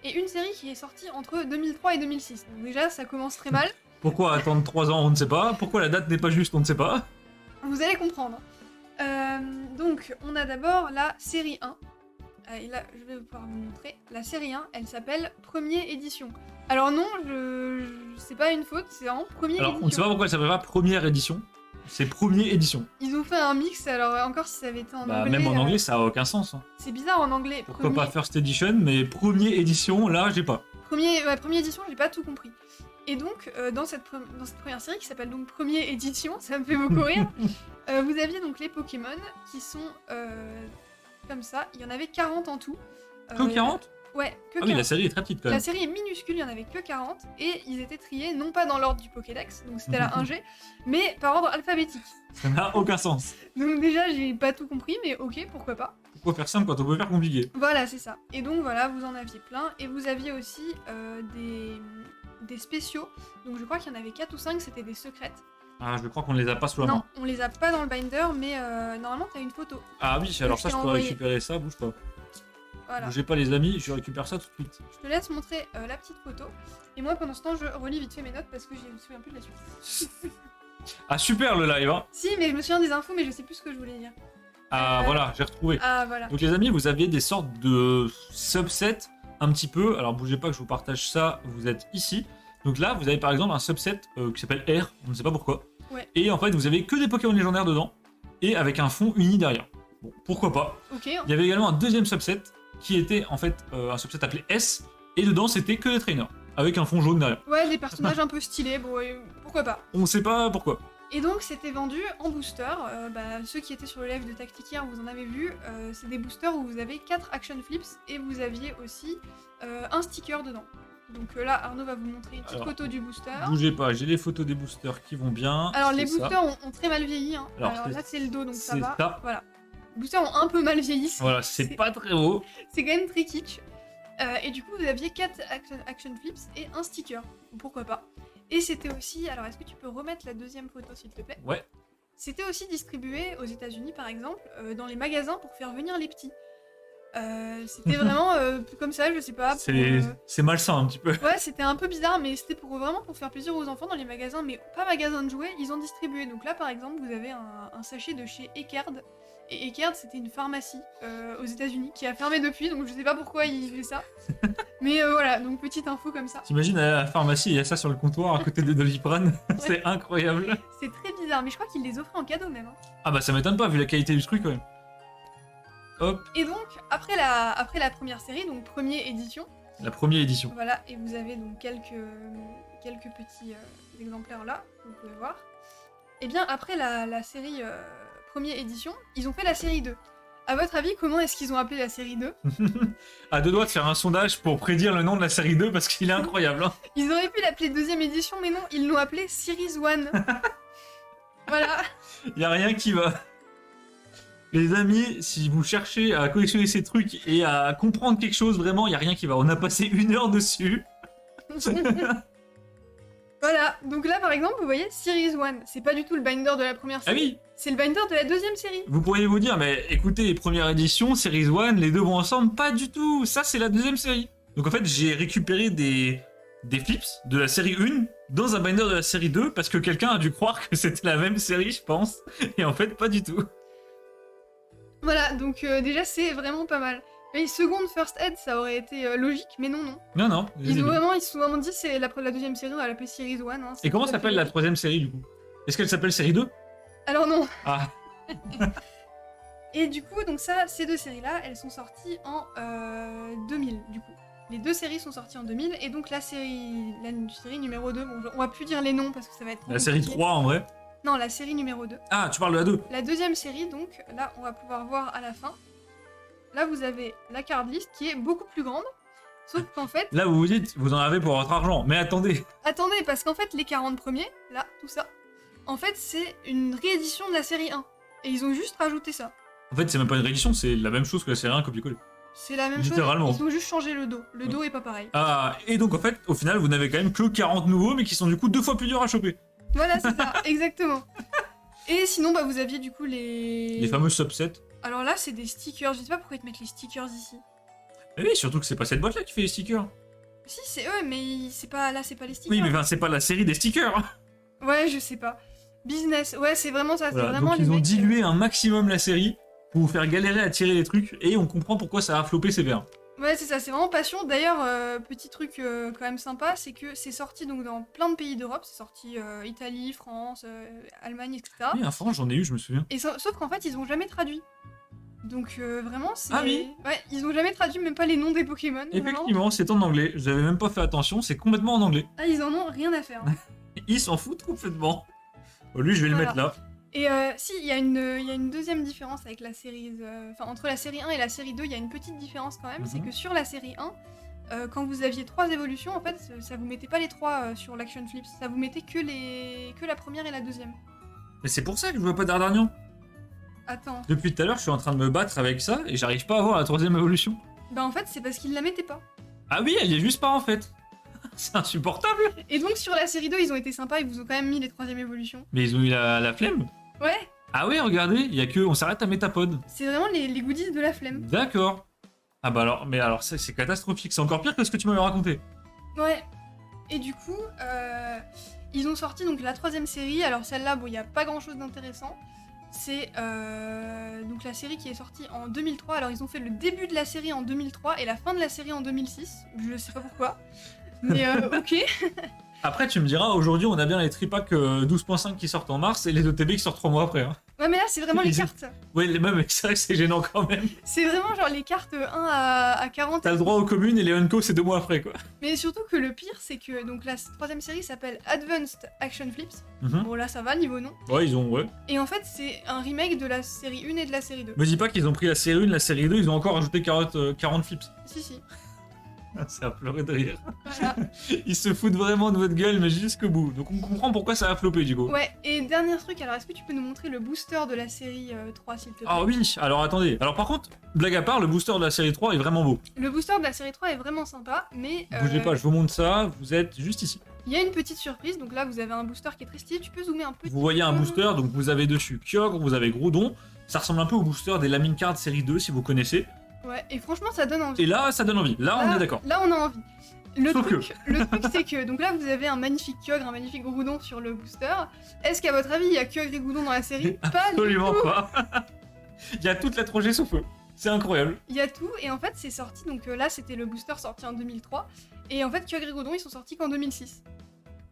Speaker 2: et une série qui est sortie entre 2003 et 2006. Donc déjà, ça commence très mal.
Speaker 1: Pourquoi attendre 3 ans, on ne sait pas. Pourquoi la date n'est pas juste, on ne sait pas.
Speaker 2: Vous allez comprendre. Donc, on a d'abord la série 1. Et là, je vais pouvoir vous montrer. La série 1, elle s'appelle Première Édition. Alors non, c'est pas une faute, c'est en Première
Speaker 1: Alors,
Speaker 2: Édition.
Speaker 1: on ne sait pas pourquoi elle s'appelle pas première édition. C'est première édition.
Speaker 2: Ils ont fait un mix, alors encore si ça avait été en
Speaker 1: Bah,
Speaker 2: anglais...
Speaker 1: même en anglais, ça a aucun sens. Hein.
Speaker 2: C'est bizarre en anglais.
Speaker 1: Pourquoi pas first edition, mais première édition, là, j'ai pas.
Speaker 2: Première édition, j'ai pas tout compris. Et donc, dans cette première série, qui s'appelle donc Première Édition, ça me fait beaucoup rire, vous aviez donc les Pokémon, qui sont comme ça. Il y en avait 40 en tout.
Speaker 1: Que 40?
Speaker 2: Ouais, que
Speaker 1: Ah
Speaker 2: 40.
Speaker 1: oui, la série est très petite quand
Speaker 2: La
Speaker 1: même.
Speaker 2: série est minuscule, il y en avait que 40, et ils étaient triés non pas dans l'ordre du Pokédex, donc c'était la 1G, mais par ordre alphabétique.
Speaker 1: Ça n'a aucun sens.
Speaker 2: Donc déjà, j'ai pas tout compris, mais ok, pourquoi pas.
Speaker 1: Pourquoi faire simple quand on peut faire compliqué?
Speaker 2: Voilà, c'est ça. Et donc voilà, vous en aviez plein, et vous aviez aussi des spéciaux, donc je crois qu'il y en avait 4 ou 5, c'était des secrètes.
Speaker 1: Ah, je crois qu'on les a pas sous la
Speaker 2: Non,
Speaker 1: main.
Speaker 2: on les a pas dans le binder, mais normalement t'as une photo.
Speaker 1: Ah oui, alors ça,
Speaker 2: je
Speaker 1: je
Speaker 2: t'ai
Speaker 1: peux
Speaker 2: envoyé.
Speaker 1: récupérer ça, bouge pas.
Speaker 2: Voilà.
Speaker 1: Bougez pas les amis, je récupère ça tout de suite.
Speaker 2: Je te laisse montrer la petite photo, et moi pendant ce temps, je relis vite fait mes notes parce que je me souviens plus de la suite.
Speaker 1: Ah super le live, hein.
Speaker 2: Si, mais je me souviens des infos, mais je sais plus ce que je voulais dire.
Speaker 1: Ah voilà, j'ai retrouvé.
Speaker 2: Ah voilà.
Speaker 1: Donc les amis, vous aviez des sortes de subsets un petit peu. Alors bougez pas que je vous partage ça, vous êtes ici. Donc là, vous avez par exemple un subset qui s'appelle R, on ne sait pas pourquoi.
Speaker 2: Ouais.
Speaker 1: Et en fait, vous avez que des Pokémon légendaires dedans, et avec un fond uni derrière. Bon, pourquoi pas.
Speaker 2: Ok.
Speaker 1: Il y avait également un deuxième subset, qui était en fait un subset appelé S, et dedans c'était que des trainers, avec un fond jaune derrière.
Speaker 2: Ouais, des personnages un peu stylés, bon, pourquoi pas.
Speaker 1: On sait pas pourquoi.
Speaker 2: Et donc c'était vendu en booster. Ceux qui étaient sur le live de Tactiquaire, vous en avez vu. C'est des boosters où vous avez 4 action flips et vous aviez aussi un sticker dedans. Donc là, Arnaud va vous montrer une petite photo du booster.
Speaker 1: Bougez pas, j'ai les photos des boosters qui vont bien.
Speaker 2: Alors les boosters ont très mal vieilli. Hein. Alors là, c'est le dos, donc ça va.
Speaker 1: Ça.
Speaker 2: Voilà. Les boosters ont un peu mal vieilli.
Speaker 1: Voilà, c'est pas très beau.
Speaker 2: C'est quand même très kitsch. Et du coup, vous aviez 4 action flips et un sticker. Pourquoi pas. Et c'était aussi... Alors, est-ce que tu peux remettre la deuxième photo, s'il te plaît?
Speaker 1: Ouais.
Speaker 2: C'était aussi distribué aux États-Unis, par exemple, dans les magasins pour faire venir les petits. C'était vraiment comme ça, je sais pas.
Speaker 1: C'est malsain un petit peu.
Speaker 2: Ouais, c'était un peu bizarre, mais c'était vraiment pour faire plaisir aux enfants dans les magasins, mais pas magasins de jouets, ils ont distribué. Donc là, par exemple, vous avez un sachet de chez Eckerd. Et Eckerd, c'était une pharmacie aux États-Unis qui a fermé depuis, donc je sais pas pourquoi il fait ça. Mais voilà, donc petite info comme ça.
Speaker 1: T'imagines à la pharmacie, il y a ça sur le comptoir à côté de Doliprane. C'est incroyable.
Speaker 2: C'est très bizarre, mais je crois qu'il les offrait en cadeau même. Hein.
Speaker 1: Ah bah ça m'étonne pas vu la qualité du truc quand même. Hop.
Speaker 2: Et donc, après la première série, donc première édition.
Speaker 1: La première édition.
Speaker 2: Voilà, et vous avez donc quelques petits exemplaires là, vous pouvez voir. Et bien, après la série première édition, ils ont fait la série 2. À votre avis, comment est-ce qu'ils ont appelé la série 2?
Speaker 1: À deux doigts de faire un sondage pour prédire le nom de la série 2 parce qu'il est incroyable. Hein.
Speaker 2: Ils auraient pu l'appeler deuxième édition, mais non, ils l'ont appelé Series 1. Voilà.
Speaker 1: Y a rien qui va. Les amis, si vous cherchez à collectionner ces trucs et à comprendre quelque chose, vraiment, y a rien qui va. On a passé 1 heure dessus.
Speaker 2: Voilà, donc là par exemple, vous voyez, Series 1, c'est pas du tout le binder de la première série.
Speaker 1: Ah oui.
Speaker 2: C'est le binder de la deuxième série.
Speaker 1: Vous pourriez vous dire, mais écoutez, première édition, Series 1, les deux vont ensemble. Pas du tout. Ça, c'est la deuxième série. Donc en fait, j'ai récupéré des flips de la série 1 dans un binder de la série 2 parce que quelqu'un a dû croire que c'était la même série, je pense. Et en fait, pas du tout.
Speaker 2: Voilà, donc déjà c'est vraiment pas mal. Et seconde First Aid, ça aurait été logique, mais non.
Speaker 1: Non.
Speaker 2: Ils se sont vraiment dit c'est la deuxième série, on va l'appeler Series 1. Hein,
Speaker 1: et comment s'appelle la troisième série du coup? Est-ce qu'elle s'appelle série 2?
Speaker 2: Alors non.
Speaker 1: Ah.
Speaker 2: Et du coup, donc ça, ces deux séries-là, elles sont sorties en 2000 du coup. Les deux séries sont sorties en 2000, et donc la série numéro 2, bon, on va plus dire les noms parce que ça va être...
Speaker 1: La série 3 en vrai?
Speaker 2: Non, la série numéro 2.
Speaker 1: Ah, tu parles de la 2?
Speaker 2: La deuxième série, donc, là, on va pouvoir voir à la fin. Là, vous avez la card list qui est beaucoup plus grande. Sauf qu'en fait...
Speaker 1: Là, vous vous dites, vous en avez pour votre argent. Mais attendez.
Speaker 2: Attendez, parce qu'en fait, les 40 premiers, là, tout ça, en fait, c'est une réédition de la série 1. Et ils ont juste rajouté ça.
Speaker 1: En fait, c'est même pas une réédition, c'est la même chose que la série 1 copier-coller.
Speaker 2: C'est la même
Speaker 1: littéralement.
Speaker 2: chose, ils ont juste changé le dos. Le dos est pas pareil.
Speaker 1: Ah, et donc en fait, au final, vous n'avez quand même que 40 nouveaux, mais qui sont du coup 2 fois plus durs à choper.
Speaker 2: Voilà, c'est ça, exactement. Et sinon, bah, vous aviez du coup les
Speaker 1: fameux subsets.
Speaker 2: Alors là, c'est des stickers. Je sais pas pourquoi ils te mettent les stickers ici.
Speaker 1: Mais oui, surtout que c'est pas cette boîte-là qui fait les stickers.
Speaker 2: Si, c'est eux, mais c'est pas là, c'est pas les stickers.
Speaker 1: Oui, mais enfin, c'est pas la série des stickers.
Speaker 2: Ouais, je sais pas. Business, ouais, c'est vraiment ça.
Speaker 1: Voilà,
Speaker 2: c'est vraiment
Speaker 1: donc ils ont dilué un maximum la série pour vous faire galérer à tirer les trucs, et on comprend pourquoi ça a floppé sévère.
Speaker 2: Ouais, c'est ça, c'est vraiment passion. D'ailleurs, petit truc quand même sympa, c'est que c'est sorti donc dans plein de pays d'Europe. C'est sorti Italie, France, Allemagne, etc.
Speaker 1: Oui, en France, j'en ai eu, je me souviens.
Speaker 2: Et sauf qu'en fait, ils ont jamais traduit. Donc vraiment, c'est...
Speaker 1: Ah oui.
Speaker 2: Ouais, ils ont jamais traduit même pas les noms des Pokémon.
Speaker 1: Effectivement, c'est en anglais. J'avais même pas fait attention, c'est complètement en anglais.
Speaker 2: Ah, ils en ont rien à faire. Hein.
Speaker 1: Ils s'en foutent complètement. Bon, lui, je vais le mettre là.
Speaker 2: Et si, il y a une deuxième différence avec la série... Enfin, entre la série 1 et la série 2, il y a une petite différence quand même. C'est que sur la série 1, quand vous aviez 3 évolutions, en fait, ça vous mettait pas les 3 sur l'Action Flips. Ça vous mettait que la première et la deuxième.
Speaker 1: Mais c'est pour ça que je vois pas d'Ardagnan.
Speaker 2: Attends.
Speaker 1: Depuis tout à l'heure, je suis en train de me battre avec ça et j'arrive pas à voir la troisième évolution.
Speaker 2: Bah en fait, c'est parce qu'ils la mettaient pas.
Speaker 1: Ah oui, elle y est juste pas en fait. C'est insupportable.
Speaker 2: Et donc sur la série 2, ils ont été sympas, ils vous ont quand même mis les 3e évolutions.
Speaker 1: Mais ils ont eu la flemme.
Speaker 2: Ouais.
Speaker 1: Ah oui, regardez, il y a que... On s'arrête à Métapod.
Speaker 2: C'est vraiment les goodies de la flemme.
Speaker 1: D'accord. Ah bah alors, mais alors c'est catastrophique, c'est encore pire que ce que tu m'avais raconté.
Speaker 2: Ouais. Et du coup, ils ont sorti donc la 3e série. Alors celle-là, bon, il n'y a pas grand-chose d'intéressant. C'est donc la série qui est sortie en 2003. Alors ils ont fait le début de la série en 2003 et la fin de la série en 2006. Je sais pas pourquoi. Mais ok.
Speaker 1: Après, tu me diras, aujourd'hui, on a bien les tripacks 12.5 qui sortent en mars et les ETB qui sortent 3 mois après. Hein.
Speaker 2: Ouais, mais là, c'est vraiment les
Speaker 1: Ils-
Speaker 2: cartes.
Speaker 1: Ouais, les mêmes, c'est vrai que c'est gênant quand même.
Speaker 2: C'est vraiment genre les cartes 1 à 40.
Speaker 1: T'as le droit aux communes et les Unco, c'est 2 mois après, quoi.
Speaker 2: Mais surtout que le pire, c'est que donc la troisième série s'appelle Advanced Action Flips.
Speaker 1: Mhm.
Speaker 2: Bon, là, ça va, niveau nom.
Speaker 1: Ouais, ils ont, ouais.
Speaker 2: Et en fait, c'est un remake de la série 1 et de la série 2.
Speaker 1: Me dis pas qu'ils ont pris la série 1, la série 2, ils ont encore rajouté 40 flips.
Speaker 2: Si, si.
Speaker 1: C'est à pleurer de rire.
Speaker 2: Voilà.
Speaker 1: Ils se foutent vraiment de votre gueule, mais jusqu'au bout. Donc on comprend pourquoi ça a floppé, du coup.
Speaker 2: Ouais, et dernier truc, alors est-ce que tu peux nous montrer le booster de la série 3, s'il te plaît?
Speaker 1: Ah oui, alors attendez. Alors par contre, blague à part, le booster de la série 3 est vraiment beau.
Speaker 2: Le booster de la série 3 est vraiment sympa, mais
Speaker 1: Bougez pas, je vous montre ça, vous êtes juste ici.
Speaker 2: il y a une petite surprise. Donc là, vous avez un booster qui est très stylé. Tu peux zoomer un peu.
Speaker 1: Vous voyez un booster, donc vous avez dessus Kyogre, vous avez Groudon. Ça ressemble un peu au booster des Lamine Card série 2, si vous connaissez.
Speaker 2: Ouais, et franchement, ça donne envie.
Speaker 1: Et là, ça donne envie. Là, on est d'accord.
Speaker 2: Là, on a envie. Le
Speaker 1: Sauf
Speaker 2: truc, c'est que donc là, vous avez un magnifique Kyogre, un magnifique Groudon sur le booster. Est-ce qu'à votre avis, il y a Kyogre et Groudon dans la série? Pas du
Speaker 1: Absolument
Speaker 2: tout.
Speaker 1: pas. Il y a toute la trangée sous feu. C'est incroyable.
Speaker 2: Il y a tout, et en fait, c'est sorti. Donc là, c'était le booster sorti en 2003. Et en fait, Kyogre et Groudon, ils sont sortis qu'en 2006.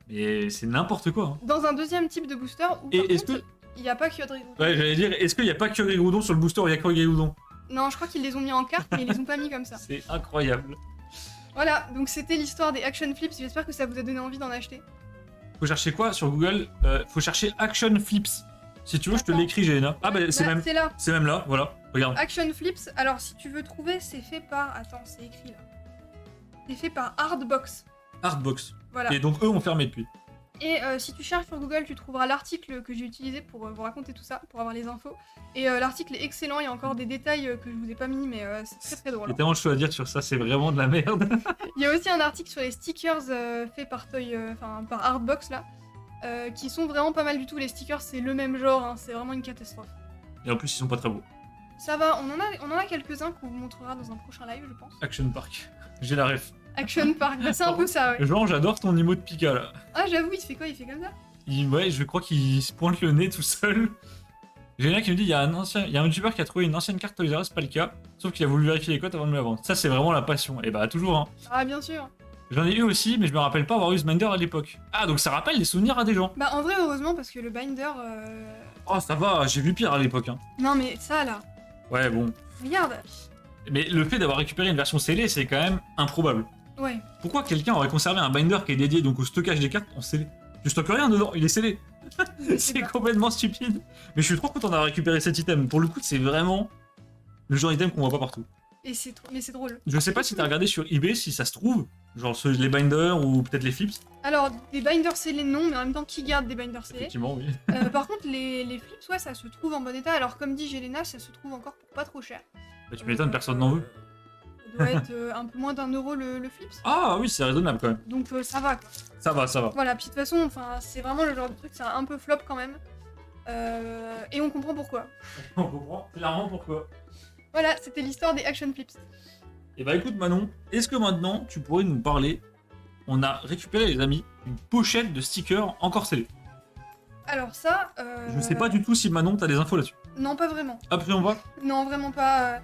Speaker 1: Mais c'est n'importe quoi. Hein.
Speaker 2: Dans un deuxième type de booster où
Speaker 1: Et
Speaker 2: par
Speaker 1: est-ce
Speaker 2: contre,
Speaker 1: que-
Speaker 2: il n'y a pas Kyogre et Groudon.
Speaker 1: Ouais, j'allais dire, est-ce qu'il n'y a pas Kyogre et Groudon sur le booster ou il y a Kyogre et Groudon?
Speaker 2: Non, je crois qu'ils les ont mis en carte, mais ils les ont pas mis comme ça.
Speaker 1: C'est incroyable.
Speaker 2: Voilà, donc c'était l'histoire des Action Flips. J'espère que ça vous a donné envie d'en acheter.
Speaker 1: Faut chercher quoi sur Google? Faut chercher Action Flips. Si tu veux, je te
Speaker 2: D'accord.
Speaker 1: l'écris, Jelena. Ah bah c'est
Speaker 2: Là,
Speaker 1: même,
Speaker 2: c'est là.
Speaker 1: c'est même là, voilà. Regarde.
Speaker 2: Action Flips. Alors, si tu veux trouver, c'est fait par. Attends, c'est écrit là. C'est fait par Hardbox.
Speaker 1: Artbox.
Speaker 2: Voilà.
Speaker 1: Et donc eux ont fermé depuis.
Speaker 2: Et si tu cherches sur Google, tu trouveras l'article que j'ai utilisé pour vous raconter tout ça, pour avoir les infos. Et l'article est excellent, il y a encore des détails que je vous ai pas mis, mais c'est très très
Speaker 1: Il
Speaker 2: drôle.
Speaker 1: y a tellement de choses à dire sur ça, c'est vraiment de la merde.
Speaker 2: Il y a aussi un article sur les stickers faits par par Artbox là, qui sont vraiment pas mal du tout. Les stickers, c'est le même genre, hein, c'est vraiment une catastrophe.
Speaker 1: Et en plus, ils sont pas très beaux.
Speaker 2: Ça va, on en a quelques-uns qu'on vous montrera dans un prochain live, je pense.
Speaker 1: Action Park. J'ai la ref.
Speaker 2: Action Park, bah, c'est un peu ça, ouais.
Speaker 1: Genre, j'adore ton niveau de Pika là.
Speaker 2: Ah, j'avoue, il se fait quoi? Il fait comme ça?
Speaker 1: Ouais, je crois qu'il se pointe le nez tout seul. J'ai un qui me dit il y a un youtubeur qui a trouvé une ancienne carte Toys R Us, pas le cas, sauf qu'il a voulu vérifier les codes avant de me la vendre. Ça, c'est vraiment la passion. Et bah, toujours, hein.
Speaker 2: Ah, bien sûr.
Speaker 1: J'en ai eu aussi, mais je me rappelle pas avoir eu ce binder à l'époque. Ah, donc ça rappelle des souvenirs à des gens.
Speaker 2: Bah, en vrai, heureusement, parce que le binder.
Speaker 1: Oh, ça va, j'ai vu pire à l'époque, hein.
Speaker 2: Non, mais ça là,
Speaker 1: Ouais, bon.
Speaker 2: regarde.
Speaker 1: Mais le fait d'avoir récupéré une version scellée, c'est quand même improbable.
Speaker 2: Ouais.
Speaker 1: Pourquoi quelqu'un aurait conservé un binder qui est dédié donc au stockage des cartes en scellé? Tu stockes rien dedans, il est scellé. C'est complètement stupide. Mais je suis trop content d'avoir récupéré cet item. Pour le coup, c'est vraiment le genre d'item qu'on voit pas partout.
Speaker 2: Et mais c'est drôle.
Speaker 1: Je sais pas si t'as regardé sur eBay si ça se trouve, genre les binders ou peut-être les flips.
Speaker 2: Alors, des binders scellés, non, mais en même temps, qui garde des binders scellés?
Speaker 1: Effectivement, oui.
Speaker 2: Par contre, les flips, ouais, ça se trouve en bon état. Alors, comme dit Jelena, ça se trouve encore pour pas trop cher.
Speaker 1: Bah, tu m'étonnes, personne n'en veut.
Speaker 2: Ça doit être un peu moins d'1 € le flips.
Speaker 1: Ah oui, c'est raisonnable quand même.
Speaker 2: Donc, ça va, quoi.
Speaker 1: Ça va, ça va.
Speaker 2: Voilà, puis de toute façon, enfin, c'est vraiment le genre de truc, c'est un peu flop quand même. Et on comprend pourquoi.
Speaker 1: On comprend clairement pourquoi.
Speaker 2: Voilà, c'était l'histoire des Action Flips.
Speaker 1: Et bah écoute Manon, est-ce que maintenant tu pourrais nous parler? On a récupéré les amis une pochette de stickers encore scellés.
Speaker 2: Alors ça...
Speaker 1: Je sais pas du tout si Manon t'as des infos là-dessus.
Speaker 2: Non, pas vraiment.
Speaker 1: Absolument pas.
Speaker 2: Non, vraiment pas.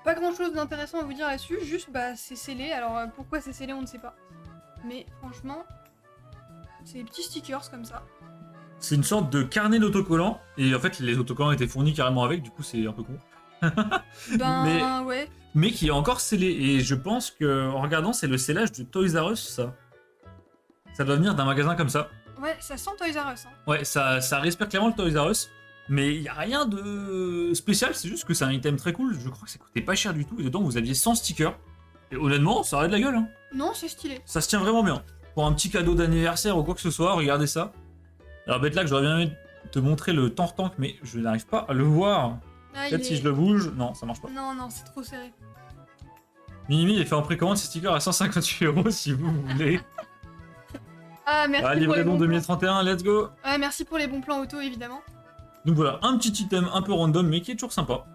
Speaker 2: Pas grand chose d'intéressant à vous dire là-dessus, juste bah c'est scellé. Alors pourquoi c'est scellé, on ne sait pas. Mais franchement, c'est des petits stickers comme ça.
Speaker 1: C'est une sorte de carnet d'autocollants et en fait les autocollants étaient fournis carrément avec, du coup c'est un peu con.
Speaker 2: Ben ouais.
Speaker 1: Mais qui est encore scellé et je pense que en regardant c'est le scellage de Toys R Us ça. Ça doit venir d'un magasin comme ça.
Speaker 2: Ouais, ça sent Toys R Us. Hein.
Speaker 1: Ouais, ça respire clairement le Toys R Us. Mais il n'y a rien de spécial, c'est juste que c'est un item très cool. Je crois que ça coûtait pas cher du tout. Et dedans, vous aviez 100 stickers. Et honnêtement, ça aurait de la gueule. Hein.
Speaker 2: Non, c'est stylé.
Speaker 1: Ça se tient vraiment bien. Pour un petit cadeau d'anniversaire ou quoi que ce soit, regardez ça. Alors, bête là, que j'aurais bien aimé te montrer le tank, mais je n'arrive pas à le voir.
Speaker 2: Ah,
Speaker 1: Peut-être si je le bouge. Non, ça marche pas.
Speaker 2: Non, non, c'est trop serré.
Speaker 1: Minimi, il est fait en précommande ces stickers à 158 € si vous voulez.
Speaker 2: Ah, merci
Speaker 1: Ah,
Speaker 2: pour les
Speaker 1: livraison
Speaker 2: bons
Speaker 1: 2031, let's go.
Speaker 2: plans. Ouais, merci pour les bons plans auto, évidemment.
Speaker 1: Donc voilà, un petit item un peu random, mais qui est toujours sympa.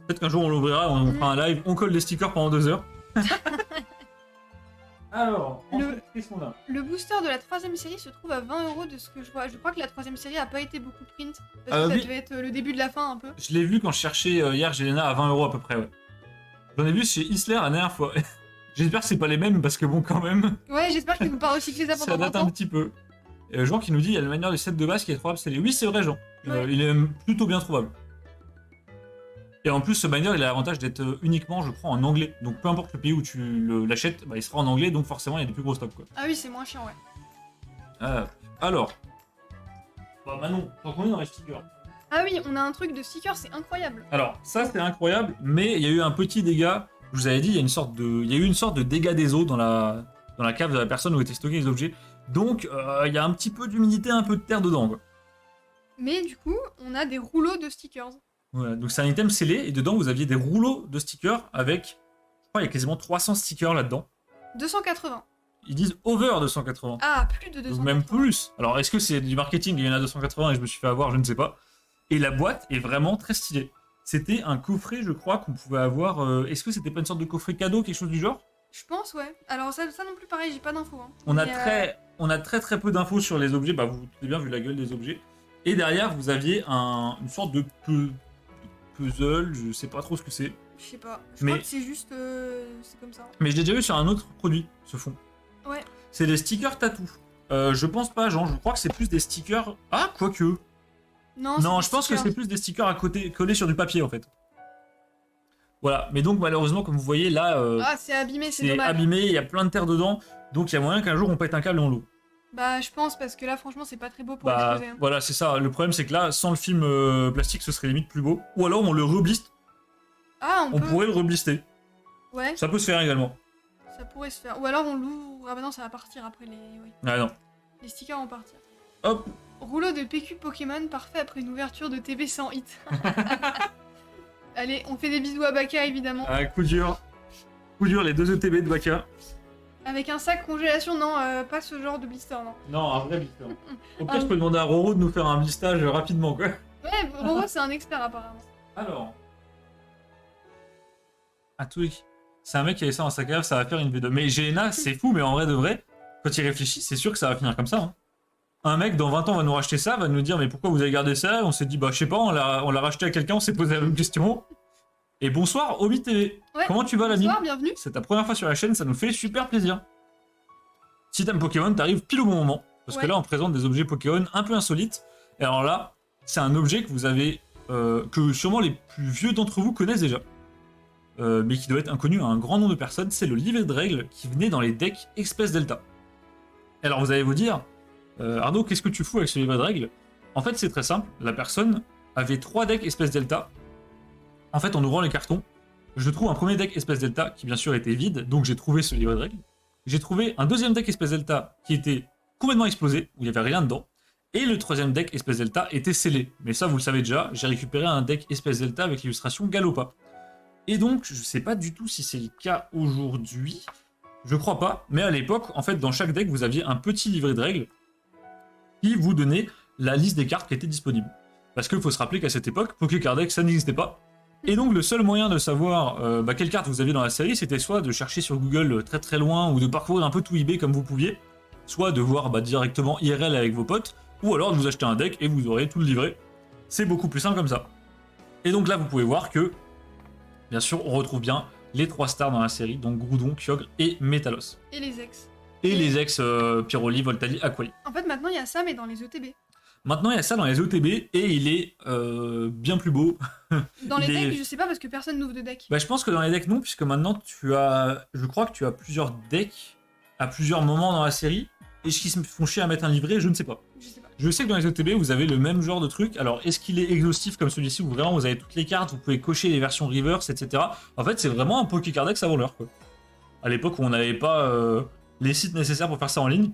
Speaker 1: Peut-être qu'un jour on l'ouvrira, on fera un live, on colle des stickers pendant 2 heures. Alors, ensuite, qu'est-ce qu'on a?
Speaker 2: Le booster de la 3ème série se trouve à 20 € de ce que je vois. Je crois que la 3ème série a pas été beaucoup print. Parce que ça
Speaker 1: Oui.
Speaker 2: devait être le début de la fin un peu.
Speaker 1: Je l'ai vu quand je cherchais hier Jelena à 20 € à peu près, ouais. J'en ai vu chez Isler la dernière fois. J'espère que c'est pas les mêmes parce que bon, quand même,
Speaker 2: Ouais, j'espère qu'ils vont pas recycler ça
Speaker 1: ça
Speaker 2: pendant
Speaker 1: date un
Speaker 2: longtemps.
Speaker 1: petit peu. Et Jean qui nous dit il y a la manière du set de base qui est trouvable, c'est les. Oui, c'est vrai, Jean.
Speaker 2: Ouais.
Speaker 1: Il est même plutôt bien trouvable. Et en plus, ce binder, il a l'avantage d'être uniquement, je crois, en anglais. Donc peu importe le pays où tu l'achètes, bah, il sera en anglais, donc forcément, il y a des plus gros stocks, quoi.
Speaker 2: Ah oui, c'est moins chiant, ouais.
Speaker 1: Alors. Bah, Manon, tant qu'on est dans les stickers.
Speaker 2: Ah oui, on a un truc de sticker, c'est incroyable.
Speaker 1: Alors, ça, c'est incroyable, mais il y a eu un petit dégât. Je vous avais dit, il y a eu une sorte de dégât des eaux dans la cave de la personne où étaient stockés les objets. Donc, il y a un petit peu d'humidité, un peu de terre dedans, quoi.
Speaker 2: Mais du coup, on a des rouleaux de stickers.
Speaker 1: Voilà, donc c'est un item scellé, et dedans, vous aviez des rouleaux de stickers avec, je crois, il y a quasiment 300 stickers là-dedans.
Speaker 2: 280.
Speaker 1: Ils disent over 280.
Speaker 2: Ah, plus de
Speaker 1: Donc
Speaker 2: 280.
Speaker 1: même plus. Alors, est-ce que c'est du marketing et il y en a 280 et je me suis fait avoir, je ne sais pas. Et la boîte est vraiment très stylée. C'était un coffret, je crois, qu'on pouvait avoir. Est-ce que c'était pas une sorte de coffret cadeau, quelque chose du genre?
Speaker 2: Je pense, ouais. Alors ça non plus, pareil, j'ai pas d'infos. Hein.
Speaker 1: On a
Speaker 2: Mais,
Speaker 1: très peu d'infos sur les objets. Bah, vous vous doutez bien vu la gueule des objets. Et derrière, vous aviez une sorte de puzzle. Je sais pas trop ce que c'est.
Speaker 2: Je sais pas. Je
Speaker 1: Mais-
Speaker 2: crois que c'est juste... c'est comme ça.
Speaker 1: Mais je l'ai déjà vu sur un autre produit, ce fond.
Speaker 2: Ouais.
Speaker 1: C'est des stickers tatou. Je pense pas, Jean. Je crois que c'est plus des stickers. Ah, quoique.
Speaker 2: Non,
Speaker 1: Non,
Speaker 2: c'est
Speaker 1: je pense que
Speaker 2: stickers.
Speaker 1: c'est plus des stickers à côté, collés sur du papier en fait. Voilà, mais donc malheureusement, comme vous voyez là,
Speaker 2: Ah, c'est abîmé, c'est
Speaker 1: c'est
Speaker 2: dommage.
Speaker 1: abîmé, il y a plein de terre dedans, donc il y a moyen qu'un jour on pète un câble et on l'eau.
Speaker 2: Bah, je pense, parce que là, franchement, c'est pas très beau pour
Speaker 1: Bah
Speaker 2: exposer. Hein.
Speaker 1: voilà, c'est ça. Le problème c'est que là, sans le film plastique, ce serait limite plus beau. Ou alors on le rebliste,
Speaker 2: Ah,
Speaker 1: on
Speaker 2: peut...
Speaker 1: pourrait le reblister.
Speaker 2: Ouais,
Speaker 1: Ça peut se faire également.
Speaker 2: ça pourrait se faire. Ou alors on l'ouvre... Ah bah non, ça va partir après les... Oui.
Speaker 1: Ah non.
Speaker 2: Les stickers vont partir.
Speaker 1: Hop,
Speaker 2: Rouleau de PQ Pokémon parfait après une ouverture de TB sans hit. Allez, on fait des bisous à Baka évidemment.
Speaker 1: ah, coup dur. Coup dur, les deux ETB de Baka.
Speaker 2: Avec un sac congélation, non, pas ce genre de blister, non.
Speaker 1: Non, un vrai blister. Au pire,
Speaker 2: Ah.
Speaker 1: je peux demander à Roro de nous faire un blistage rapidement quoi.
Speaker 2: Ouais, Roro c'est un expert apparemment.
Speaker 1: Alors. Un truc. C'est un mec qui avait ça dans sa cave, ça va faire une V2. Mais Géna, c'est fou, mais en vrai de vrai, quand il réfléchit, c'est sûr que ça va finir comme ça. Hein. Un mec, dans 20 ans, va nous racheter ça, va nous dire mais pourquoi vous avez gardé ça? On s'est dit bah je sais pas, on l'a racheté à quelqu'un, on s'est posé la même question. Et bonsoir, Obi TV.
Speaker 2: Ouais,
Speaker 1: Comment tu vas l'ami?
Speaker 2: bonsoir, bienvenue.
Speaker 1: C'est ta première fois sur la chaîne, ça nous fait super plaisir. Si t'aimes Pokémon, t'arrives pile au bon moment. Parce que
Speaker 2: Ouais.
Speaker 1: là, on présente des objets Pokémon un peu insolites. Et alors là, c'est un objet que vous avez, que sûrement les plus vieux d'entre vous connaissent déjà. Mais qui doit être inconnu à un grand nombre de personnes. C'est le livret de règles qui venait dans les decks Express Delta. Et alors vous allez vous dire, Arnaud, qu'est-ce que tu fous avec ce livret de règles? En fait, c'est très simple. La personne avait 3 decks Express Delta. En fait, en ouvrant les cartons, je trouve un premier deck Espèce Delta qui bien sûr était vide, donc j'ai trouvé ce livret de règles. J'ai trouvé un deuxième deck Espèce Delta qui était complètement explosé, où il n'y avait rien dedans. Et le troisième deck Espèce Delta était scellé. Mais ça, vous le savez déjà, j'ai récupéré un deck Espèce Delta avec l'illustration Galopa. Et donc, je sais pas du tout si c'est le cas aujourd'hui. Je crois pas, mais à l'époque, en fait, dans chaque deck, vous aviez un petit livret de règles qui vous donnait la liste des cartes qui étaient disponibles. Parce qu'il faut se rappeler qu'à cette époque, Pokécard Deck, ça n'existait pas. Et donc le seul moyen de savoir quelle carte vous aviez dans la série, c'était soit de chercher sur Google très très loin, ou de parcourir un peu tout eBay comme vous pouviez, soit de voir directement IRL avec vos potes, ou alors de vous acheter un deck et vous aurez tout le livret. C'est beaucoup plus simple comme ça. Et donc là vous pouvez voir que, bien sûr, on retrouve bien les 3 stars dans la série, donc Groudon, Kyogre et Metalos.
Speaker 2: Et les ex.
Speaker 1: Et les ex Pyroli, Voltali, Aquali.
Speaker 2: En fait, maintenant, il y a ça, mais dans les ETB.
Speaker 1: Maintenant il y a ça dans les ETB, et il est bien plus beau.
Speaker 2: Dans les
Speaker 1: Il est-
Speaker 2: decks, je sais pas, parce que personne n'ouvre de deck.
Speaker 1: Bah, je pense que dans les decks, non, puisque maintenant, je crois que tu as plusieurs decks à plusieurs moments dans la série, et qui se font chier à mettre un livret, je ne sais pas.
Speaker 2: Je sais pas.
Speaker 1: Je sais que dans les ETB, vous avez le même genre de truc. Alors, est-ce qu'il est exhaustif comme celui-ci, où vraiment vous avez toutes les cartes, vous pouvez cocher les versions reverse, etc. En fait, c'est vraiment un Pokécard Deck avant l'heure, quoi. À l'époque où on n'avait pas les sites nécessaires pour faire ça en ligne.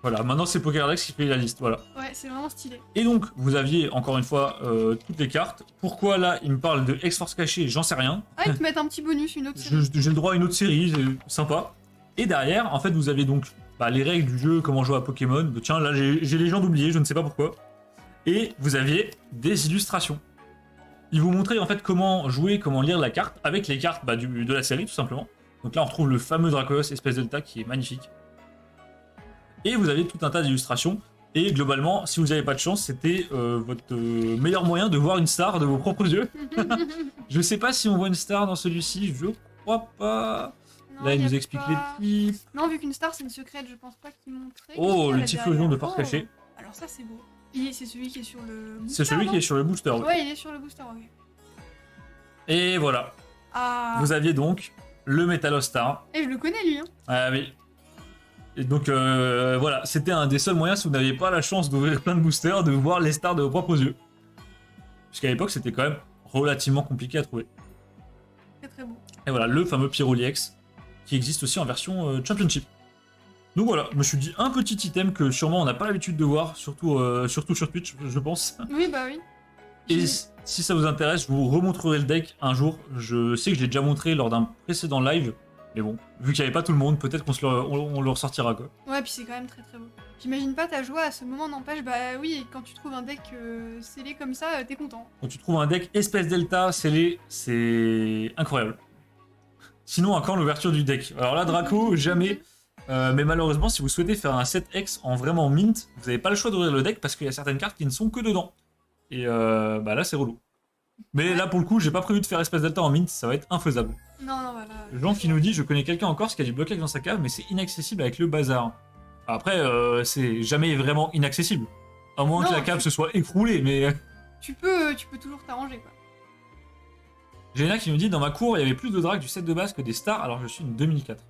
Speaker 1: Voilà, maintenant c'est Pokécard Deck qui fait la liste, voilà.
Speaker 2: Ouais, c'est vraiment stylé.
Speaker 1: Et donc, vous aviez encore une fois toutes les cartes. Pourquoi là, il me parle de X-Force caché, j'en sais rien.
Speaker 2: Ah, ils te mettent un petit bonus, une autre série.
Speaker 1: J'ai le droit à une autre série, c'est sympa. Et derrière, en fait, vous avez donc les règles du jeu, comment jouer à Pokémon. Tiens, là, j'ai les gens d'oublier, je ne sais pas pourquoi. Et vous aviez des illustrations. Ils vous montraient en fait comment jouer, comment lire la carte avec les cartes de la série, tout simplement. Donc là, on retrouve le fameux Dracolos Espèce Delta qui est magnifique. Et vous avez tout un tas d'illustrations. Et globalement, si vous n'avez pas de chance, c'était votre meilleur moyen de voir une star de vos propres yeux. Je sais pas si on voit une star dans celui-ci, je crois pas. Là, il
Speaker 2: y a
Speaker 1: nous explique
Speaker 2: pas-
Speaker 1: les types.
Speaker 2: Non, vu qu'une star c'est une secrète, je pense pas qu'il montrait.
Speaker 1: Oh,
Speaker 2: Qu'est-ce
Speaker 1: le
Speaker 2: qu'il y a là
Speaker 1: typhlosion de
Speaker 2: derrière
Speaker 1: force cachée.
Speaker 2: Alors ça c'est beau. C'est celui qui est sur le booster.
Speaker 1: C'est celui
Speaker 2: non
Speaker 1: qui est sur le booster. Oui.
Speaker 2: Ouais, il est sur le booster, ok.
Speaker 1: Et voilà.
Speaker 2: Ah.
Speaker 1: Vous aviez donc le Metalostar.
Speaker 2: Et je le connais lui, hein.
Speaker 1: Ah oui. Et donc voilà, c'était un des seuls moyens si vous n'aviez pas la chance d'ouvrir plein de boosters, de voir les stars de vos propres yeux. Puisqu'à l'époque, c'était quand même relativement compliqué à trouver.
Speaker 2: Très très beau.
Speaker 1: Et voilà, le fameux Pyroli X, qui existe aussi en version Championship. Donc voilà, je me suis dit un petit item que sûrement on n'a pas l'habitude de voir, surtout sur Twitch, je pense.
Speaker 2: Oui, bah oui.
Speaker 1: Et
Speaker 2: J'ai-
Speaker 1: si ça vous intéresse, je vous remontrerai le deck un jour. Je sais que j'ai déjà montré lors d'un précédent live, mais bon, vu qu'il n'y avait pas tout le monde, peut-être on le ressortira quoi.
Speaker 2: Ouais, puis c'est quand même très très beau. J'imagine pas ta joie à ce moment, n'empêche, bah oui, quand tu trouves un deck scellé comme ça, t'es content.
Speaker 1: Quand tu trouves un deck espèce delta scellé, c'est incroyable. Sinon, encore l'ouverture du deck. Alors là, Draco, jamais. Mais malheureusement, si vous souhaitez faire un 7X en vraiment mint, vous n'avez pas le choix d'ouvrir le deck parce qu'il y a certaines cartes qui ne sont que dedans. Et bah là, c'est relou. Mais
Speaker 2: Ouais.
Speaker 1: là, pour le coup, j'ai pas prévu de faire espèce delta en mint, ça va être infaisable.
Speaker 2: Non, non, voilà.
Speaker 1: Jean qui nous dit: je connais quelqu'un en Corse qui a du blocage dans sa cave, mais c'est inaccessible avec le bazar. Après, c'est jamais vraiment inaccessible. À moins
Speaker 2: Non,
Speaker 1: que la cave se soit écroulée, mais.
Speaker 2: Tu peux toujours t'arranger, quoi.
Speaker 1: Géna qui nous dit: dans ma cour, il y avait plus de dracs du set de base que des stars, alors je suis une 2004.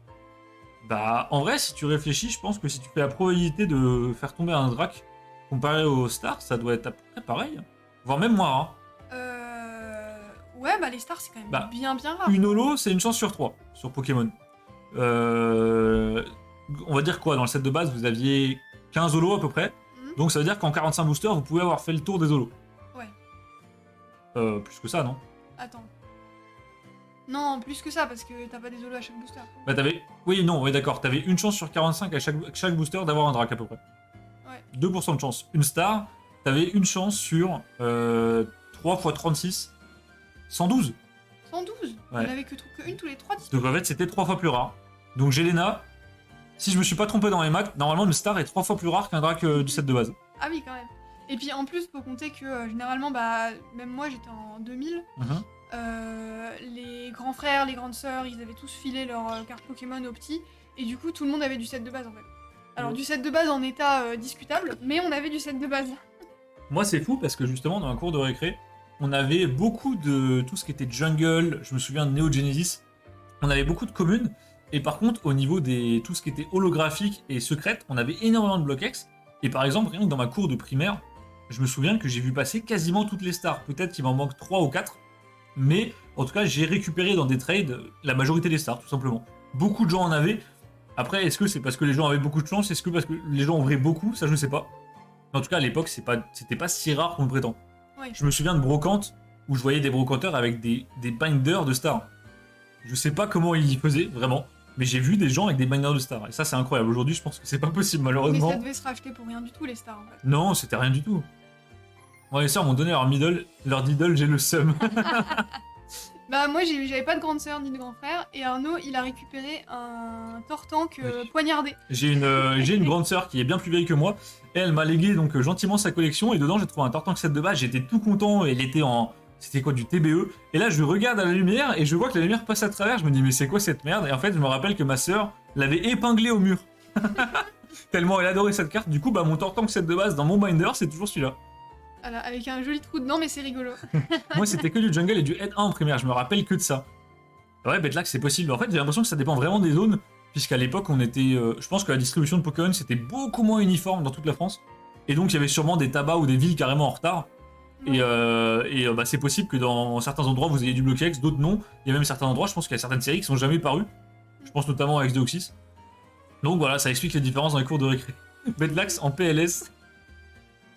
Speaker 1: Bah, en vrai, si tu réfléchis, je pense que si tu fais la probabilité de faire tomber un drac comparé aux stars, ça doit être à peu près pareil. Voire même moins rare.
Speaker 2: Ouais, bah les stars, c'est quand même
Speaker 1: Bah,
Speaker 2: bien rare.
Speaker 1: Une holo, c'est une chance sur 3 sur Pokémon. On va dire quoi, dans le set de base, vous aviez 15 holos à peu près.
Speaker 2: Mhm.
Speaker 1: Donc ça veut dire qu'en 45 boosters, vous pouvez avoir fait le tour des holos.
Speaker 2: Ouais.
Speaker 1: Plus que ça, non?
Speaker 2: Attends. Non, plus que ça, parce que t'as pas des holos à chaque booster.
Speaker 1: Bah t'avais... Oui, non, ouais d'accord. T'avais une chance sur 45 à chaque booster d'avoir un drac à peu près.
Speaker 2: Ouais.
Speaker 1: 2% de chance. Une star, t'avais une chance sur 3 x 36, 112.
Speaker 2: 112.
Speaker 1: Ouais.
Speaker 2: On avait que une tous les 3 disques.
Speaker 1: Donc en fait, c'était 3 fois plus rare. Donc Jelena, si je me suis pas trompé dans les maths, normalement une star est 3 fois plus rare qu'un drac du set de base.
Speaker 2: Ah oui, quand même. Et puis en plus, faut compter que généralement, bah, même moi j'étais en 2000,
Speaker 1: Mhm.
Speaker 2: les grands frères, les grandes sœurs, ils avaient tous filé leurs cartes Pokémon aux petits, et du coup tout le monde avait du set de base en fait. Alors
Speaker 1: Mhm.
Speaker 2: du set de base en état discutable, mais on avait du set de base.
Speaker 1: Moi, c'est fou parce que justement, dans un cours de récré, on avait beaucoup de tout ce qui était jungle. Je me souviens de Neo Genesis. On avait beaucoup de communes. Et par contre, au niveau des tout ce qui était holographique et secrète, on avait énormément de block-X. Et par exemple, rien que dans ma cour de primaire, je me souviens que j'ai vu passer quasiment toutes les stars. Peut-être qu'il m'en manque 3 ou 4. Mais en tout cas, j'ai récupéré dans des trades la majorité des stars, tout simplement. Beaucoup de gens en avaient. Après, est-ce que c'est parce que les gens avaient beaucoup de chance? Est-ce que parce que les gens ouvraient beaucoup? Ça, je ne sais pas. Mais en tout cas, à l'époque, c'était pas si rare qu'on le prétend.
Speaker 2: Ouais.
Speaker 1: Je me souviens de brocantes où je voyais des brocanteurs avec des binders de stars. Je sais pas comment ils y faisaient, vraiment. Mais j'ai vu des gens avec des binders de stars. Et ça, c'est incroyable. Aujourd'hui, je pense que c'est pas possible,
Speaker 2: Mais
Speaker 1: malheureusement.
Speaker 2: ça devait se racheter pour rien du tout les stars en fait.
Speaker 1: Non, c'était rien du tout. Moi, les sœurs m'ont donné leur diddle, j'ai le seum.
Speaker 2: Bah moi j'avais pas de grande sœur ni de grand frère, et Arnaud il a récupéré un Tortank
Speaker 1: Oui.
Speaker 2: poignardé.
Speaker 1: J'ai une grande sœur qui est bien plus vieille que moi. Et elle m'a légué donc gentiment sa collection. Et dedans, j'ai trouvé un Tortank set de base. J'étais tout content. Et il était en. C'était quoi, du TBE? Et là, je regarde à la lumière et je vois que la lumière passe à travers. Je me dis, mais c'est quoi cette merde? Et en fait, je me rappelle que ma sœur l'avait épinglé au mur. Tellement elle adorait cette carte. Du coup, bah, mon Tortank set de base dans mon binder, c'est toujours celui-là.
Speaker 2: Voilà, avec un joli trou dedans, mais c'est rigolo.
Speaker 1: Moi, c'était que du jungle et du head 1 en primaire. Je me rappelle que de ça. Ouais, Betlac, c'est possible. En fait, j'ai l'impression que ça dépend vraiment des zones. Puisqu'à l'époque, on était. Je pense que la distribution de Pokémon, c'était beaucoup moins uniforme dans toute la France. Et donc, il y avait sûrement des tabacs ou des villes carrément en retard. Et bah, c'est possible que dans certains endroits, vous ayez du bloc-X, d'autres non. Il y a même certains endroits, je pense qu'il y a certaines séries qui sont jamais parues. Je pense notamment à X2-Oxys. Donc voilà, ça explique les différences dans les cours de récré. Bedlax en PLS.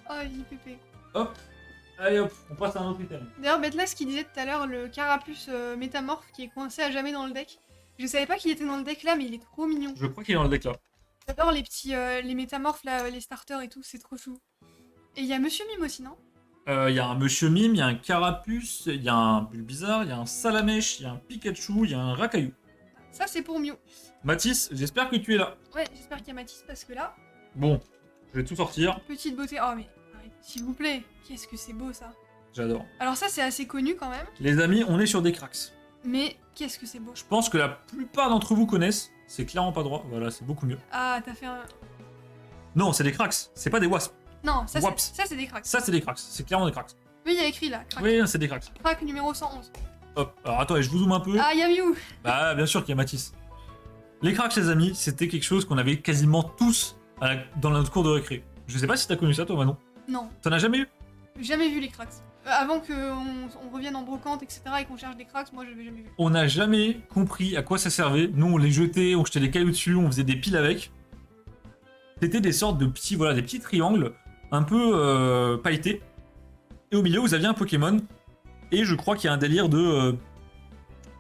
Speaker 2: Oh, JPP.
Speaker 1: Hop. Allez hop, on passe à un autre item.
Speaker 2: D'ailleurs, Betlas qui disait tout à l'heure le carapuce métamorphe qui est coincé à jamais dans le deck. Je savais pas qu'il était dans le deck là, mais il est trop mignon.
Speaker 1: Je crois qu'il est dans le deck là.
Speaker 2: J'adore les petits les métamorphes là, les starters et tout, c'est trop chou. Et il y a Monsieur Mime aussi, non?
Speaker 1: Il y a un Monsieur Mime, il y a un Carapuce, il y a un Bulbizarre, il y a un Salamèche, il y a un Pikachu, il y a un Rakaillou.
Speaker 2: Ça c'est pour Mew.
Speaker 1: Mathis, j'espère que tu es là.
Speaker 2: Ouais, j'espère qu'il y a Mathis parce que là,
Speaker 1: Bon, je vais tout sortir.
Speaker 2: petite beauté. Oh mais arrête, s'il vous plaît, qu'est-ce que c'est beau ça.
Speaker 1: J'adore.
Speaker 2: Alors ça c'est assez connu quand même.
Speaker 1: Les amis, on est sur des cracks.
Speaker 2: Mais qu'est-ce que c'est beau.
Speaker 1: Je pense que la plupart d'entre vous connaissent. C'est clairement pas droit. Voilà, c'est beaucoup mieux.
Speaker 2: Ah, t'as fait un...
Speaker 1: Non, c'est des cracks. C'est pas des wasps.
Speaker 2: Non, ça
Speaker 1: Waps.
Speaker 2: c'est des cracks.
Speaker 1: Ça, c'est des cracks. C'est clairement des cracks.
Speaker 2: Oui, il y a écrit là, crack.
Speaker 1: Oui, c'est des cracks.
Speaker 2: Crack numéro 111.
Speaker 1: Hop. Alors attends, je vous zoome un peu.
Speaker 2: Ah, y'a Mew.
Speaker 1: Bah, bien sûr qu'il y a Matisse. Les cracks, les amis, c'était quelque chose qu'on avait quasiment tous dans notre cours de récré. Je sais pas si t'as connu ça, toi, Manon.
Speaker 2: Non,
Speaker 1: T'en as jamais eu?
Speaker 2: jamais vu les cracks. Avant qu'on revienne en brocante, etc. et qu'on cherche des cracks, moi je l'avais jamais vu.
Speaker 1: On n'a jamais compris à quoi ça servait. Nous, on les jetait, on jetait des cailloux dessus, on faisait des piles avec. C'était des sortes de petits, voilà, des petits triangles un peu pailletés. Et au milieu, vous aviez un Pokémon. Et je crois qu'il y a un délire de...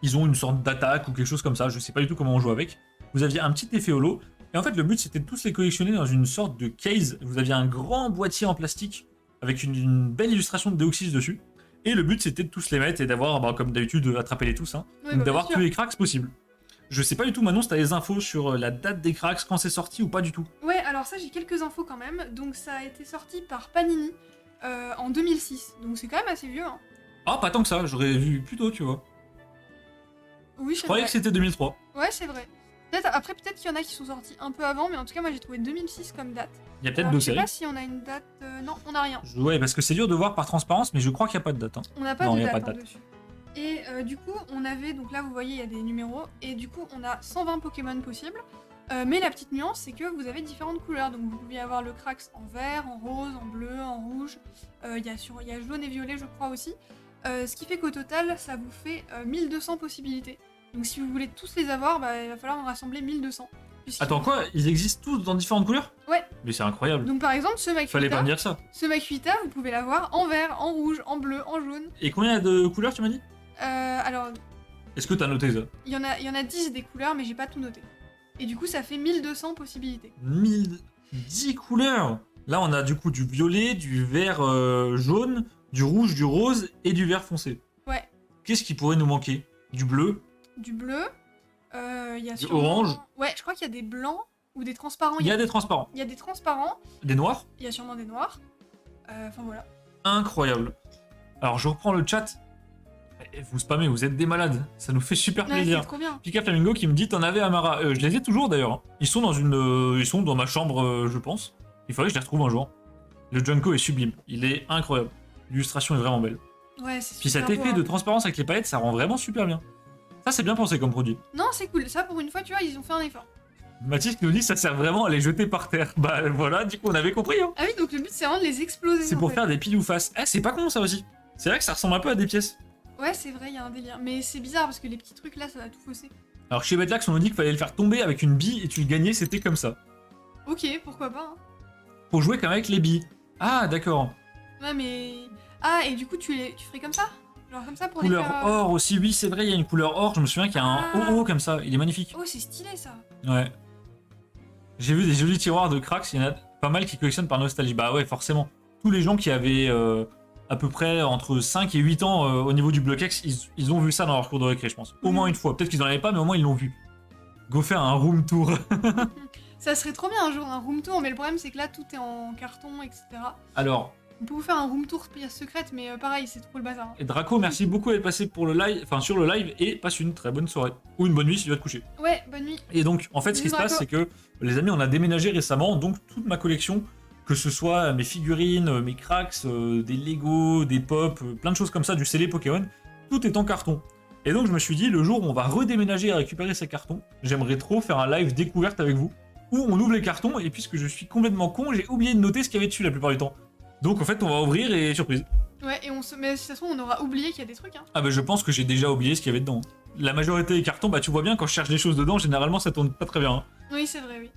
Speaker 1: ils ont une sorte d'attaque ou quelque chose comme ça. Je sais pas du tout comment on joue avec. Vous aviez un petit effet holo. Et en fait, le but, c'était de tous les collectionner dans une sorte de case. Vous aviez un grand boîtier en plastique avec une belle illustration de Deoxys dessus. Et le but, c'était de tous les mettre et d'avoir, bah, comme d'habitude, attraper les tous. Hein.
Speaker 2: Oui,
Speaker 1: Donc
Speaker 2: bah,
Speaker 1: d'avoir
Speaker 2: bien sûr.
Speaker 1: tous les cracks possibles. Je sais pas du tout, Manon, si t'as des infos sur la date des cracks, quand c'est sorti ou pas du tout.
Speaker 2: Ouais, alors ça j'ai quelques infos quand même. Donc ça a été sorti par Panini en 2006. Donc c'est quand même assez vieux. Hein.
Speaker 1: Ah, pas tant que ça, j'aurais vu plus tôt, tu vois.
Speaker 2: Oui,
Speaker 1: Je
Speaker 2: c'est
Speaker 1: croyais
Speaker 2: vrai.
Speaker 1: que c'était 2003.
Speaker 2: Ouais, c'est vrai. Après, peut-être qu'il y en a qui sont sortis un peu avant, mais en tout cas, moi j'ai trouvé 2006 comme date.
Speaker 1: Il y a peut-être
Speaker 2: Alors,
Speaker 1: deux
Speaker 2: je sais
Speaker 1: séries.
Speaker 2: pas si on a une date. Non, on n'a rien.
Speaker 1: Ouais, parce que c'est dur de voir par transparence, mais je crois qu'il n'y a pas de date. Hein.
Speaker 2: On n'a pas
Speaker 1: Non,
Speaker 2: de
Speaker 1: y a
Speaker 2: date,
Speaker 1: pas de
Speaker 2: hein,
Speaker 1: date.
Speaker 2: dessus. Et du coup, on avait. Donc là, vous voyez, il y a des numéros. Et du coup, on a 120 Pokémon possibles. Mais la petite nuance, c'est que vous avez différentes couleurs. Donc vous pouvez avoir le Crax en vert, en rose, en bleu, en rouge. Il y a jaune et violet, je crois aussi. Ce qui fait qu'au total, ça vous fait 1200 possibilités. Donc si vous voulez tous les avoir, bah, il va falloir en rassembler 1200.
Speaker 1: Attends, quoi? Ils existent tous dans différentes couleurs?
Speaker 2: Ouais.
Speaker 1: Mais c'est incroyable.
Speaker 2: Donc par exemple, ce
Speaker 1: Fallait pas
Speaker 2: Makuita,
Speaker 1: me dire ça.
Speaker 2: vous pouvez l'avoir en vert, en rouge, en bleu, en jaune.
Speaker 1: Et combien il y a de couleurs, tu m'as dit?
Speaker 2: Alors,
Speaker 1: Est-ce que t'as noté ça?
Speaker 2: il y en a 10 des couleurs, mais j'ai pas tout noté. Et du coup, ça fait 1200 possibilités.
Speaker 1: 10 couleurs! Là, on a du coup du violet, du vert jaune, du rouge, du rose et du vert foncé.
Speaker 2: Ouais.
Speaker 1: Qu'est-ce qui pourrait nous manquer? Du bleu?
Speaker 2: Du bleu, il y a
Speaker 1: Du
Speaker 2: sûrement...
Speaker 1: orange.
Speaker 2: Ouais, je crois qu'il y a des blancs ou des transparents.
Speaker 1: Il y a des transparents.
Speaker 2: Il y a des transparents,
Speaker 1: Des noirs?
Speaker 2: il y a sûrement des noirs. Enfin voilà.
Speaker 1: Incroyable. Alors, je reprends le chat. Vous spammez, vous êtes des malades. Ça nous fait super
Speaker 2: Ouais,
Speaker 1: plaisir.
Speaker 2: c'est trop bien.
Speaker 1: Pika Flamingo qui me dit t'en avais Amara. Je les ai toujours d'ailleurs. Hein. Ils sont ils sont dans ma chambre, je pense. Il faudrait que je les retrouve un jour. Le Junko est sublime. Il est incroyable. L'illustration est vraiment belle.
Speaker 2: Ouais, c'est
Speaker 1: Puis
Speaker 2: super
Speaker 1: cet
Speaker 2: beau,
Speaker 1: effet
Speaker 2: hein.
Speaker 1: de transparence avec les paillettes, ça rend vraiment super bien. Ça, c'est bien pensé comme produit.
Speaker 2: Non, c'est cool. Ça, pour une fois, tu vois, ils ont fait un effort.
Speaker 1: Mathis nous dit ça sert vraiment à les jeter par terre. Bah voilà, du coup on avait compris. Hein.
Speaker 2: Ah oui, donc le but, c'est vraiment de les exploser.
Speaker 1: C'est
Speaker 2: en
Speaker 1: pour
Speaker 2: fait.
Speaker 1: faire des piles ou face. Eh, c'est pas con ça aussi. C'est vrai que ça ressemble un peu à des pièces.
Speaker 2: Ouais, c'est vrai, il y a un délire. Mais c'est bizarre parce que les petits trucs là, ça va tout fausser.
Speaker 1: Alors chez Betlax, on nous dit qu'il fallait le faire tomber avec une bille et tu le gagnais, c'était comme ça.
Speaker 2: Ok, pourquoi pas. Hein.
Speaker 1: Faut jouer comme avec les billes. Ah, d'accord.
Speaker 2: Ouais, mais. Ah, et du coup, tu ferais comme ça? Genre comme ça pour
Speaker 1: Couleur
Speaker 2: les faire.
Speaker 1: or aussi, oui, c'est vrai, il y a une couleur or. Je me souviens qu'il y a un
Speaker 2: Ah.
Speaker 1: OO comme ça, il est magnifique.
Speaker 2: Oh, c'est stylé ça.
Speaker 1: Ouais. J'ai vu des jolis tiroirs de cracks, il y en a pas mal qui collectionnent par nostalgie. Bah ouais, forcément. Tous les gens qui avaient à peu près entre 5 et 8 ans au niveau du bloc X, ils ont vu ça dans leur cours de récré, je pense. Au moins une fois. Peut-être qu'ils en avaient pas, mais au moins ils l'ont vu. Go faire un room tour.
Speaker 2: Ça serait trop bien un jour, un room tour, mais le problème c'est que là tout est en carton, etc.
Speaker 1: Alors,
Speaker 2: On peut vous faire un room tour pièce secrète, mais pareil, c'est trop le bazar. Hein.
Speaker 1: et Draco, merci beaucoup d'être passé pour le live, enfin sur le live, et passe une très bonne soirée. Ou une bonne nuit si tu vas te coucher.
Speaker 2: Ouais, bonne nuit.
Speaker 1: Et donc, en fait, ce qui se
Speaker 2: Bisous,
Speaker 1: passe,
Speaker 2: Draco.
Speaker 1: c'est que, les amis, on a déménagé récemment, donc toute ma collection, que ce soit mes figurines, mes cracks, des Lego, des pop, plein de choses comme ça, du scellé Pokémon, tout est en carton. Et donc, je me suis dit, le jour où on va redéménager et récupérer ces cartons, j'aimerais trop faire un live découverte avec vous, où on ouvre les cartons, et puisque je suis complètement con, j'ai oublié de noter ce qu'il y avait dessus la plupart du temps. Donc, en fait, on va ouvrir et surprise.
Speaker 2: Ouais, et mais de toute façon, on aura oublié qu'il y a des trucs. Hein.
Speaker 1: Ah bah je pense que j'ai déjà oublié ce qu'il y avait dedans. La majorité des cartons, bah tu vois bien, quand je cherche des choses dedans, généralement ça tourne pas très bien. Hein.
Speaker 2: Oui, c'est vrai, oui.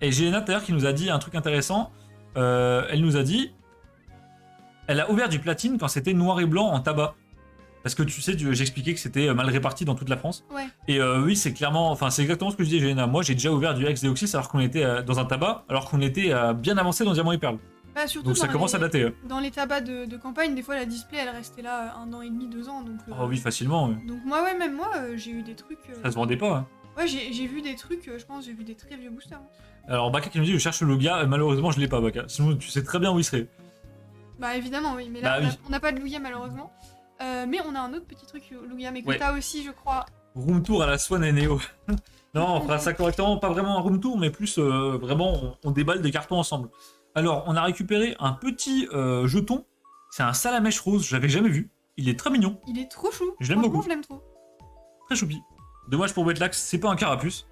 Speaker 1: Et j'ai Elena d'ailleurs qui nous a dit un truc intéressant. Elle nous a dit... Elle a ouvert du platine quand c'était noir et blanc en tabac. Parce que tu sais, j'expliquais que c'était mal réparti dans toute la France.
Speaker 2: Ouais.
Speaker 1: Et oui, c'est clairement... Enfin, c'est exactement ce que je disais, Elena. Moi, j'ai déjà ouvert du X-Deoxys alors qu'on était dans un tabac, alors qu'on était bien avancé dans Diamant et Perle.
Speaker 2: Bah, surtout
Speaker 1: Donc ça
Speaker 2: dans
Speaker 1: commence à dater.
Speaker 2: Dans les tabacs de campagne, des fois la display elle restait là 1 an et demi, 2 ans. Donc,
Speaker 1: Oh oui, facilement. Ouais.
Speaker 2: donc moi, ouais, même moi, j'ai eu des trucs.
Speaker 1: Ça se vendait pas. Hein.
Speaker 2: Ouais, j'ai vu des trucs, je pense, j'ai vu des très vieux boosters. Hein.
Speaker 1: Alors Baka qui nous dit, je cherche le Lugia, malheureusement je l'ai pas, Baka. Sinon tu sais très bien où il serait.
Speaker 2: Bah, évidemment, oui, mais là,
Speaker 1: Bah, oui.
Speaker 2: on n'a pas de Lugia malheureusement. Mais on a un autre petit truc, Lugia, mais que
Speaker 1: Ouais.
Speaker 2: t'as aussi, je crois.
Speaker 1: Room tour à la Swan et Neo. Non, on fera ça correctement, pas vraiment un room tour, mais plus vraiment on déballe des cartons ensemble. Alors, on a récupéré un petit jeton. C'est un salamèche rose, je l'avais jamais vu. Il est très mignon,
Speaker 2: Il est trop chou.
Speaker 1: Je l'aime
Speaker 2: Franchement,
Speaker 1: beaucoup.
Speaker 2: je l'aime trop.
Speaker 1: très choupi. Dommage pour Wetlax, c'est pas un carapuce.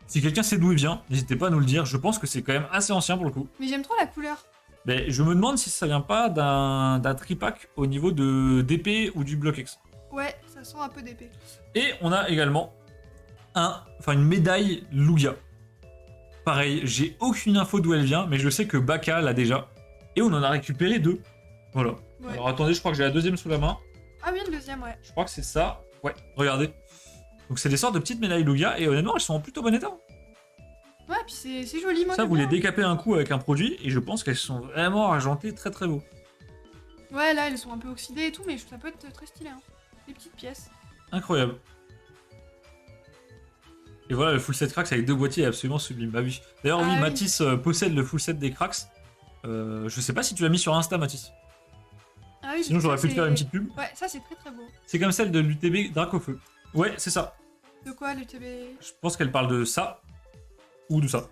Speaker 1: Si quelqu'un sait d'où il vient, n'hésitez pas à nous le dire. Je pense que c'est quand même assez ancien pour le coup.
Speaker 2: Mais j'aime trop la couleur.
Speaker 1: Mais je me demande si ça vient pas d'un tripack au niveau de d'épée ou du bloc X.
Speaker 2: Ouais, ça sent un peu d'épée.
Speaker 1: Et on a également une médaille Lugia. Pareil, j'ai aucune info d'où elle vient, mais je sais que Baka l'a déjà. Et on en a récupéré 2. Voilà.
Speaker 2: Ouais.
Speaker 1: Alors attendez, je crois que j'ai la deuxième sous la main.
Speaker 2: Ah oui, le deuxième, ouais.
Speaker 1: Je crois que c'est ça. Ouais, regardez. Donc c'est des sortes de petites médailles Lugia, et honnêtement, elles sont en plutôt bon état.
Speaker 2: Ouais, puis c'est joli, moi.
Speaker 1: Ça,
Speaker 2: j'aime
Speaker 1: vous les
Speaker 2: bien.
Speaker 1: décapez un coup avec un produit, et je pense qu'elles sont vraiment argentées très très beau.
Speaker 2: Ouais, là, elles sont un peu oxydées et tout, mais ça peut être très stylé. Hein. Des petites pièces.
Speaker 1: Incroyable. Et voilà, le full set Cracks avec 2 boîtiers est absolument sublime. Bah oui. D'ailleurs, oui,
Speaker 2: Ah oui.
Speaker 1: Mathis possède le full set des Cracks. Je sais pas si tu l'as mis sur Insta, Mathis.
Speaker 2: Ah oui,
Speaker 1: Sinon,
Speaker 2: parce que
Speaker 1: j'aurais
Speaker 2: ça,
Speaker 1: pu te faire une
Speaker 2: c'est-
Speaker 1: petite pub.
Speaker 2: Ouais, ça, c'est très très beau.
Speaker 1: C'est comme celle de l'UTB Dracofeu. Ouais, c'est ça.
Speaker 2: De quoi, le TB?
Speaker 1: Je pense qu'elle parle de ça ou de ça.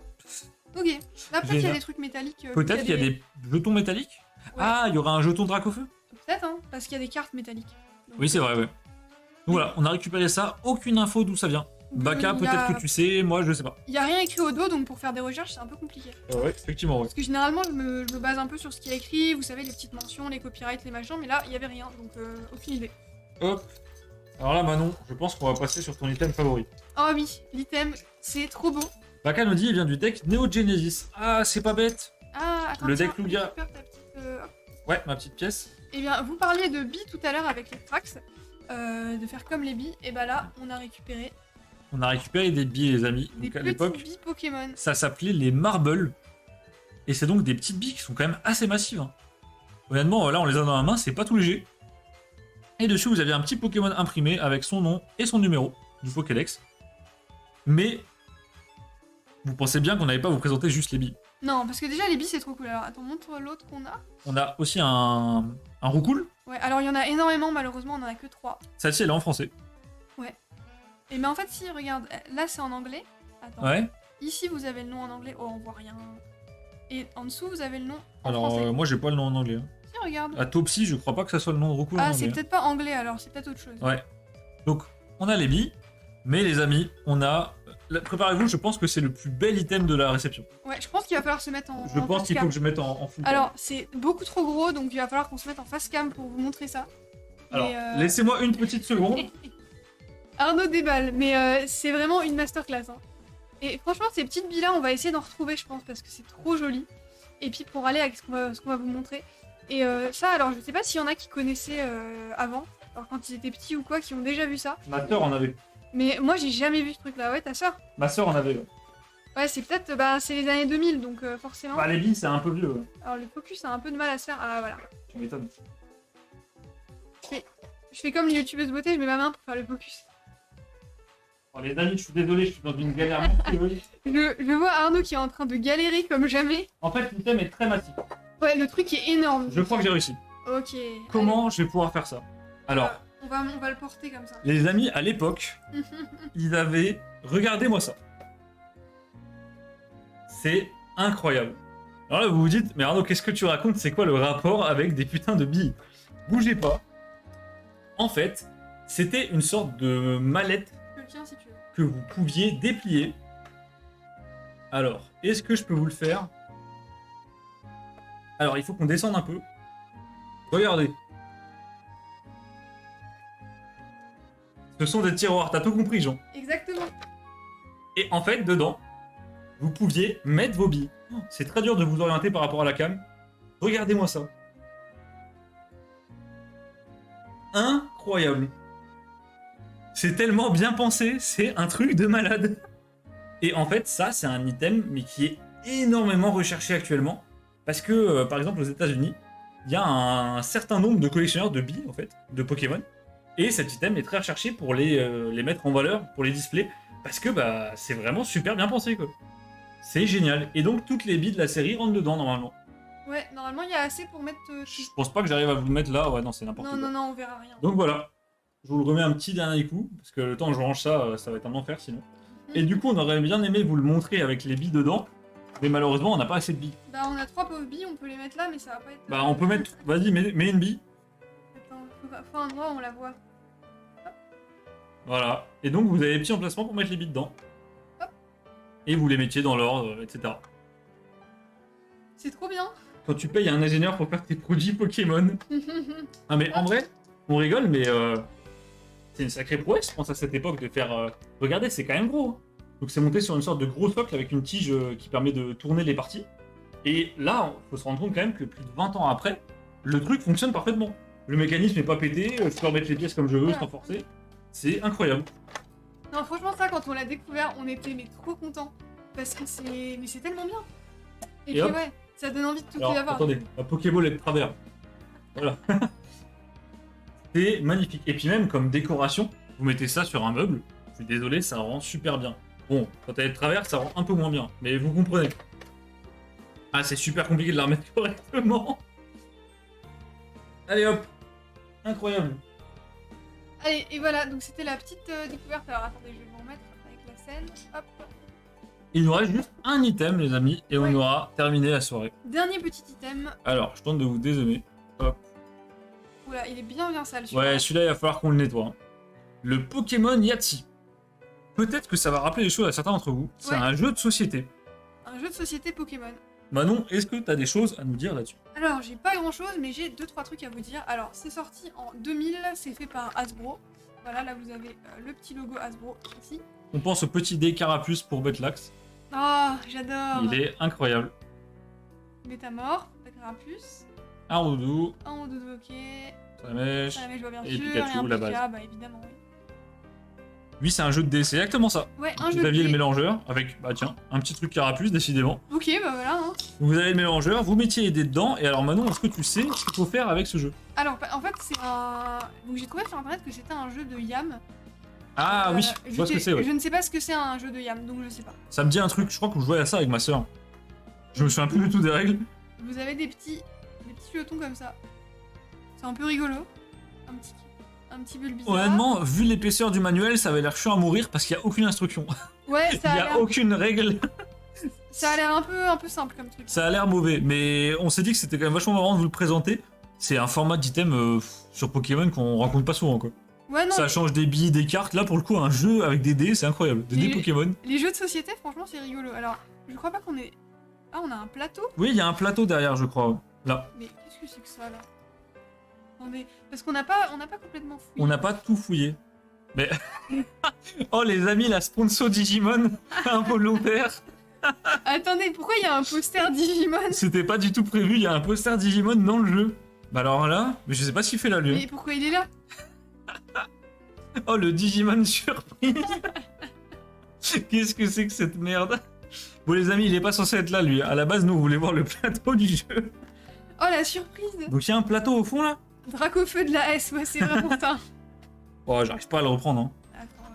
Speaker 2: Ok. Là, peut-être qu'il y a
Speaker 1: Génial.
Speaker 2: des trucs métalliques.
Speaker 1: Peut-être qu'il y a des jetons métalliques.
Speaker 2: Ouais.
Speaker 1: Ah, il y aura un jeton Dracofeu.
Speaker 2: Peut-être, hein, parce qu'il y a des cartes métalliques. Donc,
Speaker 1: Oui, c'est vrai, ouais. Donc voilà, on a récupéré ça. Aucune info d'où ça vient. Baka,
Speaker 2: il y a-
Speaker 1: peut-être que tu sais, moi je sais pas.
Speaker 2: Il y a rien écrit au dos, donc pour faire des recherches, c'est un peu compliqué.
Speaker 1: Ouais, effectivement, ouais.
Speaker 2: Parce que généralement, je me base un peu sur ce qui est écrit, vous savez, les petites mentions, les copyrights, les machins, mais là, il y avait rien, donc aucune idée.
Speaker 1: Hop. Alors là, Manon, je pense qu'on va passer sur ton item favori.
Speaker 2: Oh oui, l'item, c'est trop beau.
Speaker 1: Baka nous dit il vient du deck Neo Genesis. Ah, c'est pas bête.
Speaker 2: Ah, attends,
Speaker 1: Le
Speaker 2: tiens,
Speaker 1: deck Lugia.
Speaker 2: récupère ta petite, hop.
Speaker 1: Ouais, ma petite pièce.
Speaker 2: Eh bien, vous parliez de billes tout à l'heure avec les tracks, de faire comme les billes, et bah là, on a récupéré
Speaker 1: On a récupéré des billes, les amis.
Speaker 2: des
Speaker 1: Donc à
Speaker 2: petites
Speaker 1: l'époque,
Speaker 2: billes Pokémon.
Speaker 1: ça s'appelait les Marbles. Et c'est donc des petites billes qui sont quand même assez massives. Hein. Honnêtement, là, on les a dans la main, c'est pas tout léger. Et dessus, vous avez un petit Pokémon imprimé avec son nom et son numéro du Pokédex. Mais vous pensez bien qu'on n'allait pas vous présenter juste les billes.
Speaker 2: Non, parce que déjà, les billes, c'est trop cool. Alors, attends, montre l'autre qu'on a.
Speaker 1: On a aussi un roucoule.
Speaker 2: Ouais, alors il y en a énormément, malheureusement, on en a que 3.
Speaker 1: Celle-ci, elle est en français.
Speaker 2: Et mais en fait, si, regarde, là, c'est en anglais. Attends.
Speaker 1: Ouais.
Speaker 2: Ici, vous avez le nom en anglais. Oh, on voit rien. Et en dessous, vous avez le nom en
Speaker 1: Alors,
Speaker 2: français.
Speaker 1: moi, j'ai pas le nom en anglais. Hein.
Speaker 2: Si, regarde.
Speaker 1: À Topsy, je crois pas que ça soit le nom de roucoule en
Speaker 2: Ah,
Speaker 1: anglais.
Speaker 2: c'est
Speaker 1: hein.
Speaker 2: peut-être pas anglais, alors c'est peut-être autre chose.
Speaker 1: Ouais. Donc, on a les billes, mais les amis, on a. Préparez-vous, je pense que c'est le plus bel item de la réception.
Speaker 2: Ouais, je pense qu'il va falloir se mettre en
Speaker 1: Je
Speaker 2: en
Speaker 1: pense
Speaker 2: face
Speaker 1: qu'il faut
Speaker 2: cam.
Speaker 1: que je mette en full cam.
Speaker 2: Alors, c'est beaucoup trop gros, donc il va falloir qu'on se mette en face cam pour vous montrer ça.
Speaker 1: Alors,
Speaker 2: Mais,
Speaker 1: laissez-moi une petite seconde.
Speaker 2: Arnaud déballe, mais c'est vraiment une masterclass. Hein. Et franchement, ces petites billes là, on va essayer d'en retrouver, je pense, parce que c'est trop joli. Et puis pour aller avec ce qu'on va vous montrer. Et ça, alors je sais pas s'il y en a qui connaissaient avant, alors quand ils étaient petits ou quoi, qui ont déjà vu ça.
Speaker 1: Ma sœur en avait.
Speaker 2: Mais moi, j'ai jamais vu ce truc là. Ouais, ta sœur.
Speaker 1: Ma sœur en avait. Ouais.
Speaker 2: Ouais, c'est peut-être, bah, c'est les années 2000, donc forcément.
Speaker 1: Bah, les billes, c'est un peu vieux. Ouais.
Speaker 2: Alors le focus a un peu de mal à se faire. Ah voilà.
Speaker 1: Tu m'étonnes.
Speaker 2: Je fais comme les youtubeuses beauté, je mets ma main pour faire le focus.
Speaker 1: Oh, les amis, je suis désolé, je suis dans une galère monstrueuse.
Speaker 2: Je vois Arnaud qui est en train de galérer comme jamais.
Speaker 1: En fait, l'item est très massif.
Speaker 2: Ouais, le truc est énorme.
Speaker 1: Je crois que j'ai réussi.
Speaker 2: Ok.
Speaker 1: Comment je vais pouvoir faire ça? Alors,
Speaker 2: On va le porter comme ça.
Speaker 1: les amis, à l'époque, ils avaient. Regardez-moi ça. C'est incroyable. Alors là, vous vous dites, mais Arnaud, qu'est-ce que tu racontes? C'est quoi le rapport avec des putains de billes? Bougez pas. En fait, c'était une sorte de mallette
Speaker 2: Je le tiens si tu veux.
Speaker 1: que vous pouviez déplier. Alors, est-ce que je peux vous le faire? Alors, il faut qu'on descende un peu. Regardez. Ce sont des tiroirs, t'as tout compris, Jean.
Speaker 2: Exactement.
Speaker 1: Et en fait, dedans, vous pouviez mettre vos billes. Oh, c'est très dur de vous orienter par rapport à la cam. Regardez-moi ça. Incroyable. C'est tellement bien pensé, c'est un truc de malade. Et en fait, ça, c'est un item, mais qui est énormément recherché actuellement. Parce que, par exemple, aux États-Unis, il y a un certain nombre de collectionneurs de billes, en fait, de Pokémon. Et cet item est très recherché pour les mettre en valeur, pour les displays. Parce que bah, c'est vraiment super bien pensé, quoi. C'est génial. Et donc, toutes les billes de la série rentrent dedans, normalement.
Speaker 2: Ouais, normalement, il y a assez pour mettre tout.
Speaker 1: Je pense pas que j'arrive à vous le mettre là. Ouais, non, c'est n'importe quoi.
Speaker 2: Non, on verra rien.
Speaker 1: Donc voilà. Je vous le remets un petit dernier coup, parce que le temps que je range ça, ça va être un enfer sinon. Et du coup, on aurait bien aimé vous le montrer avec les billes dedans, mais malheureusement, on n'a pas assez de billes.
Speaker 2: Bah, on a 3 pauvres billes, on peut les mettre là, mais ça va pas être.
Speaker 1: Bah, on peut mettre. Vas-y, mets une bille.
Speaker 2: Attends, faut un endroit où on la voit.
Speaker 1: Voilà. Et donc, vous avez les petits emplacements pour mettre les billes dedans.
Speaker 2: Hop.
Speaker 1: Et vous les mettiez dans l'ordre, etc.
Speaker 2: C'est trop bien.
Speaker 1: Quand tu payes un ingénieur pour faire tes produits Pokémon. Ah, mais en vrai, on rigole, mais c'est une sacrée prouesse, je pense, à cette époque de faire. Regardez, c'est quand même gros. Hein. Donc, c'est monté sur une sorte de gros socle avec une tige qui permet de tourner les parties. Et là, il faut se rendre compte quand même que plus de 20 ans après, le truc fonctionne parfaitement. Le mécanisme n'est pas pété, je peux remettre les pièces comme je veux sans forcer. C'est incroyable.
Speaker 2: Non, franchement, ça, quand on l'a découvert, on était mais trop contents. Parce que c'est. Mais c'est tellement bien. Et puis,
Speaker 1: hop.
Speaker 2: ouais, ça donne envie de tout
Speaker 1: Alors,
Speaker 2: y avoir.
Speaker 1: attendez, la Pokéball est de travers. Voilà. C'est magnifique. Et puis même, comme décoration, vous mettez ça sur un meuble. Je suis désolé, ça rend super bien. Bon, quand elle est de travers, ça rend un peu moins bien. Mais vous comprenez. Ah, c'est super compliqué de la remettre correctement. Allez hop. Incroyable.
Speaker 2: Allez, et voilà, donc c'était la petite découverte. Alors, attendez, je vais vous remettre avec la scène. Hop.
Speaker 1: Il nous reste juste un item, les amis, et on
Speaker 2: Ouais.
Speaker 1: aura terminé la soirée.
Speaker 2: Dernier petit item.
Speaker 1: Alors, je tente de vous dézoomer.
Speaker 2: Oula, il est bien sale, celui-là.
Speaker 1: Ouais, celui-là, il va falloir qu'on le nettoie. Hein. Le Pokémon Yahtzee. Peut-être que ça va rappeler des choses à certains d'entre vous. C'est
Speaker 2: Ouais.
Speaker 1: un jeu de société.
Speaker 2: Un jeu de société Pokémon.
Speaker 1: Manon, est-ce que tu as des choses à nous dire là-dessus?
Speaker 2: Alors, j'ai pas grand-chose, mais j'ai 2-3 trucs à vous dire. Alors, c'est sorti en 2000, c'est fait par Hasbro. Voilà, là, vous avez le petit logo Hasbro ici.
Speaker 1: On pense au petit dé Carapuce pour Betlax.
Speaker 2: Oh, j'adore.
Speaker 1: Il est incroyable.
Speaker 2: Métamorph, Carapuce.
Speaker 1: Un Roudou,
Speaker 2: Un ou deux, ok.
Speaker 1: Salamèche.
Speaker 2: Ça, mais je vois bien
Speaker 1: Et
Speaker 2: sûr.
Speaker 1: Pikachu,
Speaker 2: et un
Speaker 1: la
Speaker 2: Pika,
Speaker 1: base.
Speaker 2: bah évidemment, oui.
Speaker 1: Lui, c'est un jeu de dés, c'est exactement ça.
Speaker 2: Ouais, un jeu
Speaker 1: Vous
Speaker 2: de
Speaker 1: aviez le
Speaker 2: dés.
Speaker 1: mélangeur avec, bah tiens, un petit truc Carapuce, décidément.
Speaker 2: Ok, bah voilà. Hein.
Speaker 1: Vous avez le mélangeur, vous mettiez les dés dedans, et alors Manon, est-ce que tu sais ce qu'il faut faire avec ce jeu?
Speaker 2: Alors, en fait, c'est un. Donc, j'ai trouvé sur internet que c'était un jeu de Yam.
Speaker 1: Ah oui, je vois ce que c'est, ouais.
Speaker 2: Je ne sais pas ce que c'est un jeu de Yam, donc je sais pas.
Speaker 1: Ça me dit un truc, je crois que je jouais à ça avec ma soeur. Je me souviens plus du tout des règles.
Speaker 2: Vous avez des petits jetons comme ça. C'est un peu rigolo. Un petit Bulbizarre.
Speaker 1: Honnêtement, vu l'épaisseur du manuel, ça avait l'air chiant à mourir parce qu'il n'y a aucune instruction.
Speaker 2: Ouais,
Speaker 1: Il
Speaker 2: ça
Speaker 1: n'y
Speaker 2: a
Speaker 1: a
Speaker 2: l'air.
Speaker 1: aucune règle.
Speaker 2: Ça a l'air un peu simple comme truc.
Speaker 1: Ça a l'air mauvais, mais on s'est dit que c'était quand même vachement marrant de vous le présenter. C'est un format d'item sur Pokémon qu'on rencontre pas souvent, quoi.
Speaker 2: Ouais, non,
Speaker 1: Ça change des billes, des cartes. Là, pour le coup, un jeu avec des dés, c'est incroyable. Des dés
Speaker 2: Les-
Speaker 1: Pokémon.
Speaker 2: les jeux de société, franchement, c'est rigolo. Alors, je crois pas qu'on est. Ah, on a un plateau.
Speaker 1: Oui, il y a un plateau derrière, je crois. Là.
Speaker 2: Mais qu'est-ce que c'est que ça là? Attendez, parce qu'on n'a pas complètement fouillé.
Speaker 1: On n'a pas tout fouillé. Mais. Oh, les amis, la sponsor Digimon involontaire.
Speaker 2: Attendez, pourquoi il y a un poster Digimon?
Speaker 1: C'était pas du tout prévu, il y a un poster Digimon dans le jeu. Bah alors là, mais je sais pas ce qu'il fait là, lui.
Speaker 2: Mais pourquoi il est là?
Speaker 1: Oh, le Digimon surprise. Qu'est-ce que c'est que cette merde? Bon, les amis, il est pas censé être là, lui. À la base, nous, on voulait voir le plateau du jeu.
Speaker 2: Oh, la surprise!
Speaker 1: Donc, il y a un plateau au fond, là?
Speaker 2: Dracofeu de la S, ouais, c'est vraiment ça.
Speaker 1: Oh, j'arrive pas à le reprendre, hein.
Speaker 2: Attends,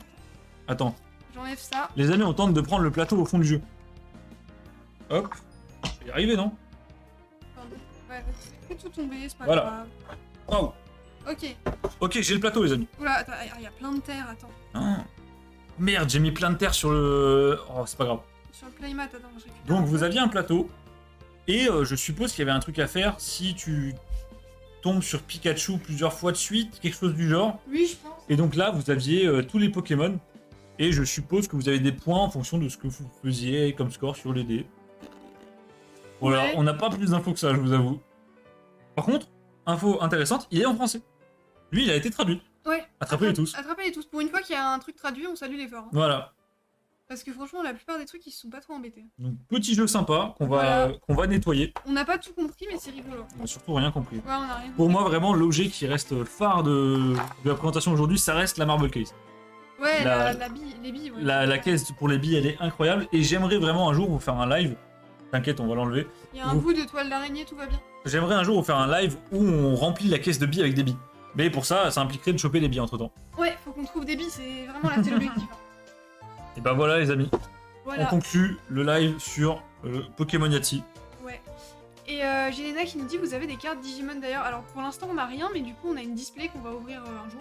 Speaker 1: Attends.
Speaker 2: j'enlève ça.
Speaker 1: Les amis, on tente de prendre le plateau au fond du jeu. Hop. Je vais y arriver, non?
Speaker 2: Attendez. Ouais, fais tout tomber, c'est pas
Speaker 1: Voilà.
Speaker 2: grave.
Speaker 1: Waouh.
Speaker 2: Ok.
Speaker 1: Ok, j'ai le plateau, les amis.
Speaker 2: Oula, attends, il y a plein de terre, attends.
Speaker 1: Ah. Merde, j'ai mis plein de terre sur le... Oh, c'est pas grave.
Speaker 2: Sur le playmat, attends, je récupère.
Speaker 1: Donc,
Speaker 2: un
Speaker 1: vous
Speaker 2: peu.
Speaker 1: aviez un plateau. Et je suppose qu'il y avait un truc à faire si tu tombes sur Pikachu plusieurs fois de suite, quelque chose du genre.
Speaker 2: Oui, je pense.
Speaker 1: Et donc là, vous aviez tous les Pokémon. Et je suppose que vous avez des points en fonction de ce que vous faisiez comme score sur les dés. Voilà,
Speaker 2: Ouais.
Speaker 1: on n'a pas plus d'infos que ça, je vous avoue. Par contre, info intéressante, il est en français. Lui, il a été traduit.
Speaker 2: Ouais.
Speaker 1: Attrapez-les tous.
Speaker 2: Attrapez-les tous. Pour une fois qu'il y a un truc traduit, on salue l'effort. Hein.
Speaker 1: Voilà.
Speaker 2: Parce que franchement, la plupart des trucs, ils se sont pas trop embêtés.
Speaker 1: Donc, petit jeu sympa qu'on
Speaker 2: Voilà.
Speaker 1: va nettoyer.
Speaker 2: On n'a pas tout compris, mais c'est rigolo.
Speaker 1: On n'a surtout rien compris.
Speaker 2: Ouais, on a rien
Speaker 1: Pour moi, vraiment, l'objet qui reste phare de la présentation aujourd'hui, ça reste la Marble Case.
Speaker 2: Ouais,
Speaker 1: La-
Speaker 2: la bille, les billes, ouais.
Speaker 1: La caisse pour les billes, elle est incroyable. Et j'aimerais vraiment un jour vous faire un live. T'inquiète, on va l'enlever.
Speaker 2: Il y a un
Speaker 1: Vous-
Speaker 2: bout de toile d'araignée, tout va bien.
Speaker 1: J'aimerais un jour vous faire un live où on remplit la caisse de billes avec des billes. Mais pour ça, ça impliquerait de choper les billes entre temps.
Speaker 2: Ouais, faut qu'on trouve des billes, c'est vraiment là, c'est l'objectif. hein.
Speaker 1: Et ben voilà, les amis. On
Speaker 2: Voilà,
Speaker 1: conclut le live sur Pokémon Yahtzee.
Speaker 2: ouais. Et j'ai Léna qui nous dit vous avez des cartes Digimon d'ailleurs. Alors pour l'instant on n'a rien, mais du coup on a une display qu'on va ouvrir un jour.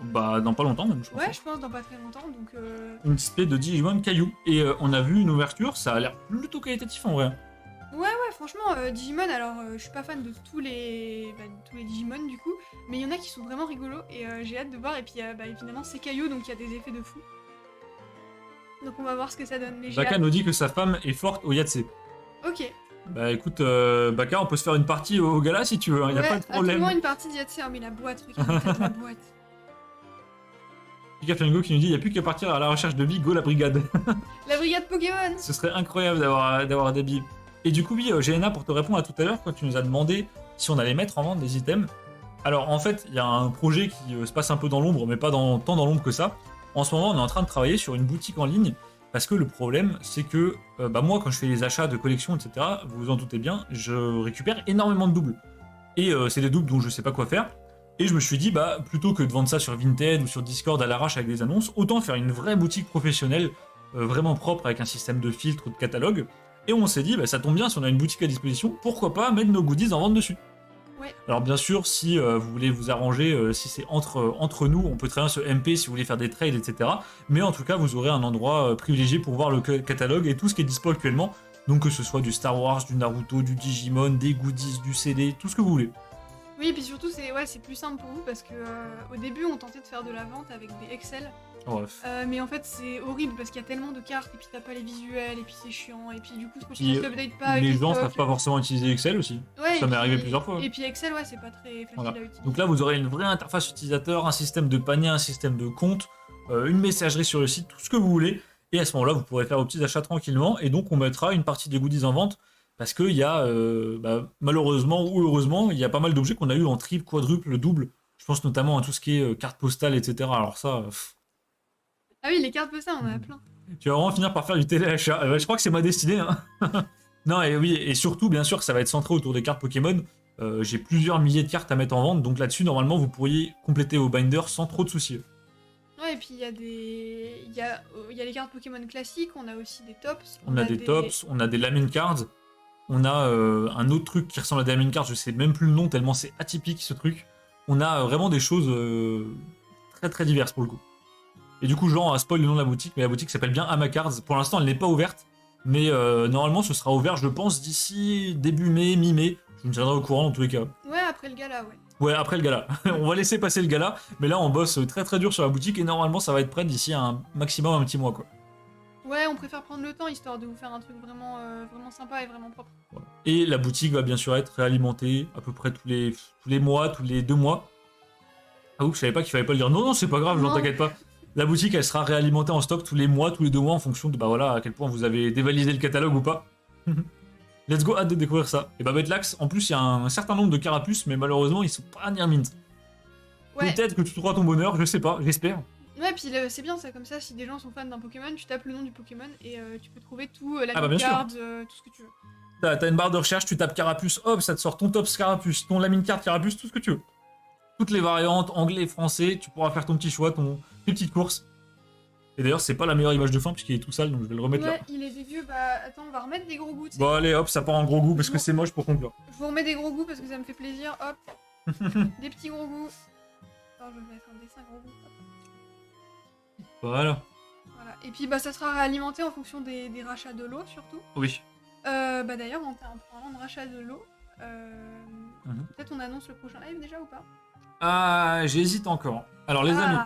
Speaker 1: Bah, dans pas longtemps, même, je pense.
Speaker 2: Ouais, je pense dans pas très longtemps, donc...
Speaker 1: Une display de Digimon Caillou. Et on a vu une ouverture, ça a l'air plutôt qualitatif en vrai.
Speaker 2: Ouais, franchement, Digimon, alors je suis pas fan de tous les Digimon du coup, mais il y en a qui sont vraiment rigolos et j'ai hâte de voir. Et puis évidemment c'est Caillou, donc il y a des effets de fou. Donc on va voir ce que ça donne. Mais j'ai
Speaker 1: Baka
Speaker 2: hâte.
Speaker 1: nous dit que sa femme est forte au Yatsé.
Speaker 2: Ok.
Speaker 1: Bah écoute, Baka, on peut se faire une partie au gala si tu veux, y a
Speaker 2: Ouais,
Speaker 1: pas de problème.
Speaker 2: absolument une partie d'Yatsé. Oh mais la boîte, regarde l'état de la boîte.
Speaker 1: Pika Flamingo qui nous dit il n'y a plus qu'à partir à la recherche de billes, go la brigade.
Speaker 2: La brigade Pokémon.
Speaker 1: Ce serait incroyable d'avoir des billes. Et du coup, oui, GNA, pour te répondre à tout à l'heure, quand tu nous as demandé si on allait mettre en vente des items. Alors en fait, il y a un projet qui se passe un peu dans l'ombre, mais pas tant dans l'ombre que ça. En ce moment, on est en train de travailler sur une boutique en ligne, parce que le problème, c'est que moi, quand je fais les achats de collection, etc., vous vous en doutez bien, je récupère énormément de doubles. Et c'est des doubles dont je sais pas quoi faire. Et je me suis dit, bah, plutôt que de vendre ça sur Vinted ou sur Discord à l'arrache avec des annonces, autant faire une vraie boutique professionnelle, vraiment propre, avec un système de filtre ou de catalogue. Et on s'est dit, bah, ça tombe bien, si on a une boutique à disposition, pourquoi pas mettre nos goodies en vente dessus.
Speaker 2: Ouais.
Speaker 1: Alors bien sûr, si vous voulez vous arranger, si c'est entre nous, on peut très bien se MP si vous voulez faire des trades, etc. Mais en tout cas, vous aurez un endroit privilégié pour voir le catalogue et tout ce qui est dispo actuellement. Donc que ce soit du Star Wars, du Naruto, du Digimon, des goodies, du CD, tout ce que vous voulez.
Speaker 2: Oui, et puis surtout, c'est plus simple pour vous parce que au début, on tentait de faire de la vente avec des Excel.
Speaker 1: Bref.
Speaker 2: Mais en fait, c'est horrible parce qu'il y a tellement de cartes et puis t'as pas les visuels et puis c'est chiant. Et puis du coup,
Speaker 1: Puis,
Speaker 2: tu t'updates pas avec
Speaker 1: les
Speaker 2: les
Speaker 1: gens
Speaker 2: stocks.
Speaker 1: savent pas forcément utiliser Excel aussi.
Speaker 2: Ouais,
Speaker 1: Ça
Speaker 2: et
Speaker 1: m'est
Speaker 2: puis-
Speaker 1: arrivé plusieurs fois.
Speaker 2: Et puis Excel, ouais, c'est pas très facile
Speaker 1: Voilà.
Speaker 2: à utiliser.
Speaker 1: Donc là, vous aurez une vraie interface utilisateur, un système de panier, un système de compte, une messagerie sur le site, tout ce que vous voulez. Et à ce moment-là, vous pourrez faire vos petits achats tranquillement. Et donc, on mettra une partie des goodies en vente. Parce qu'il y a, malheureusement ou heureusement, il y a pas mal d'objets qu'on a eu en triple, quadruple, double. Je pense notamment à tout ce qui est carte postale, etc. Alors ça,
Speaker 2: Ah oui, les cartes postales, on en a plein.
Speaker 1: tu vas vraiment finir par faire du téléachat. Je crois que c'est ma destinée. Hein. Non, et oui, et surtout, bien sûr, que ça va être centré autour des cartes Pokémon. J'ai plusieurs milliers de cartes à mettre en vente. Donc là-dessus, normalement, vous pourriez compléter vos binders sans trop de soucis.
Speaker 2: Ouais, et puis il y a il y a les cartes Pokémon classiques, on a aussi des tops.
Speaker 1: On a des tops, on a des Lamine Cards. On a un autre truc qui ressemble à des Lamine Cards, je sais même plus le nom tellement c'est atypique ce truc. On a vraiment des choses très très diverses pour le coup. Et du coup, genre, à spoil le nom de la boutique, mais la boutique s'appelle bien Amacards. Pour l'instant, elle n'est pas ouverte, mais normalement, ce sera ouvert, je pense, d'ici début mai, mi-mai. Je me tiendrai au courant dans tous les cas.
Speaker 2: Ouais, après le gala, ouais.
Speaker 1: Ouais, après le gala. On va laisser passer le gala, mais là, on bosse très très dur sur la boutique et normalement, ça va être prêt d'ici un maximum un petit mois, quoi.
Speaker 2: Ouais, on préfère prendre le temps histoire de vous faire un truc vraiment, vraiment sympa et vraiment propre.
Speaker 1: Voilà. Et la boutique va bien sûr être réalimentée à peu près tous les mois, tous les 2 mois. Ah oups, je savais pas qu'il fallait pas le dire. Non, non, c'est pas grave,
Speaker 2: Non.
Speaker 1: j'en t'inquiète pas. La boutique, elle sera réalimentée en stock tous les mois, tous les 2 mois, en fonction de à quel point vous avez dévalisé le catalogue ou pas. Let's go, hâte de découvrir ça. Et bah Betlax, en plus, il y a un certain nombre de carapuces, mais malheureusement, ils sont pas near mint.
Speaker 2: Ouais.
Speaker 1: Peut-être que tu trouveras ton bonheur, je sais pas, j'espère.
Speaker 2: Ouais, puis c'est bien ça, comme ça, si des gens sont fans d'un Pokémon, tu tapes le nom du Pokémon et tu peux trouver tout, la
Speaker 1: Ah bah, bien sûr.
Speaker 2: card, tout ce que tu veux.
Speaker 1: T'as une barre de recherche, tu tapes carapuce, hop, ça te sort ton top carapuce, ton lamine carte carapuce, tout ce que tu veux. Toutes les variantes, anglais, français, tu pourras faire ton petit choix, tes petites courses. Et d'ailleurs, c'est pas la meilleure image de fin puisqu'il est tout sale, donc je vais le remettre
Speaker 2: Ouais,
Speaker 1: là.
Speaker 2: il est dégueu, bah attends, on va remettre des gros goûts. tu sais.
Speaker 1: Bon, allez, hop, ça part en gros goût parce que c'est moche pour conclure.
Speaker 2: Je vous remets des gros goûts parce que ça me fait plaisir, hop. Des petits gros goûts. Attends, je vais mettre un dessin gros goûts. hop.
Speaker 1: Voilà.
Speaker 2: Voilà. Et puis bah ça sera réalimenté en fonction des rachats de l'eau surtout.
Speaker 1: Oui.
Speaker 2: Bah d'ailleurs, en parlant de rachat de l'eau,
Speaker 1: Mhm.
Speaker 2: peut-être on annonce le prochain live déjà ou pas?
Speaker 1: Ah, j'hésite encore. Alors, les amis,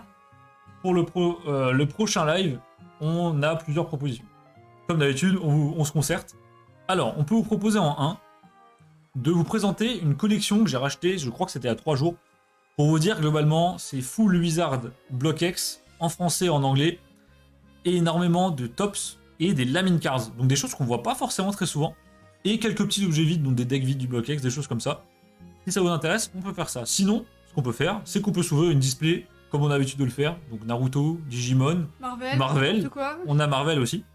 Speaker 1: pour le prochain live, on a plusieurs propositions. Comme d'habitude, on se concerte. Alors, on peut vous proposer en 1 de vous présenter une collection que j'ai rachetée, je crois que c'était à 3 jours, pour vous dire globalement, c'est Full Wizard Block X, en français et en anglais, et énormément de tops et des Lamine Cards, donc des choses qu'on voit pas forcément très souvent, et quelques petits objets vides, donc des decks vides du Block X, des choses comme ça. Si ça vous intéresse, on peut faire ça. Sinon, ce qu'on peut faire, c'est qu'on peut s'ouvrir une display, comme on a l'habitude de le faire, donc Naruto, Digimon,
Speaker 2: Marvel,
Speaker 1: Marvel.
Speaker 2: n'importe quoi.
Speaker 1: on a Marvel aussi.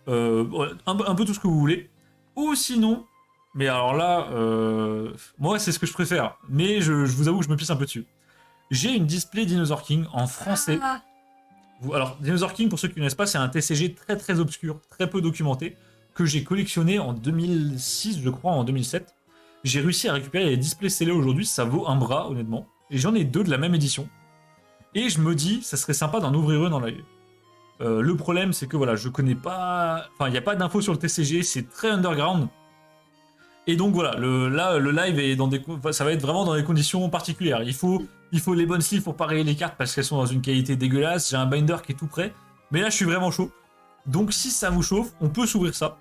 Speaker 1: Un peu tout ce que vous voulez. Ou sinon, mais alors là, moi c'est ce que je préfère, mais je vous avoue que je me pisse un peu dessus. J'ai une display Dinosaur King en français.
Speaker 2: Ah,
Speaker 1: Alors, Dinosaur King, pour ceux qui ne connaissent pas, c'est un TCG très très obscur, très peu documenté, que j'ai collectionné en 2006, je crois, en 2007. J'ai réussi à récupérer les displays scellés aujourd'hui, ça vaut un bras, honnêtement. Et j'en ai 2 de la même édition. Et je me dis, ça serait sympa d'en ouvrir une en live. Le problème, c'est que voilà, je connais pas... Enfin, il n'y a pas d'infos sur le TCG, c'est très underground. Et donc voilà, le live est dans ça va être vraiment dans des conditions particulières. Il faut les bonnes sleeves pour parer les cartes parce qu'elles sont dans une qualité dégueulasse. J'ai un binder qui est tout prêt. Mais là, je suis vraiment chaud. Donc si ça vous chauffe, on peut s'ouvrir ça.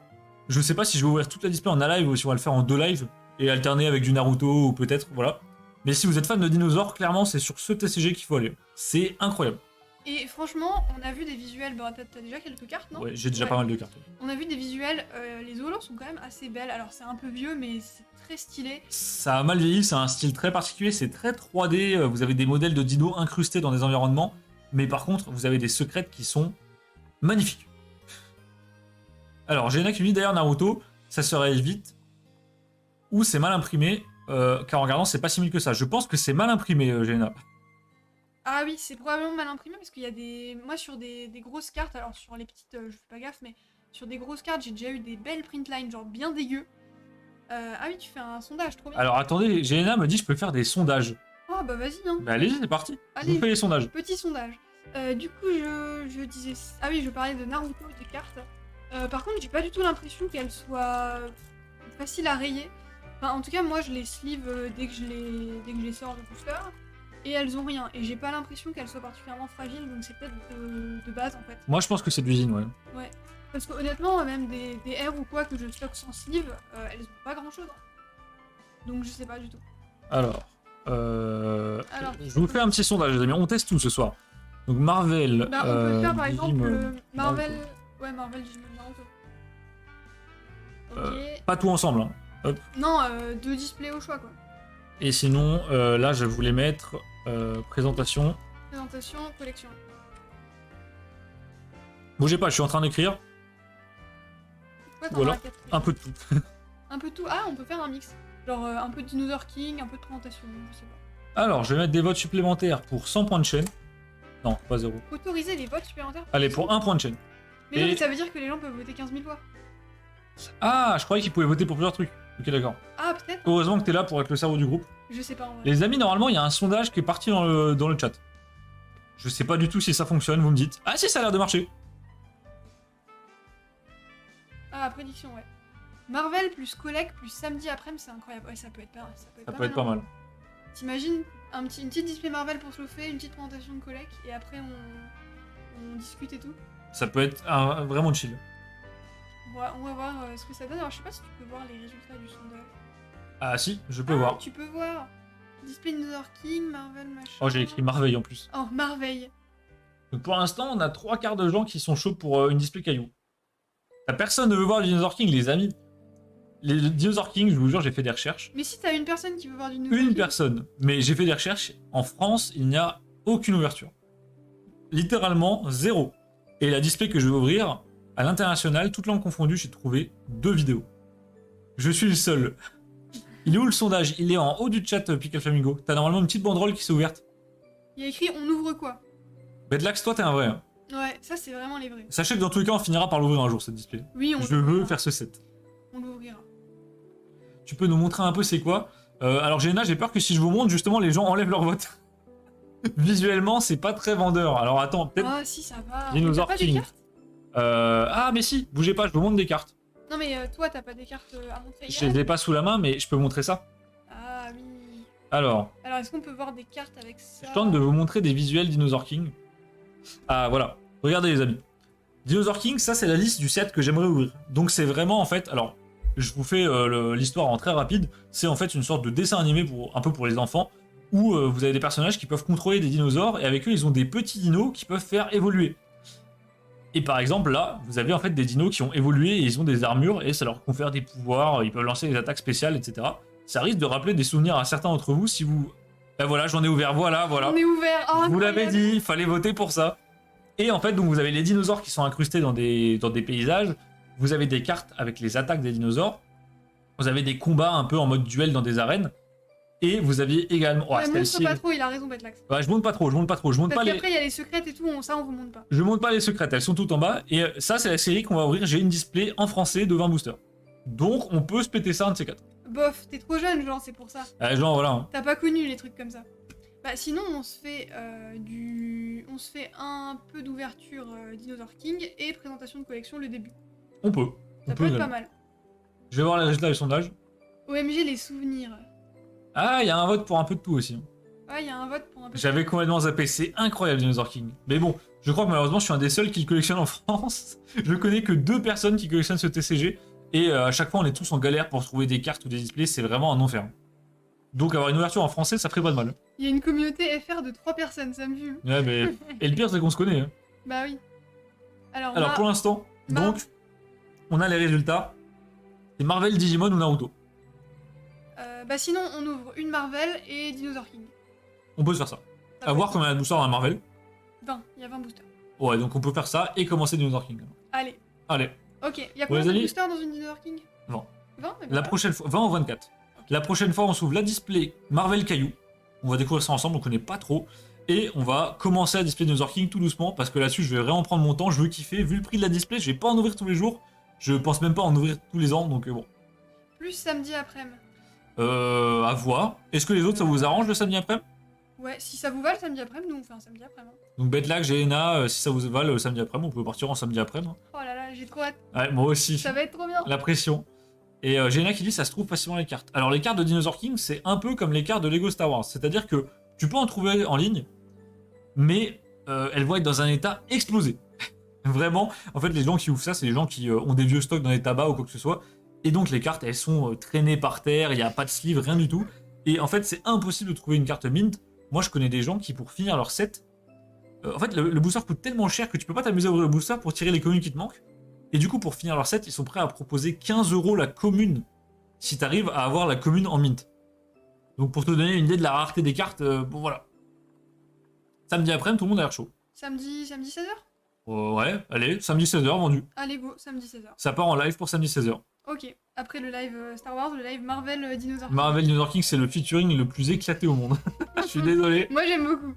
Speaker 1: Je sais pas si je vais ouvrir toute la display en un live ou si on va le faire en 2 lives et alterner avec du Naruto ou peut-être, voilà. Mais si vous êtes fan de dinosaures, clairement, c'est sur ce TCG qu'il faut aller. C'est incroyable.
Speaker 2: Et franchement, on a vu des visuels. Bah, t'as déjà quelques cartes, non?
Speaker 1: Ouais, j'ai déjà pas mal de cartes.
Speaker 2: On a vu des visuels. Les holo sont quand même assez belles. Alors, c'est un peu vieux, mais c'est très stylé.
Speaker 1: Ça a mal vieilli, c'est un style très particulier, c'est très 3D. Vous avez des modèles de dinos incrustés dans des environnements. Mais par contre, vous avez des secrètes qui sont magnifiques. Alors, Géna qui me dit d'ailleurs Naruto, ça se réveille vite. Ou c'est mal imprimé, car en regardant, c'est pas si mille que ça. Je pense que c'est mal imprimé, Géna.
Speaker 2: Ah oui, c'est probablement mal imprimé parce qu'il y a des... Moi, sur des grosses cartes, alors sur les petites, je fais pas gaffe, mais sur des grosses cartes, j'ai déjà eu des belles printlines, genre bien dégueu. Ah oui, tu fais un sondage, trop bien.
Speaker 1: Alors attendez, Géna me dit je peux faire des sondages.
Speaker 2: Oh bah vas-y, hein.
Speaker 1: Bah allez-y, c'est parti. Je
Speaker 2: Allez.
Speaker 1: vous fais les sondages.
Speaker 2: Petit sondage. Du coup, je disais... Ah oui, je parlais de Naruto, des cartes. Par contre, j'ai pas du tout l'impression qu'elles soient faciles à rayer. Enfin, en tout cas, moi, je les sleeve dès que je les sors de booster. Et elles ont rien. Et j'ai pas l'impression qu'elles soient particulièrement fragiles, donc c'est peut-être de base, en fait.
Speaker 1: Moi je pense que c'est de l'usine, ouais.
Speaker 2: Ouais. Parce que honnêtement, même des R ou quoi que je stocke sans sleeve, elles ont pas grand-chose. Hein. Donc je sais pas du tout.
Speaker 1: Alors,
Speaker 2: Alors,
Speaker 1: je vous fais un petit sondage, les amis. On teste tout ce soir. Donc Marvel.
Speaker 2: Bah, on peut faire par exemple
Speaker 1: Digimon,
Speaker 2: Marvel.
Speaker 1: Naruto.
Speaker 2: Ouais, Marvel, Digimon, Naruto. Ok.
Speaker 1: Pas tout ensemble. Hein.
Speaker 2: Non, 2 displays au choix quoi.
Speaker 1: Et sinon, là, je voulais mettre présentation.
Speaker 2: Présentation, collection.
Speaker 1: Bougez pas, je suis en train d'écrire.
Speaker 2: Pourquoi t'en
Speaker 1: Ou alors,
Speaker 2: as 4
Speaker 1: un peu de tout.
Speaker 2: Un peu de tout. Ah, on peut faire un mix. Genre un peu de Dinosaur King, un peu de présentation, je sais pas.
Speaker 1: Alors, je vais mettre des votes supplémentaires pour 100 points de chaîne. Non, pas 0.
Speaker 2: Autoriser les votes supplémentaires.
Speaker 1: Allez, pour 1 point de chaîne.
Speaker 2: Mais non,
Speaker 1: Et-
Speaker 2: mais ça veut dire que les gens peuvent voter 15 000 fois.
Speaker 1: Ah, je croyais qu'ils pouvaient voter pour plusieurs trucs. Ok, d'accord.
Speaker 2: Ah, peut-être.
Speaker 1: Heureusement que t'es là pour être le cerveau du groupe.
Speaker 2: Je sais pas en vrai.
Speaker 1: Les amis, normalement, il y a un sondage qui est parti dans le chat. Je sais pas du tout si ça fonctionne, vous me dites. Ah si, ça a l'air de marcher.
Speaker 2: Ah, prédiction, ouais. Marvel plus collect plus samedi après-midi, c'est incroyable. Ouais, ça peut être pas,
Speaker 1: Ça peut être pas
Speaker 2: hein.
Speaker 1: mal.
Speaker 2: T'imagines une petite display Marvel pour se le faire, une petite présentation de collect, et après on discute et tout.
Speaker 1: Ça peut être vraiment chill.
Speaker 2: On va voir ce que ça donne. Alors, je sais pas si tu peux voir les résultats du sondage.
Speaker 1: Ah si, je peux voir.
Speaker 2: Tu peux voir. Display Dinosaur King, Marvel, machin.
Speaker 1: Oh, j'ai écrit Marveille en plus.
Speaker 2: Oh, Marveille.
Speaker 1: Donc pour l'instant, on a 3 quarts de gens qui sont chauds pour une display caillou. Personne ne veut voir Dinosaur King, les amis. Les Dinosaur King, je vous jure, j'ai fait des recherches.
Speaker 2: Mais si t'as une personne qui veut voir du Dinosaur
Speaker 1: Une
Speaker 2: King,
Speaker 1: personne. Mais j'ai fait des recherches. En France, il n'y a aucune ouverture. Littéralement, 0. Et la display que je vais ouvrir, à l'international, toutes langues confondues, j'ai trouvé 2 vidéos. Je suis le seul. Il est où le sondage? Il est en haut du chat, Pickle Flamingo. T'as normalement une petite banderole qui s'est ouverte.
Speaker 2: il y a écrit on ouvre quoi.
Speaker 1: Bedlax, toi, t'es un vrai. Hein.
Speaker 2: Ouais, ça c'est vraiment les vrais.
Speaker 1: Sachez que dans tous les cas, on finira par l'ouvrir un jour, cette display.
Speaker 2: Oui,
Speaker 1: Je veux faire ce set.
Speaker 2: On l'ouvrira.
Speaker 1: Tu peux nous montrer un peu c'est quoi? Alors Géna, j'ai peur que si je vous montre, justement, les gens enlèvent leur vote. Visuellement, c'est pas très vendeur. Alors attends, peut-être...
Speaker 2: Ah si, ça va.
Speaker 1: Dinosaur
Speaker 2: T'as pas des
Speaker 1: King.
Speaker 2: cartes?
Speaker 1: Ah mais si, bougez pas, je vous montre des cartes.
Speaker 2: Non mais toi, t'as pas des cartes à montrer
Speaker 1: Je
Speaker 2: hier?
Speaker 1: les ai pas sous la main, mais je peux montrer ça.
Speaker 2: Ah oui.
Speaker 1: Alors,
Speaker 2: Alors est-ce qu'on peut voir des cartes avec ça?
Speaker 1: je tente de vous montrer des visuels Dinosaur King. Ah voilà, regardez les amis. Dinosaur King, ça c'est la liste du set que j'aimerais ouvrir. Donc c'est vraiment en fait, alors je vous fais l'histoire en très rapide. C'est en fait une sorte de dessin animé un peu pour les enfants, où vous avez des personnages qui peuvent contrôler des dinosaures et avec eux ils ont des petits dinos qui peuvent faire évoluer. Et par exemple là, vous avez en fait des dinos qui ont évolué et ils ont des armures et ça leur confère des pouvoirs, ils peuvent lancer des attaques spéciales, etc. Ça risque de rappeler des souvenirs à certains d'entre vous si vous... Ben voilà, j'en ai ouvert, voilà.
Speaker 2: On est ouvert. Oh,
Speaker 1: Je vous l'avais
Speaker 2: incroyable.
Speaker 1: dit, il fallait voter pour ça. Et en fait, donc vous avez les dinosaures qui sont incrustés dans des paysages. Vous avez des cartes avec les attaques des dinosaures. Vous avez des combats un peu en mode duel dans des arènes. Et vous aviez également... Oh,
Speaker 2: Ouais, montre
Speaker 1: celle-ci...
Speaker 2: pas trop, il a raison Betlax.
Speaker 1: Ouais, je monte pas trop. Je monte
Speaker 2: Parce
Speaker 1: pas les...
Speaker 2: qu'après il y a les secrètes et tout, ça on vous montre pas.
Speaker 1: Je monte pas les secrètes, elles sont toutes en bas. Et ça, c'est la série qu'on va ouvrir. J'ai une display en français de 20 boosters. Donc, on peut se péter ça un de ces 4.
Speaker 2: bof, t'es trop jeune, genre, c'est pour ça.
Speaker 1: Genre, voilà. Hein.
Speaker 2: T'as pas connu les trucs comme ça. Bah sinon, on se fait un peu d'ouverture Dinosaur King et présentation de collection le début.
Speaker 1: On peut.
Speaker 2: Ça peut être pas mal.
Speaker 1: Je vais voir les résultats du sondage.
Speaker 2: OMG, les souvenirs.
Speaker 1: Ah, il y a un vote pour un peu de tout aussi. Hein.
Speaker 2: Ouais, il y a un vote pour un peu.
Speaker 1: J'avais complètement zappé, c'est incroyable Dinosaur King. Mais bon, je crois que malheureusement je suis un des seuls qui le collectionne en France. Je connais que 2 personnes qui collectionnent ce TCG. Et à chaque fois on est tous en galère pour trouver des cartes ou des displays, c'est vraiment un enfer. Donc avoir une ouverture en français, ça ferait pas de mal.
Speaker 2: Il y a une communauté FR de 3 personnes, ça me fume.
Speaker 1: Ouais, mais... Et le pire c'est qu'on se connaît. Hein.
Speaker 2: Bah oui. Alors
Speaker 1: pour l'instant, donc, on a les résultats. C'est Marvel, Digimon ou Naruto.
Speaker 2: Bah sinon on ouvre une Marvel et Dinosaur King.
Speaker 1: On peut se faire ça.
Speaker 2: Ça
Speaker 1: À voir combien il y a de boosters dans la Marvel.
Speaker 2: 20, il y a 20 boosters.
Speaker 1: Ouais, donc on peut faire ça et commencer Dinosaur King.
Speaker 2: Allez.
Speaker 1: Allez.
Speaker 2: Ok, il y a
Speaker 1: Bon,
Speaker 2: combien
Speaker 1: les
Speaker 2: de
Speaker 1: amis
Speaker 2: boosters dans une Dinosaur King?
Speaker 1: 20.
Speaker 2: 20
Speaker 1: La prochaine fois, 20 ou 24. La prochaine fois, on s'ouvre la display Marvel Caillou. On va découvrir ça ensemble, on connaît pas trop. Et on va commencer à display Dinosaur King tout doucement, parce que là-dessus, je vais vraiment prendre mon temps, je veux kiffer. Vu le prix de la display, je vais pas en ouvrir tous les jours. Je pense même pas en ouvrir tous les ans, donc bon.
Speaker 2: Plus samedi après-midi.
Speaker 1: À voir. Est-ce que les autres, ça vous arrange le samedi après-midi?
Speaker 2: Ouais, si ça vous va le samedi après-midi, nous on fait un samedi après-midi.
Speaker 1: Donc Betlag, Géna, si ça vous va le samedi après-midi, on peut partir en samedi après-midi.
Speaker 2: Oh là là, j'ai trop hâte.
Speaker 1: Ouais, moi aussi.
Speaker 2: Ça va être trop bien.
Speaker 1: La pression. Et Géna qui dit ça se trouve facilement les cartes. Alors les cartes de Dinosaur King, c'est un peu comme les cartes de Lego Star Wars. C'est-à-dire que tu peux en trouver en ligne, mais elles vont être dans un état explosé. Vraiment, en fait, les gens qui ouvrent ça, c'est les gens qui ont des vieux stocks dans les tabacs ou quoi que ce soit. Et donc les cartes, elles sont traînées par terre, il n'y a pas de sleeve, rien du tout. Et en fait, c'est impossible de trouver une carte mint. Moi, je connais des gens qui, pour finir leur set, en fait, le booster coûte tellement cher que tu peux pas t'amuser à ouvrir le booster pour tirer les communes qui te manquent. Et du coup, pour finir leur set, ils sont prêts à proposer 15 € la commune si t'arrives à avoir la commune en mint. Donc pour te donner une idée de la rareté des cartes, bon voilà. Samedi après-midi, tout le monde a l'air chaud.
Speaker 2: Samedi 16h?
Speaker 1: Ouais, allez, samedi 16h vendu.
Speaker 2: Allez go, samedi 16h.
Speaker 1: Ça part en live pour samedi 16h.
Speaker 2: Ok, après le live Star Wars, le live Marvel Dinosaur King.
Speaker 1: Marvel Dinosaur King, c'est le featuring le plus éclaté au monde. Je suis désolé.
Speaker 2: Moi j'aime beaucoup.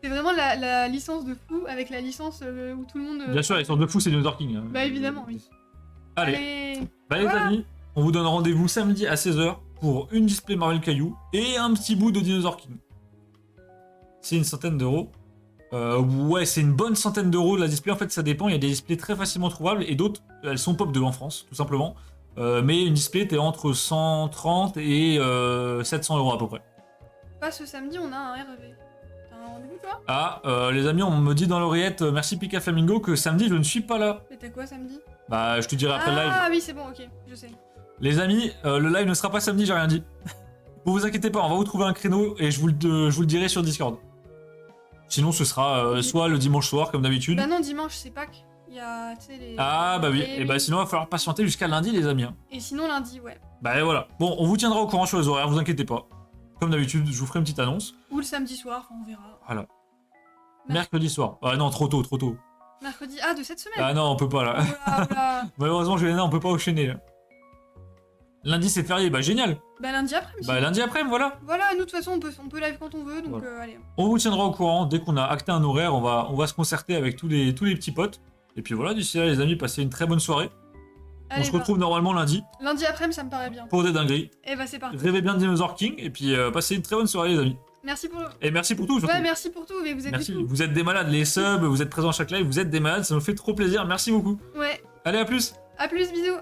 Speaker 2: C'est vraiment la licence de fou avec la licence où tout le monde...
Speaker 1: Bien sûr, la licence de fou, c'est Dinosaur King. Hein.
Speaker 2: Bah évidemment, oui.
Speaker 1: Allez. Bah les
Speaker 2: Voilà.
Speaker 1: amis, on vous donne rendez-vous samedi à 16h pour une display Marvel Caillou et un petit bout de Dinosaur King. C'est une centaine d'euros. Ouais, c'est une bonne centaine d'euros la display. En fait, ça dépend. Il y a des displays très facilement trouvables et d'autres, elles sont pop 2 en France, tout simplement. Mais une display, t'es entre 130 et 700 € à peu près.
Speaker 2: Pas ce samedi, on a un RV. T'as un rendez-vous toi?
Speaker 1: Ah, les amis, on me dit dans l'oreillette, merci Pika Flamingo, que samedi, je ne suis pas là.
Speaker 2: Mais t'as quoi samedi?
Speaker 1: Bah, je te dirai après le live.
Speaker 2: Ah oui, c'est bon, ok, je sais.
Speaker 1: Les amis, le live ne sera pas samedi, j'ai rien dit. Vous inquiétez pas, on va vous trouver un créneau et je vous le dirai sur Discord. Sinon, ce sera soit le dimanche soir, comme d'habitude.
Speaker 2: Bah non, dimanche, c'est Pâques. Il y a, tu sais, les...
Speaker 1: Ah bah oui,
Speaker 2: Et
Speaker 1: et bah sinon, il va falloir patienter jusqu'à lundi, les amis. Hein.
Speaker 2: Et sinon, lundi, ouais.
Speaker 1: Bah et voilà. Bon, on vous tiendra au courant sur les horaires, vous inquiétez pas. Comme d'habitude, je vous ferai une petite annonce.
Speaker 2: Ou le samedi soir, enfin, on verra.
Speaker 1: Voilà. Mercredi soir. Ah non, trop tôt, trop tôt.
Speaker 2: Mercredi, ah, de cette semaine.
Speaker 1: Ah non, on peut pas là.
Speaker 2: Oula, oula.
Speaker 1: Malheureusement, Juliana, on peut pas enchaîner. Là. Lundi, c'est férié, bah génial.
Speaker 2: Bah lundi après, monsieur.
Speaker 1: Bah lundi après, voilà.
Speaker 2: Voilà, nous, de toute façon, on peut live quand on veut, donc
Speaker 1: Voilà.
Speaker 2: allez.
Speaker 1: On vous tiendra au courant dès qu'on a acté un horaire. On va se concerter avec tous les petits potes. Et puis voilà, d'ici là, les amis, passez une très bonne soirée.
Speaker 2: Allez,
Speaker 1: On se retrouve normalement lundi
Speaker 2: lundi après, ça me paraît bien.
Speaker 1: pour des dingueries.
Speaker 2: Et bah c'est parti.
Speaker 1: Rêvez bien de Dinosaur King et puis passez une très bonne soirée, les amis.
Speaker 2: Merci pour...
Speaker 1: Et merci pour tout, surtout.
Speaker 2: Ouais, merci pour tout, mais vous êtes
Speaker 1: Merci.
Speaker 2: des fous.
Speaker 1: Vous êtes des malades, les subs, vous êtes présents à chaque live, vous êtes des malades, ça nous fait trop plaisir. Merci beaucoup.
Speaker 2: Ouais,
Speaker 1: Allez, à plus.
Speaker 2: à plus, bisous.